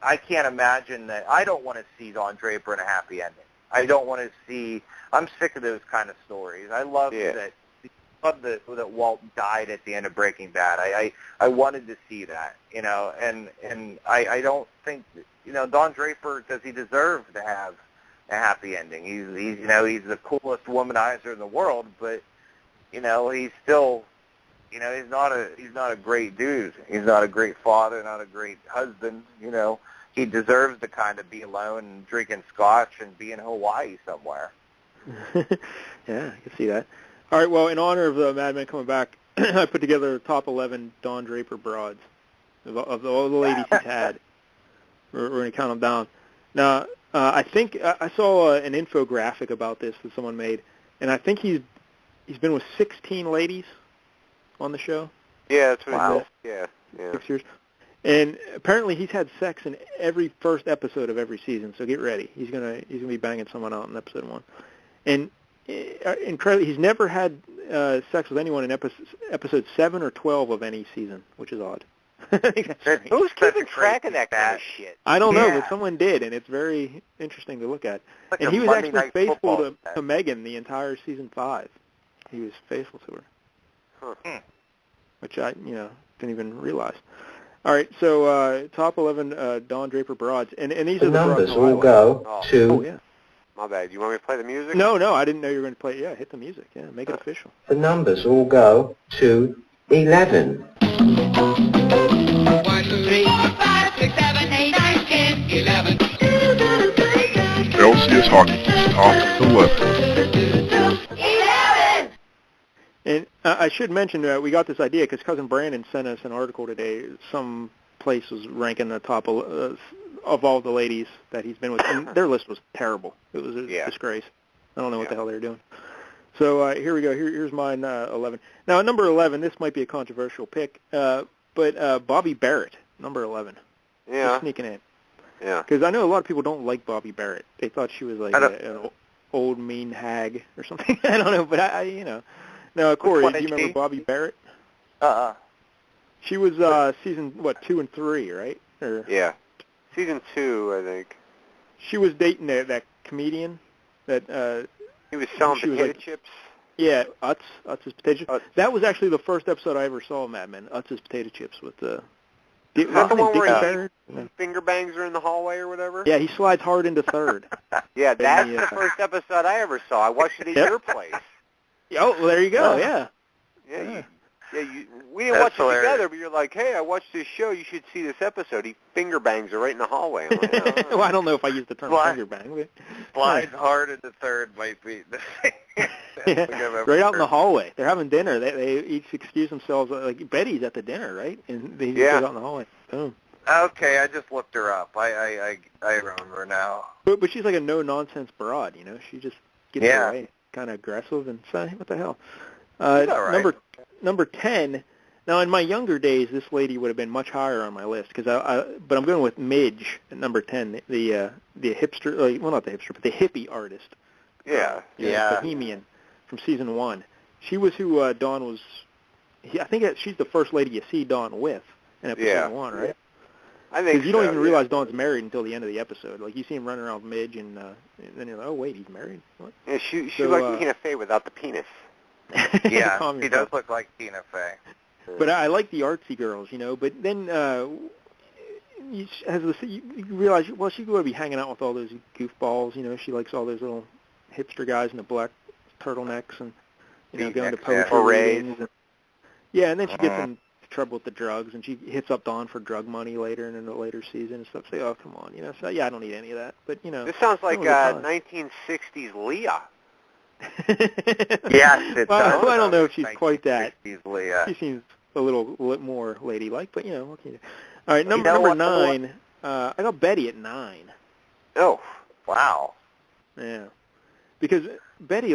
I can't imagine that. I don't want to see Don Draper in a happy ending. I don't want to see. I'm sick of those kind of stories. I love that Walt died at the end of Breaking Bad. I wanted to see that, and I don't think Don Draper, does he deserve to have a happy ending? He's the coolest womanizer in the world, but he's still he's not a great dude. He's not a great father, not a great husband. He deserves to kind of be alone and drinking scotch and be in Hawaii somewhere. Yeah, I can see that. All right, well, in honor of Mad Men coming back, I put together the top 11 Don Draper broads of all the ladies he's had. We're going to count them down. Now, I think I saw an infographic about this that someone made, and I think he's been with 16 ladies on the show. Yeah, that's what Wow. it is. Yeah. 6 years. And apparently he's had sex in every first episode of every season, so get ready. He's gonna be banging someone out in episode 1. And incredibly, he's never had sex with anyone in episode 7 or 12 of any season, which is odd. Who's keeping track of that kind of shit? I don't know, Yeah. but someone did, and it's very interesting to look at. Like And a he was Monday actually Night faithful Football. to Megan the entire season 5. He was faithful to her, Huh. which I didn't even realize. All right, so top 11 Don Draper broads, and these are the numbers broads all highlighted. go Oh. to Oh yeah. My bad. You want me to play the music? No, I didn't know you were going to play. Yeah, hit the music. Yeah, make it official. the numbers all go to 11. 1, 2, 3, 4, 5, 6, 7, 8, 9, 10, 11. LCS Hockey's top 11. 11! And I should mention we got this idea because Cousin Brandon sent us an article today. Some place was ranking the top of all the ladies that he's been with, and their list was terrible. It was a disgrace. I don't know what the hell they were doing. So here we go. Here's mine, 11. Now, at number 11, this might be a controversial pick, but Bobby Barrett, number 11. Yeah. Just sneaking in. Yeah. Because I know a lot of people don't like Bobby Barrett. They thought she was like an old mean hag or something. I don't know, but I. Now, Corey, one do you is remember she? Bobby Barrett? She was season 2 and 3, right? Or Yeah. Season 2, I think. she was dating that comedian that He was selling She was potato like- chips. yeah, Utz's potato chips. Utz. That was actually the first episode I ever saw of Mad Men. Utz's potato chips with the Is that the one where Dickie he Barrett? finger bangs her in the hallway or whatever? Yeah, he slides hard into third. Yeah, that's Yeah. the first episode I ever saw. I watched it at Yep. your place. Oh, well, there you go. Yeah. Yeah. We didn't That's watch hilarious. it together, but you're like, hey, I watched this show. You should see this episode. He finger bangs her right in the hallway. I'm like, oh. Well, I don't know if I used the term Slide- finger bang. But, Slides hard into third might be the thing. right out in the hallway. They're having dinner. They each excuse themselves. Like Betty's at the dinner, right? And they just go out in the hallway. Boom. Okay, I just looked her up. I remember now. But she's like a no-nonsense broad, She just gets Yeah. her way, kind of aggressive and say, what the hell? She's all right. Number 10. Now, in my younger days, this lady would have been much higher on my list but I'm going with Midge at number 10, the hipster, well, not the hipster, but the hippie artist. Yeah. Bohemian from season 1. She was who Dawn was. I think she's the first lady you see Dawn with in episode 1, right? I think Because you don't so, even yeah. realize Dawn's married until the end of the episode. Like, you see him running around with Midge, and then you're like, oh, wait, he's married? What? Yeah, she's So, like Tina Fey without the penis. Yeah, Calm he yourself. does look like Tina Fey. But I like the artsy girls, But then you realize, well, she's going to be hanging out with all those goofballs. She likes all those little hipster guys in the black turtlenecks and going to Beatniks, poetry Berets. readings. And then she gets in trouble with the drugs, and she hits up Dawn for drug money later and in the later season and stuff. Say, oh, come on, So yeah, I don't need any of that. But This sounds like that was 1960s Leah. Yes, it well, does. I don't know if she's quite that. 1960s Leah. She seems a little more ladylike, but what can you do? All right, number what? 9. I got Betty at 9. Oh. Wow. Yeah, because Betty,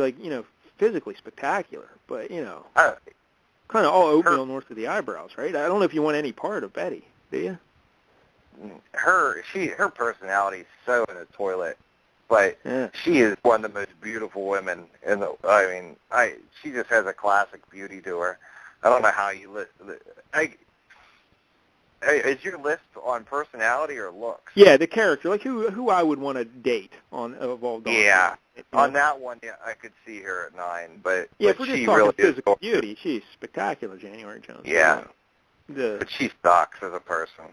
physically spectacular, but kind of all oatmeal north of the eyebrows, right? I don't know if you want any part of Betty, do you? Her personality is so in the toilet, but she is one of the most beautiful women in the. I mean, she just has a classic beauty to her. I don't know how you list. Is your list on personality or looks? Yeah, the character, like who I would want to date of all dogs. Yeah, on that one, yeah, I could see her at 9, but if we're just she talking really physical is. beauty, she's spectacular, January Jones. Yeah, The but she sucks as a person.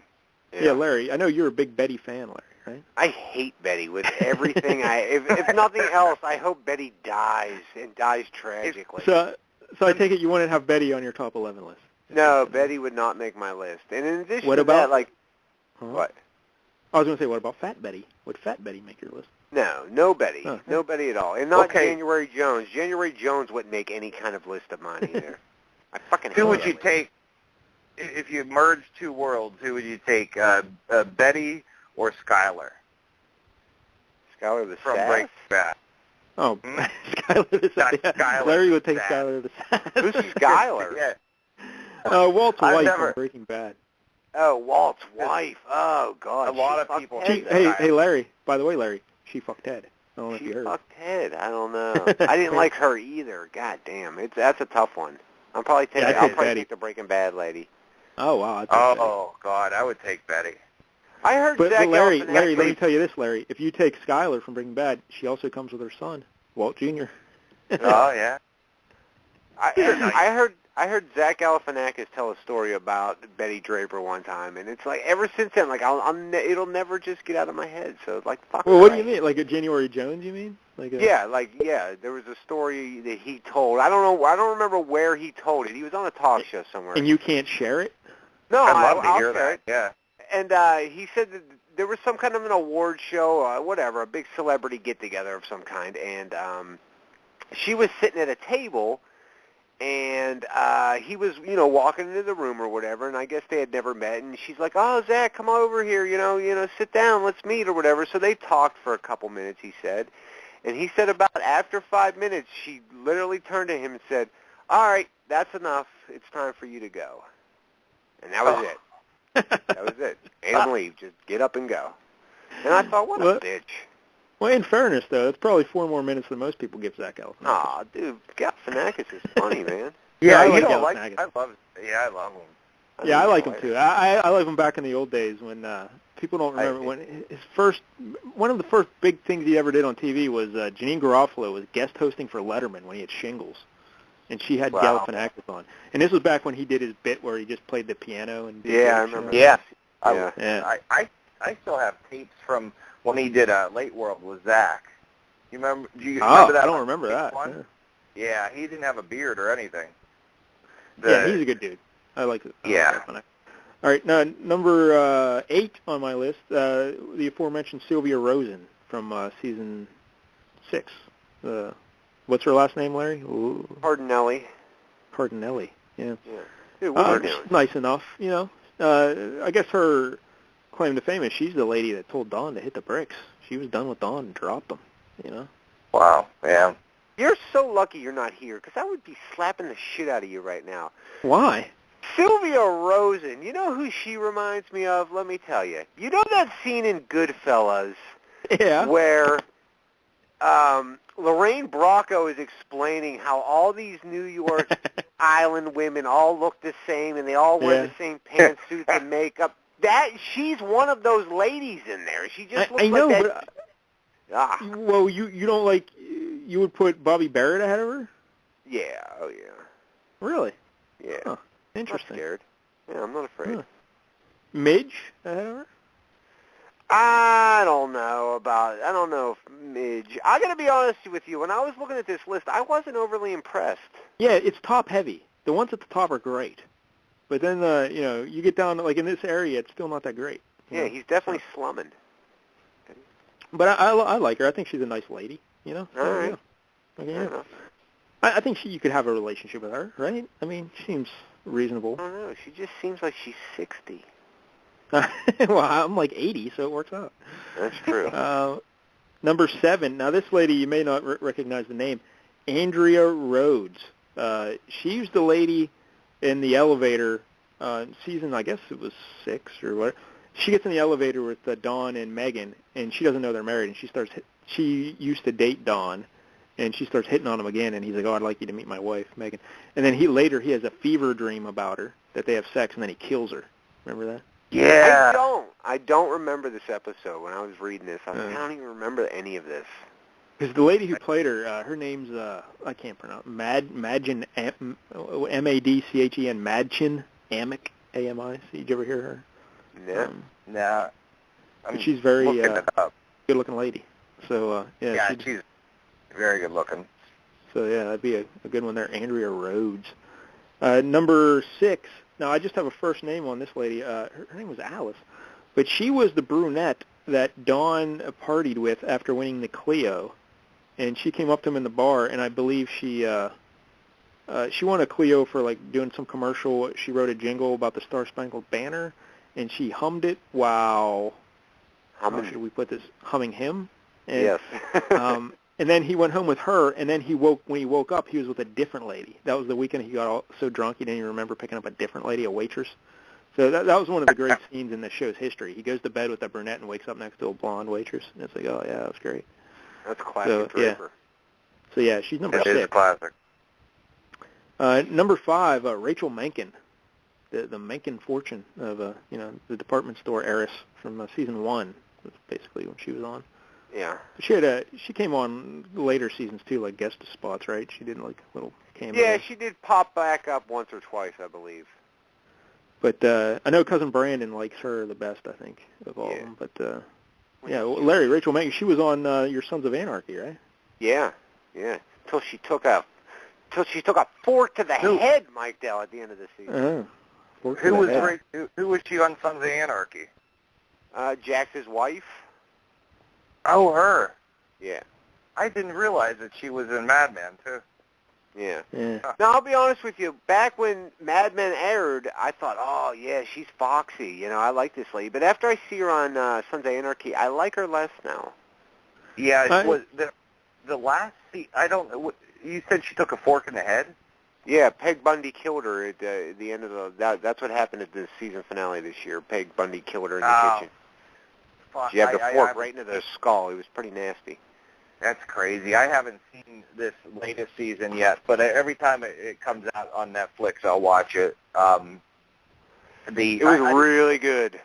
yeah, Larry, I know you're a big Betty fan, Larry, right? I hate Betty with everything. If nothing else, I hope Betty dies and dies tragically. So I take it you want to have Betty on your top 11 list. No, Betty would not make my list. And in addition What to about- that, Huh? what? I was going to say, what about Fat Betty? Would Fat Betty make your list? No, no Betty. Huh. No Betty at all. And not Okay. January Jones. January Jones wouldn't make any kind of list of mine either. I fucking hate Who would that you lady. take, if you merged two worlds, who would you take, Betty or Skylar Skylar the from Sass? Breaking Bad? Oh, Skylar the Sass. Not Skylar Larry would the take Sass. Skylar the Sass. Who's Skylar? Yeah. Walt's I've wife never- from Breaking Bad. Oh, Walt's wife. Oh, God. A lot she of fucked people Ted, think though. Hey, Larry. By the way, Larry, she fucked Ted. I don't know if She you heard. fucked Ted. I don't know. I didn't like her either. God damn. That's a tough one. I'll probably take, Yeah, I'd I'll take probably Betty. take the Breaking Bad lady. Oh, wow. I'd take Betty. Oh, God, I would take Betty. I heard But Zach Larry, Galifianakis. let me tell you this, Larry. If you take Skylar from Breaking Bad, she also comes with her son, Walt Jr. Oh, yeah. I heard Zach Galifianakis tell a story about Betty Draper one time, and it's like ever since then, like it'll never just get out of my head. So it's like fuck. Well, what do right. you mean? Like a January Jones, you mean? Like a, Yeah, there was a story that he told. I don't remember where he told it. He was on a talk show somewhere. And you can't share it? No, I'd love to I'll hear share that. it. Yeah. And he said that there was some kind of an award show, whatever, a big celebrity get-together of some kind, and she was sitting at a table, and he was, walking into the room or whatever, and I guess they had never met, and she's like, oh, Zach, come over here, sit down, let's meet or whatever. So they talked for a couple minutes, he said, and he said about after 5 minutes, she literally turned to him and said, all right, that's enough, it's time for you to go. And that was it. That was it. Made him leave. Just get up and go. And I thought, what a bitch. Well, in fairness, though, it's probably 4 more minutes than most people give Zach Galifianakis. Aw, dude, Galifianakis is funny, man. Yeah, I you like don't like. Galifianakis. I love him. Yeah, I like him too. I like him back in the old days when people don't remember when one of the first big things he ever did on TV was Janine Garofalo was guest hosting for Letterman when he had shingles, and she had Galifianakis on. And this was back when he did his bit where he just played the piano and Yeah, I remember. Yeah. Yeah. I still have tapes from when he did Late World with Zach. You remember? Do you remember that? I don't remember that. One? Yeah, he didn't have a beard or anything. Yeah, he's a good dude. I like it. Yeah. All right, now number 8 on my list, the aforementioned Sylvia Rosen from season 6. What's her last name, Larry? Hardinelli. Hardinelli. Yeah. Dude, what are you doing? She's nice enough, I guess her claim to fame is she's the lady that told Dawn to hit the bricks. She was done with Dawn and dropped them. Wow. Yeah. You're so lucky you're not here, because I would be slapping the shit out of you right now. Why? Sylvia Rosen, you know who she reminds me of? Let me tell you. You know that scene in Goodfellas Yeah. where Lorraine Bracco is explaining how all these New York island women all look the same and they all wear the same pantsuits and makeup? She's one of those ladies in there. She just looks I know, like that. but well, you don't like you would put Bobby Barrett ahead of her? Yeah. Oh yeah. Really? Yeah. Huh. I'm Interesting. not scared. Yeah, I'm not afraid. Huh. Midge ahead of her? I don't know if Midge. I got to be honest with you. When I was looking at this list, I wasn't overly impressed. Yeah, it's top heavy. The ones at the top are great, but then you get down like in this area, it's still not that great. Yeah, he's definitely slumming. But I like her. I think she's a nice lady. All right. Yeah. Okay, yeah. I think you could have a relationship with her, right? I mean, she seems reasonable. I don't know. She just seems like she's 60. Well, I'm like 80, so it works out. That's true. Number 7. Now, this lady, you may not recognize the name, Andrea Rhodes. She's the lady in the elevator season, I guess it was 6 or whatever. She gets in the elevator with Dawn and Megan, and she doesn't know they're married, and she used to date Dawn, and she starts hitting on him again, and he's like, oh, I'd like you to meet my wife, Megan. And then he has a fever dream about her, that they have sex, and then he kills her. Remember that? Yeah. I don't remember this episode when I was reading this. I don't even remember any of this. Because the lady who played her, her name's, I can't pronounce, Madchen, M-A-D-C-H-E-N, Madchen Amick, A-M-I-C. Did you ever hear her? No. No. She's very good-looking lady. So, yeah, she's very good looking. So, yeah, that'd be a good one there, Andrea Rhodes. Number 6. Now, I just have a first name on this lady. Her name was Alice. But she was the brunette that Dawn partied with after winning the Clio, and she came up to him in the bar, and I believe she won a Clio for like doing some commercial. She wrote a jingle about the Star Spangled Banner, and she hummed it while how should we put this? Humming him. And, yes. And then he went home with her, and then when he woke up, he was with a different lady. That was the weekend he got so drunk he didn't even remember picking up a different lady, a waitress. So that was one of the great scenes in the show's history. He goes to bed with a brunette and wakes up next to a blonde waitress, and it's like, oh yeah, that was great. That's classic Draper. So yeah, she's number 6. It is classic. Number 5, Rachel Menken, the Menken fortune of the department store heiress from season 1. That's basically when she was on. Yeah. She came on later seasons too, like guest spots, right? She did like little cameos. Yeah, she did pop back up once or twice, I believe. But I know Cousin Brandon likes her the best, I think, of all of them. But Larry, Rachel Menken, she was on Your Sons of Anarchy, right? Yeah. Till she took a fork to the head, Mike Dell, at the end of the season. Who was she on Sons of Anarchy? Jax's wife. Oh, her. Yeah. I didn't realize that she was in Mad Men, too. Yeah. Now, I'll be honest with you. Back when Mad Men aired, I thought, oh, yeah, she's foxy. I like this lady. But after I see her on Sons of Anarchy, I like her less now. Yeah, was the last season, I don't know. You said she took a fork in the head? Yeah, Peg Bundy killed her at the end of that's what happened at the season finale this year. Peg Bundy killed her in the kitchen. She had the fork right into the skull. It was pretty nasty. That's crazy. I haven't seen this latest season yet, but every time it comes out on Netflix, I'll watch it. It was really good.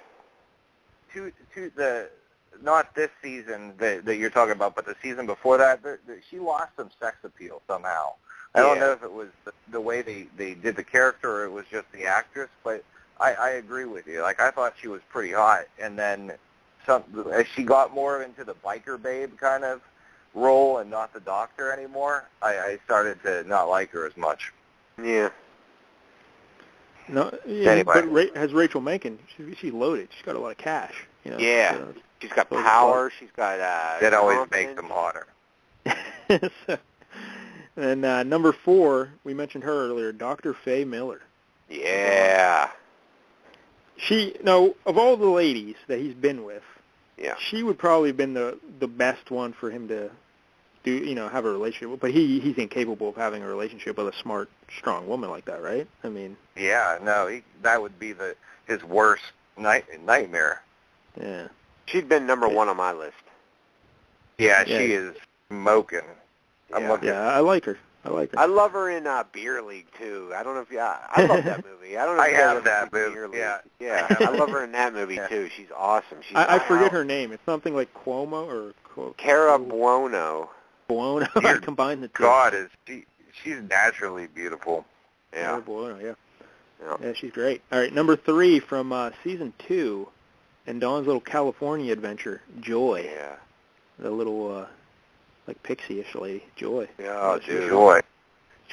Not this season that you're talking about, but the season before that, she lost some sex appeal somehow. I don't know if it was the way they did the character or it was just the actress, but I agree with you. Like, I thought she was pretty hot, and then as she got more into the biker babe kind of role and not the doctor anymore, I started to not like her as much. Yeah. No. Yeah. Anyway. But has Rachel Menken? She's loaded. She's got a lot of cash. Yeah. So she's got power. She's got. That always makes them hotter. And number 4, we mentioned her earlier, Dr. Faye Miller. Yeah. Of all the ladies that he's been with, she would probably have been the best one for him to do, have a relationship with. But he's incapable of having a relationship with a smart, strong woman like that, right? I mean. Yeah, no, that would be his worst nightmare. Yeah. She'd been number 1 on my list. Yeah, she is smoking. I'm looking. Yeah, I like her. I love her in Beer League too. I don't know if I love that movie. I don't know. If I have that movie. Yeah. I love her in that movie too. She's awesome. I forget her name. It's something like Cuomo or Cara Buono. Buono. I combined the two. God, she's naturally beautiful. Yeah. Cara Buono. Yeah, she's great. All right, number 3 from season 2, and Dawn's little California adventure, Joy. Yeah. The little like pixie-ish lady, Joy. Yeah, dude. Joy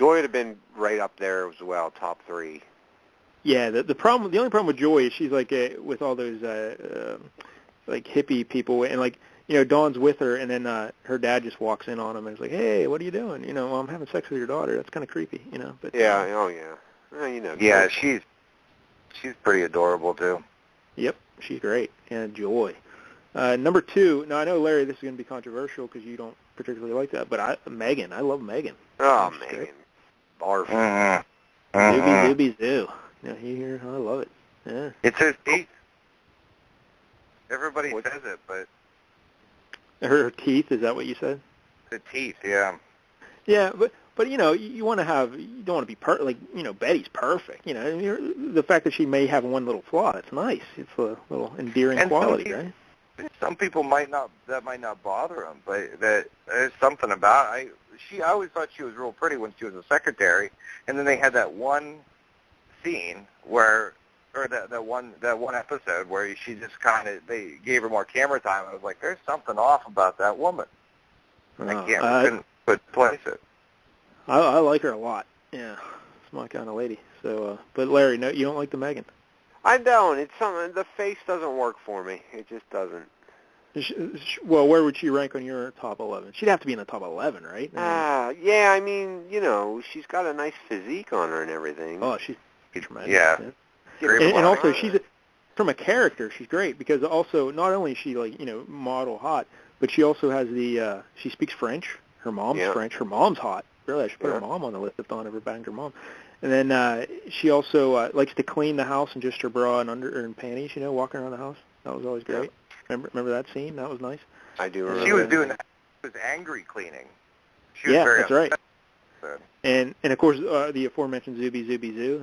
would have been right up there as well, top 3. Yeah, the only problem with Joy is she's like with all those like hippie people, and like Dawn's with her, and then her dad just walks in on him and is like, "Hey, what are you doing? Well, I'm having sex with your daughter. That's kind of creepy, But yeah, well, Yeah, she's pretty adorable too. Yep, she's great. And Joy. Number 2. Now I know, Larry, this is going to be controversial because you don't particularly like that, but Megan. I love Megan. Oh, Megan. Barf. Doobie zoo. Here, I love it. Yeah. It's her teeth. Everybody says it, but her teeth. Is that what you said? The teeth, yeah. Yeah, but you want to have. You don't want to be like Betty's perfect. The fact that she may have one little flaw. It's nice. It's a little endearing quality, right? Some people might not bother them, but there's something about I always thought she was real pretty when she was a secretary, and then they had that one scene that one episode where she just they gave her more camera time. I was like, there's something off about that woman. I couldn't place it. I like her a lot. Yeah, it's my kind of lady. So, but Larry, no, you don't like the Megan. I don't. It's something. The face doesn't work for me. It just doesn't. Well, where would she rank on your top 11? She'd have to be in the top 11, right? Yeah, I mean, she's got a nice physique on her and everything. Oh, she's tremendous. Yeah. And also, from a character, she's great because also not only is she model hot, but she also has she speaks French. Her mom's French. Her mom's hot. Really, I should put her mom on the list if Dawn ever banged her mom. And then she also likes to clean the house in just her bra and panties, walking around the house. That was always great. Remember that scene? That was nice. I do remember. She was doing that. She was angry cleaning. She was very upset. Right. And of course the aforementioned Zooby Zooby Zoo.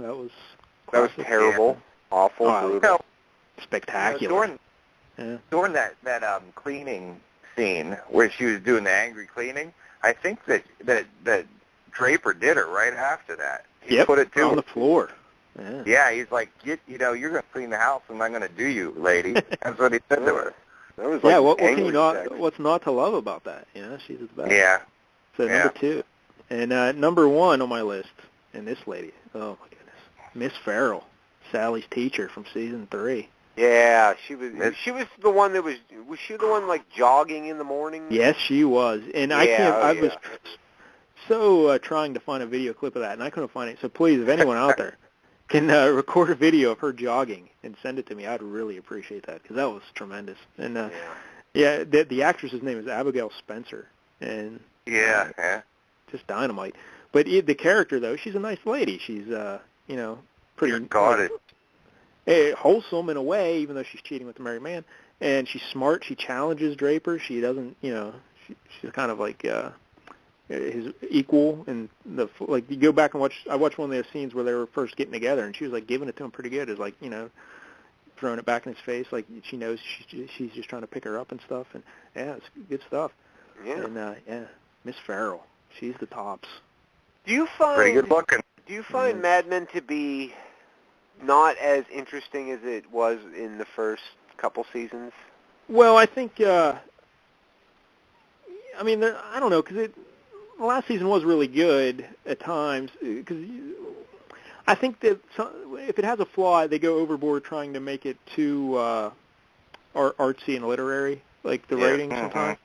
That was terrible, awful, brutal, spectacular. During that cleaning scene where she was doing the angry cleaning, I think that Draper did her right after that. He put it to on her. The floor. Yeah, he's like, you're going to clean the house, and I'm going to do you, lady. That's what he said to her. That was like what can you not? What's not to love about that? She's the best. Yeah. So number 2, and number 1 on my list, and this lady. Oh my goodness, Miss Farrell, Sally's teacher from season 3. Yeah, she was. She was the one that was. Was she the one like jogging in the morning? Yes, she was. And I was so trying to find a video clip of that, and I couldn't find it. So please, if anyone out there can record a video of her jogging and send it to me, I'd really appreciate that because that was tremendous. And the actress's name is Abigail Spencer, and just dynamite. But the character though, she's a nice lady. She's pretty wholesome in a way, even though she's cheating with the married man. And she's smart. She challenges Draper. She doesn't, she's kind of like his equal. And you go back and watch. I watched one of their scenes where they were first getting together, and she was like giving it to him pretty good. It's like throwing it back in his face, like she knows she's just trying to pick her up and stuff. And it's good stuff. Yeah. And Miss Farrell, she's the tops. Do you find pretty good looking? Do you find Mad Men to be not as interesting as it was in the first couple seasons? Well, I think, I don't know, because the last season was really good at times, because I think that if it has a flaw, they go overboard trying to make it too artsy and literary, like the writing sometimes.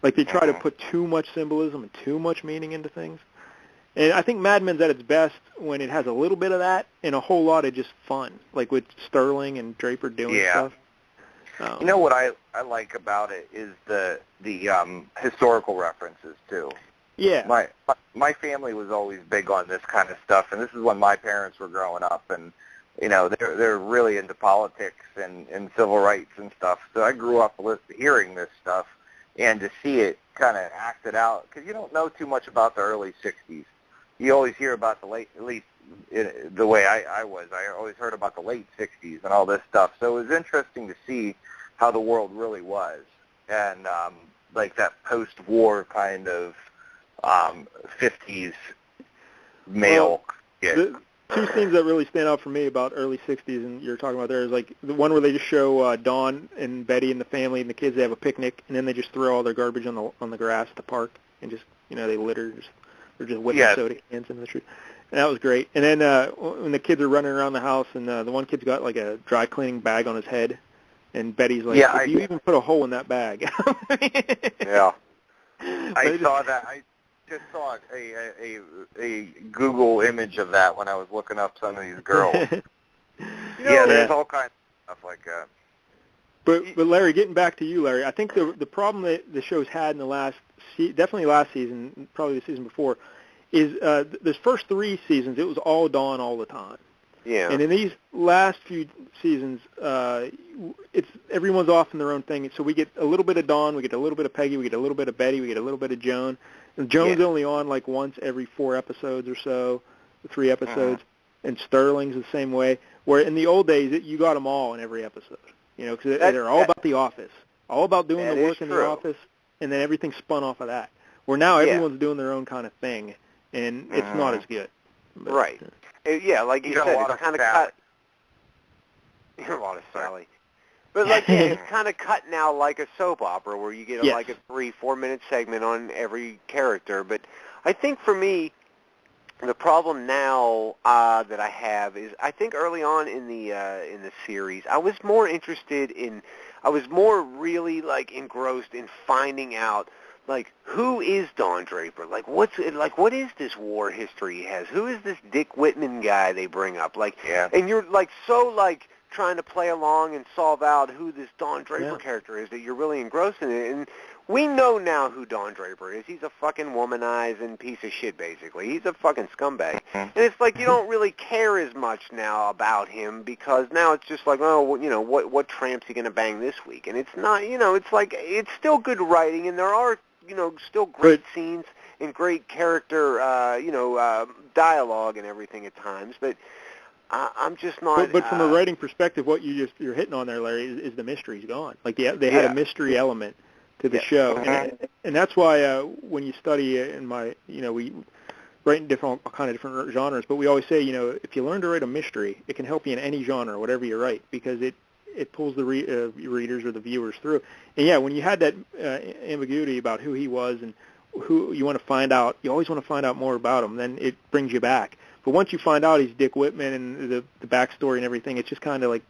Like they try to put too much symbolism and too much meaning into things. And I think Mad Men's at its best when it has a little bit of that and a whole lot of just fun, like with Sterling and Draper doing stuff. You know what I like about it is the historical references too. Yeah. My family was always big on this kind of stuff, and this is when my parents were growing up, and they're really into politics and civil rights and stuff. So I grew up hearing this stuff, and to see it kind of acted out, because you don't know too much about the early '60s. You always hear about the late, at least the way I was. I always heard about the late '60s and all this stuff. So it was interesting to see how the world really was, and like that post-war kind of 50s male. The two scenes that really stand out for me about early '60s, and you're talking about there, is like the one where they just show Dawn and Betty and the family and the kids. They have a picnic, and then they just throw all their garbage on the grass at the park, and just they litter. They're just whipping soda cans into the street. And that was great. And then when the kids are running around the house, and the one kid's got like a dry cleaning bag on his head, and Betty's like, "If you even put a hole in that bag." Yeah. I saw that. I just saw a Google image of that when I was looking up some of these girls. There's all kinds of stuff like that. But Larry, getting back to you, Larry, I think the problem that the show's had in the definitely last season, probably the season before, is this first 3 seasons, it was all Dawn all the time. Yeah. And in these last few seasons, everyone's off in their own thing. So we get a little bit of Dawn, we get a little bit of Peggy, we get a little bit of Betty, we get a little bit of Joan. And Joan's only on like once every 4 episodes or so, 3 episodes. And Sterling's the same way. Where in the old days, you got them all in every episode. Because they're all about the office, all about doing the work in the office, and then everything spun off of that. Where now everyone's doing their own kind of thing, and it's not as good. But, right. Like you said, it's kind of cut. A lot of Sally. But it's kind of cut now like a soap opera where you get like a 3-4 minute segment on every character. But I think for me, The problem now that I have is I think early on in the series I was more interested in really like engrossed in finding out like who is Don Draper, like what is this war history he has, who is this Dick Whitman guy they bring up, like and you're like so like trying to play along and solve out who this Don Draper character is that you're really engrossed in it. And we know now who Don Draper is. He's a fucking womanizing piece of shit, basically. He's a fucking scumbag. And it's like you don't really care as much now about him because now it's just like, oh, you know, what tramp's he going to bang this week? And it's not, you know, it's like it's still good writing and there are, you know, still great scenes and great character, dialogue and everything at times, but I'm just not. But from a writing perspective, what you're hitting on there, Larry, is the mystery's gone. Like they had a mystery element to the show, and that's why when you study in my, you know, we write in different genres, but we always say, you know, if you learn to write a mystery, it can help you in any genre, whatever you write, because it pulls the readers or the viewers through. And when you had that ambiguity about who he was and who you want to find out, you always want to find out more about him. Then it brings you back. But once you find out he's Dick Whitman and the backstory and everything, it's just kind of like,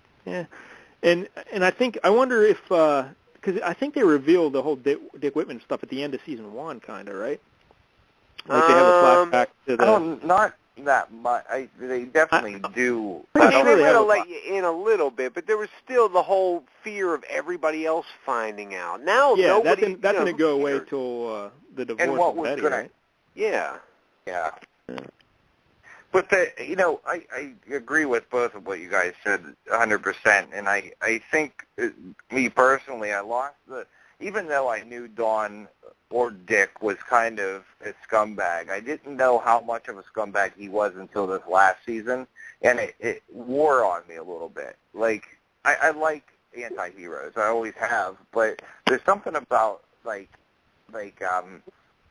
And I wonder if because I think they revealed the whole Dick Whitman stuff at the end of season 1, kind of, right? Like they have a flashback to the. Not that much. They definitely do. They might have let you in a little bit, but there was still the whole fear of everybody else finding out. Now, that's going to go away till the divorce and what of was Betty, gonna, right? Yeah. But I agree with both of what you guys said 100%, and I think, me personally, I lost even though I knew Don or Dick was kind of a scumbag, I didn't know how much of a scumbag he was until this last season, and it wore on me a little bit. Like, I like anti-heroes, I always have, but there's something about, I think Don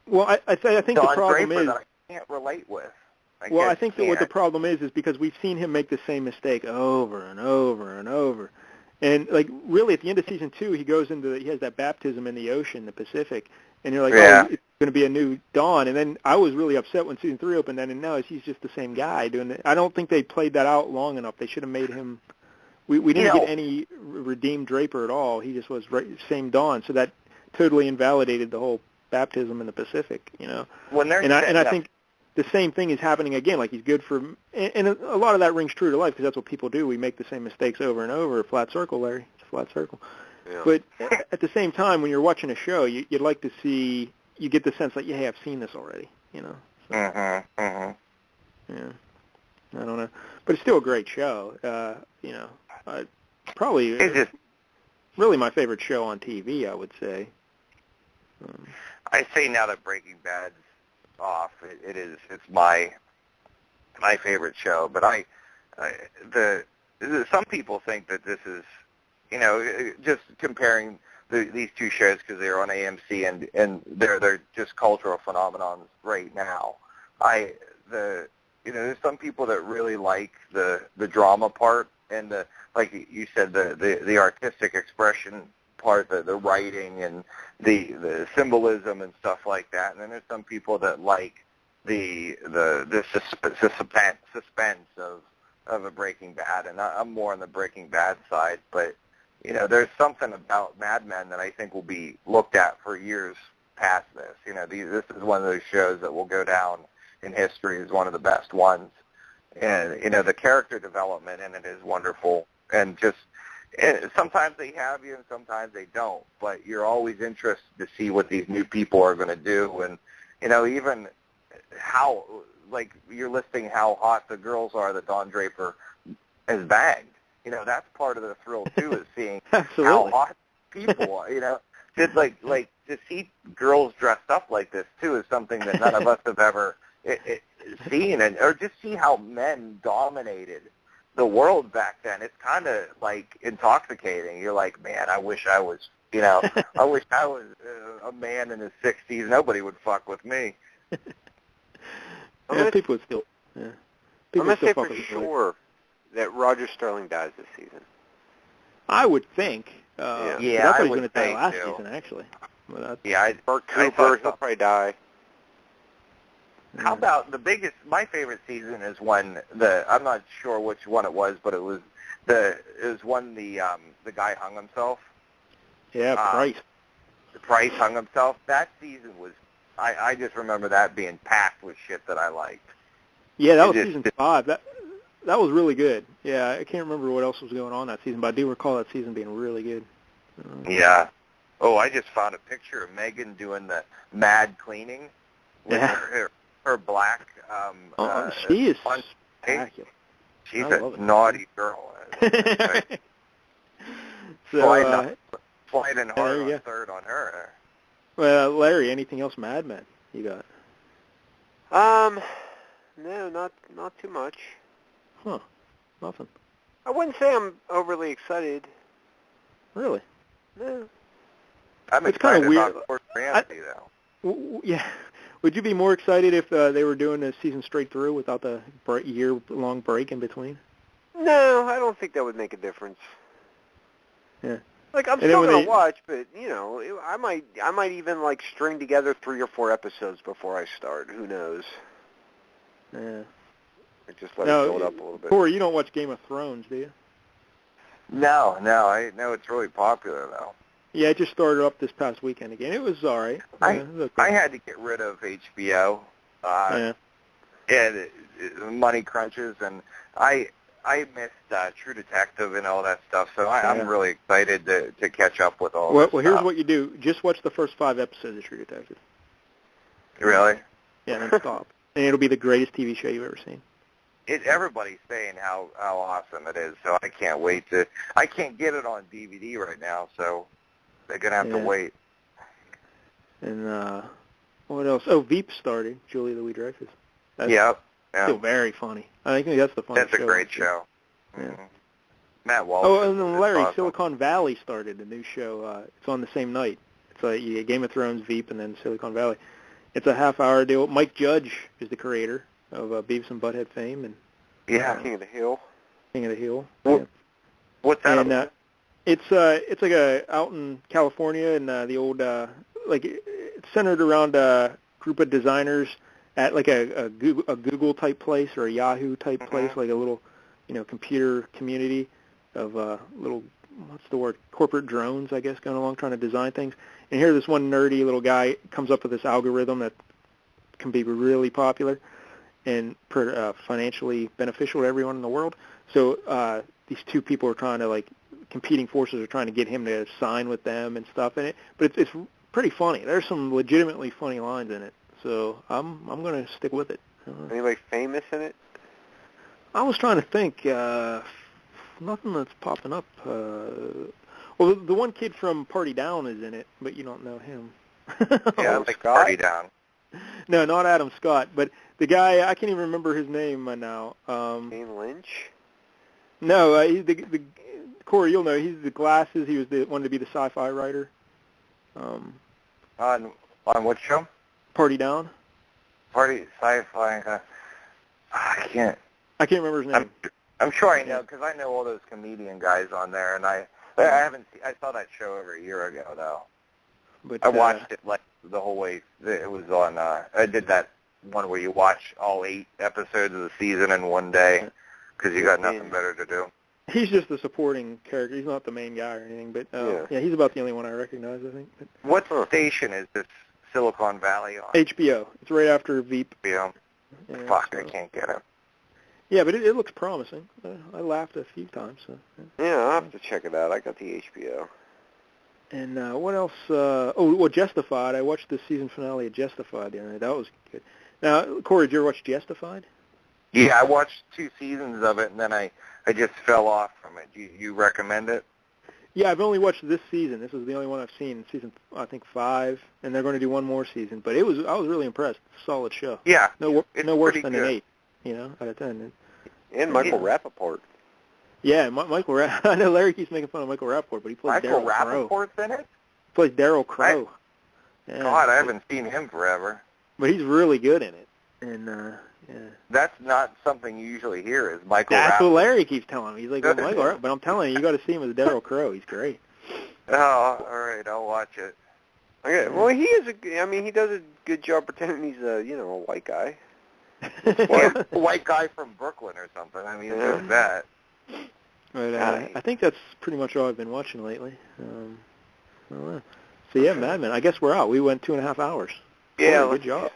the problem Draper is that I can't relate with. I think that what the problem is because we've seen him make the same mistake over and over and over. And, like, really, at the end of season 2, he has that baptism in the ocean, the Pacific, and you're like, oh, it's going to be a new Dawn. And then I was really upset when season 3 opened, and now he's just the same guy doing it. I don't think they played that out long enough. They should have made him. We didn't get any redeemed Draper at all. He just was same Dawn, so that totally invalidated the whole baptism in the Pacific, you know. I think the same thing is happening again. Like, he's good for, and a lot of that rings true to life because that's what people do. We make the same mistakes over and over. Flat circle, Larry. It's a flat circle. Yeah. But at the same time, when you're watching a show, you'd like to see, you get the sense like, hey, I've seen this already, you know. So, Yeah. I don't know. But it's still a great show. You know, probably really my favorite show on TV, I would say. I say now that Breaking Bad's off, it's my favorite show, but some people think that this is, you know, just comparing these two shows because they're on AMC and they're just cultural phenomenons right now. There's some people that really like the drama part and like you said, the artistic expression part, the writing and the symbolism and stuff like that, and then there's some people that like the suspense of a Breaking Bad, and I'm more on the Breaking Bad side. But you know, there's something about Mad Men that I think will be looked at for years past this. You know, this is one of those shows that will go down in history as one of the best ones, and you know, the character development in it is wonderful, and just. And sometimes they have you and sometimes they don't, but you're always interested to see what these new people are going to do. And, you know, even how, like, you're listing how hot the girls are that Don Draper has bagged. You know, that's part of the thrill, too, is seeing how hot people are, you know. Just like to see girls dressed up like this, too, is something that none of us have ever seen, or just see how men dominated the world back then. It's kind of like intoxicating. You're like, man, I wish I was, you know, I wish I was a man in his 60s. Nobody would fuck with me. People would still. Yeah. I'm gonna say for sure that Roger Sterling dies this season. I would think. I thought he was going to die last season, actually. Bert Cooper, he'll probably die. How about my favorite season is when I'm not sure which one it was, but it was when the guy hung himself. Yeah, Price. The Price hung himself. That season was, I just remember that being packed with shit that I liked. Yeah, that was season 5. That was really good. Yeah, I can't remember what else was going on that season, but I do recall that season being really good. Yeah. Oh, I just found a picture of Megan doing the mad cleaning with her black. She is spectacular. She's a naughty girl. So, sliding hard on third on her. Well, Larry, anything else Mad Men you got? No, not too much. Huh? Nothing. I wouldn't say I'm overly excited. Really? No. I'm excited about Gordon Ramsay, though. Yeah. Would you be more excited if they were doing a season straight through without the year-long break in between? No, I don't think that would make a difference. Yeah. Like, I'm still gonna watch, but I might even like string together 3 or 4 episodes before I start. Who knows? Yeah. Just let it build up a little bit. Corey, you don't watch Game of Thrones, do you? No. I know it's really popular though. Yeah, it just started up this past weekend again. It was all right. I had to get rid of HBO. Money crunches, and I missed True Detective and all that stuff. So I'm really excited to catch up with all this Well, here's what you do. Just watch the first 5 episodes of True Detective. Really? Yeah, then stop. And it'll be the greatest TV show you've ever seen. Everybody's saying how awesome it is, so I can't wait to. I can't get it on DVD right now, so they're gonna have to wait. And what else? Oh, Veep started. Julia Louis-Dreyfus. Yep. Still very funny. I think that's the funniest show. That's a great show. Yeah. Mm-hmm. Matt Walsh. Oh, and then Larry, awesome. Silicon Valley started a new show. It's on the same night. It's like Game of Thrones, Veep, and then Silicon Valley. It's a half-hour deal. Mike Judge is the creator of Beavis and Butthead fame, and King of the Hill. King of the Hill. What's that? And it's like out in California, and the old it's centered around a group of designers at like a Google type place or a Yahoo type place, like a little computer community of little corporate drones, I guess, going along trying to design things. And here this one nerdy little guy comes up with this algorithm that can be really popular and financially beneficial to everyone in the world. So these two people are trying to, competing forces are trying to get him to sign with them and stuff in it. But it's pretty funny. There's some legitimately funny lines in it. So I'm going to stick with it. Anybody famous in it? I was trying to think. Nothing that's popping up. Well, the one kid from Party Down is in it, but you don't know him. Yeah, like Party Down. No, not Adam Scott, but the guy, I can't even remember his name now. Shane Lynch? No, he's the Corey, you'll know. He's the glasses. He was the one to be the sci-fi writer. On what show? Party Down. Party sci-fi. I can't remember his name. I'm sure I know because I know all those comedian guys on there, and I haven't. I saw that show over a year ago though. But I watched it the whole way. It was on. I did that one where you watch all 8 episodes of the season in one day because you got nothing better to do. He's just the supporting character. He's not the main guy or anything. But he's about the only one I recognize, I think. But, what station is this Silicon Valley on? HBO. It's right after Veep. HBO. Yeah, Fuck, I can't get it. Yeah, but it looks promising. I laughed a few times. So. Yeah, I'll have to check it out. I got the HBO. And what else? Justified. I watched the season finale of Justified the other night. That was good. Now, Corey, did you ever watch Justified? Yeah, I watched 2 seasons of it, and then I just fell off from it. You recommend it? Yeah, I've only watched this season. This is the only one I've seen. Season, I think, 5, and they're going to do one more season. But I was really impressed. It's a solid show. Yeah, no worse than good. an 8. Out of 10. And Michael Rappaport. Yeah, Michael. I know Larry keeps making fun of Michael Rappaport, but he plays Daryl Crow. Michael Rappaport's in it? He plays Daryl Crow. God, I haven't seen him forever. But he's really good in it. And that's not something you usually hear. Is Michael? That's what Larry keeps telling me. He's like, well, Michael, but I'm telling you, you got to see him as Daryl Crow. He's great. Oh, all right, I'll watch it. Okay, well, he is he does a good job pretending he's a white guy. Or a white guy from Brooklyn or something. I mean, it's just that. But I think that's pretty much all I've been watching lately. So yeah, Mad Men. I guess we're out. We went 2.5 hours. Yeah, good job.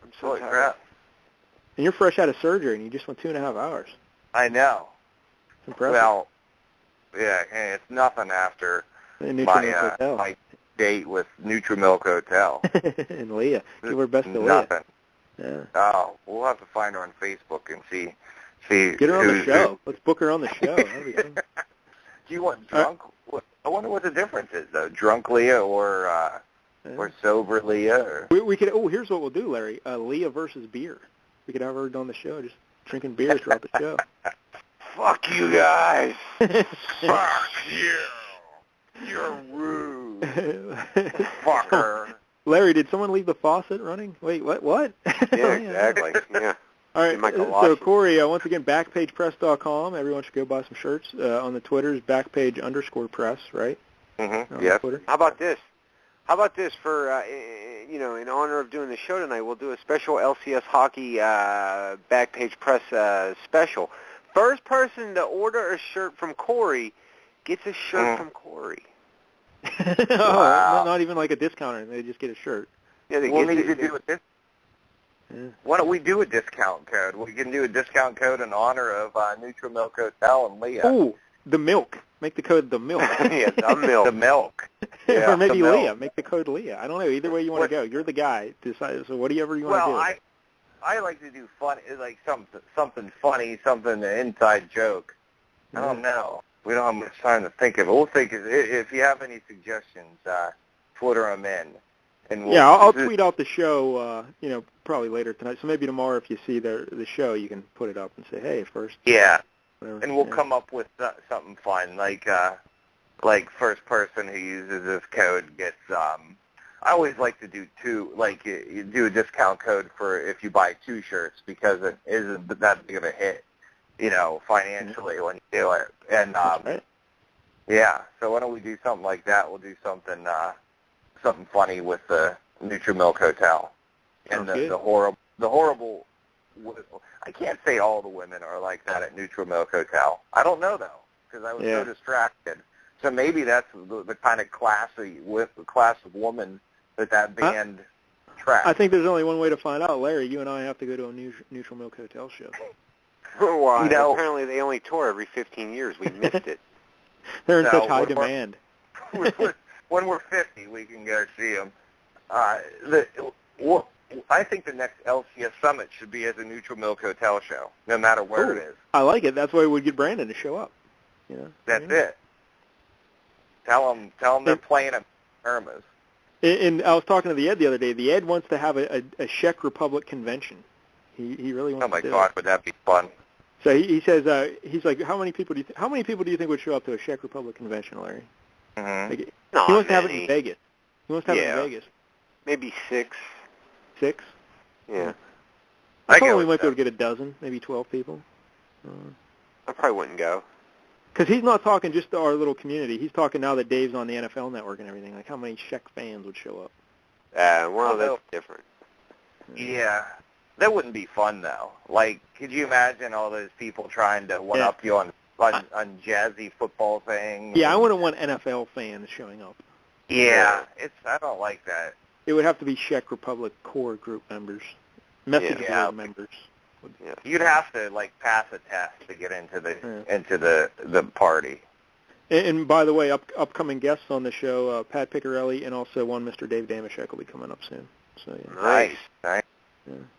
I'm so Holy tired. crap. And you're fresh out of surgery, and you just went 2.5 hours. I know. It's impressive. Well, yeah, hey, it's nothing after my date with Nutrimilk Hotel. And Leah. Give her best to Leah. Nothing. Yeah. Oh, we'll have to find her on Facebook and see. Get her on the show. Let's book her on the show. That'd be fun. Do you want drunk? I wonder what the difference is, though. Drunk Leah or sober Leah? Or? We could. Oh, here's what we'll do, Larry. Leah versus beer. We could have her on the show, just drinking beer throughout the show. Fuck you guys. Fuck you. You're rude. Fucker. Larry, did someone leave the faucet running? Wait, what? Yeah, exactly. Yeah. All right, so Cory, once again, backpagepress.com. Everyone should go buy some shirts. On the Twitters, backpage_press, right? Mm-hmm. Yes. How about this? For, in honor of doing the show tonight, we'll do a special LCS hockey Backpage Press special. First person to order a shirt from Cory gets a shirt from Cory. Wow. Not even like a discounter. They just get a shirt. Yeah, we'll need to do it. Why don't we do a discount code? We can do a discount code in honor of Nutrimilk Hotel and Leah. Oh, the milk. Make the code the milk. Yeah, the milk. The milk. Yeah, or maybe Leah. Make the code Leah. I don't know. Either way you want to go. You're the guy. Decide. So whatever you want to do. Well, I like to do funny, like something funny, something an inside joke. I don't know. We don't have much time to think of it. We'll think of it. If you have any suggestions, Twitter them in. And I'll tweet out the show, probably later tonight. So maybe tomorrow, if you see the show, you can put it up and say, hey, first. Yeah, whatever. And we'll come up with something fun, like first person who uses this code gets. I always like to do two, like you do a discount code for if you buy 2 shirts because it isn't that big of a hit, financially when you do it. And right. Yeah, so why don't we do something like that? We'll do something funny with the Nutrimilk Hotel and the horrible. I can't say all the women are like that at Nutrimilk Hotel. I don't know though because I was so distracted. So maybe that's the kind of class of woman that band tracks. I think there's only one way to find out, Larry. You and I have to go to a Nutrimilk Hotel show. Well, apparently they only tour every 15 years. We missed it. They're in such high demand. When we're 50, we can go see them. I think the next LCS Summit should be at the Nutrimilk Hotel show, no matter where it is. I like it. That's why we'd get Brandon to show up. That's it. Tell them they're playing at Irma's. And I was talking to the Ed the other day. The Ed wants to have a Czech Republic convention. He really wants to do it. Oh my God, would that be fun? So he says he's like, how many people do you think would show up to a Czech Republic convention, Larry? Mm-hmm. Like, he wants to have it in Vegas. He wants to have it in Vegas. Maybe 6. 6? Yeah. I thought we might be able to get 12, maybe 12 people. I probably wouldn't go. Because he's not talking just to our little community. He's talking now that Dave's on the NFL Network and everything. Like how many Czech fans would show up? Well, that's different. Yeah. That wouldn't be fun, though. Like, could you imagine all those people trying to one-up you on jazzy football things? Yeah, I wouldn't want NFL fans showing up. Yeah, I don't like that. It would have to be Czech Republic core group members, message board members. Yeah. You'd have to pass a test to get into the party. And by the way, upcoming guests on the show, Pat Piccarelli and also one Mr. Dave Damashek will be coming up soon. So yeah. Nice. Yeah.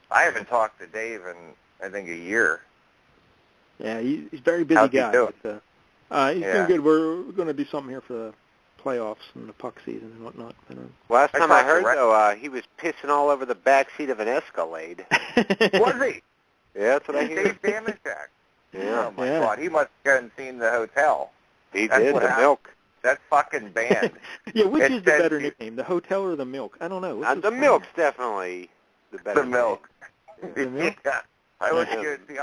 I haven't talked to Dave in I think a year. Yeah, he's a very busy guy. How's he doing? But, he's doing good. We're going to do something here for the playoffs and the puck season and whatnot. Last time I heard, though, he was pissing all over the backseat of an Escalade. Was he? Yeah, that's what I hear. Dave Damashek. Yeah. Oh, my God. He must have gone and seen the hotel. He did, the milk. That fucking band. Yeah, which is the better nickname, the hotel or the milk? I don't know. The milk's definitely the better name. Milk. The milk? Yeah. I was good. See,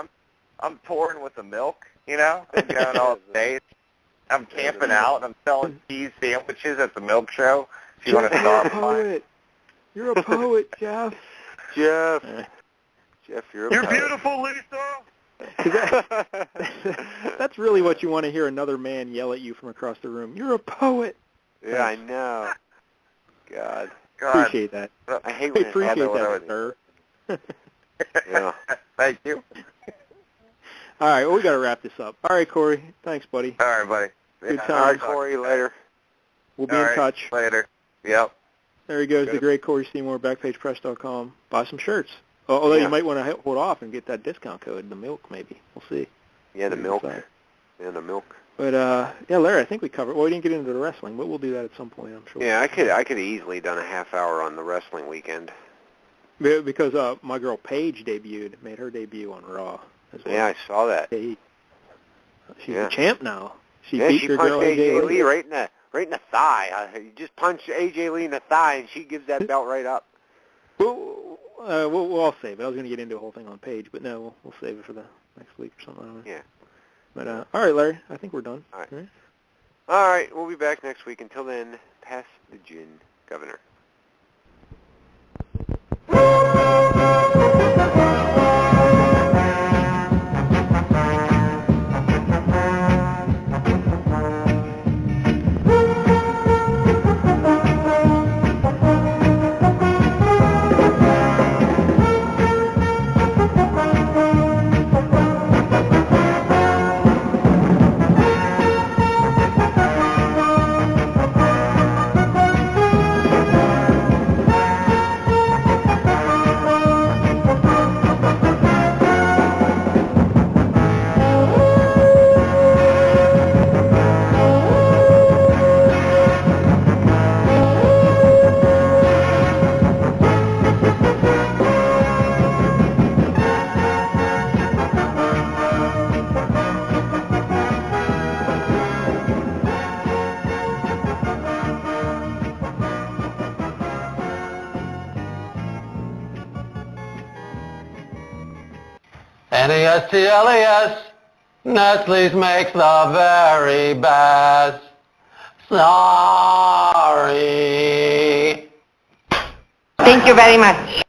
I'm touring with the milk, Been going all day. I'm camping out, and I'm selling cheese sandwiches at the milk show. If you want to start You're a poet. You're a poet, Jeff. Jeff, you're a You're poet. beautiful, Lisa. That's really what you want to hear another man yell at you from across the room. You're a poet. Yeah, I know. God. Appreciate that. I hate when Appreciate it that, sir. Yeah. Thank you. All right, well, we got to wrap this up. All right, Cory. Thanks, buddy. All right, buddy. Good All time. right, Cory, later. We'll be All in right, touch. Later. Yep. There he goes, the great Cory Seymour, backpagepress.com. Buy some shirts. Although you might want to hold off and get that discount code, the milk maybe. We'll see. Yeah, the milk. Decide. Yeah, the milk. But, yeah, Larry, I think we covered, well, we didn't get into the wrestling, but we'll do that at some point, I'm sure. Yeah, I could have easily done a half hour on the wrestling weekend. Because my girl Paige made her debut on Raw as well. Yeah, I saw that. She's a champ now. She She beat her punched girl AJ Lee right in the thigh. You just punch AJ Lee in the thigh, and she gives that belt right up. We'll all save it. I was going to get into a whole thing on Paige, but no, we'll save it for the next week or something. I don't know. Yeah. But all right, Larry, I think we're done. All right. All right, we'll be back next week. Until then, pass the gin, Governor. N-E-S-T-L-E-S, Nestle's makes the very best. Sorry. Thank you very much.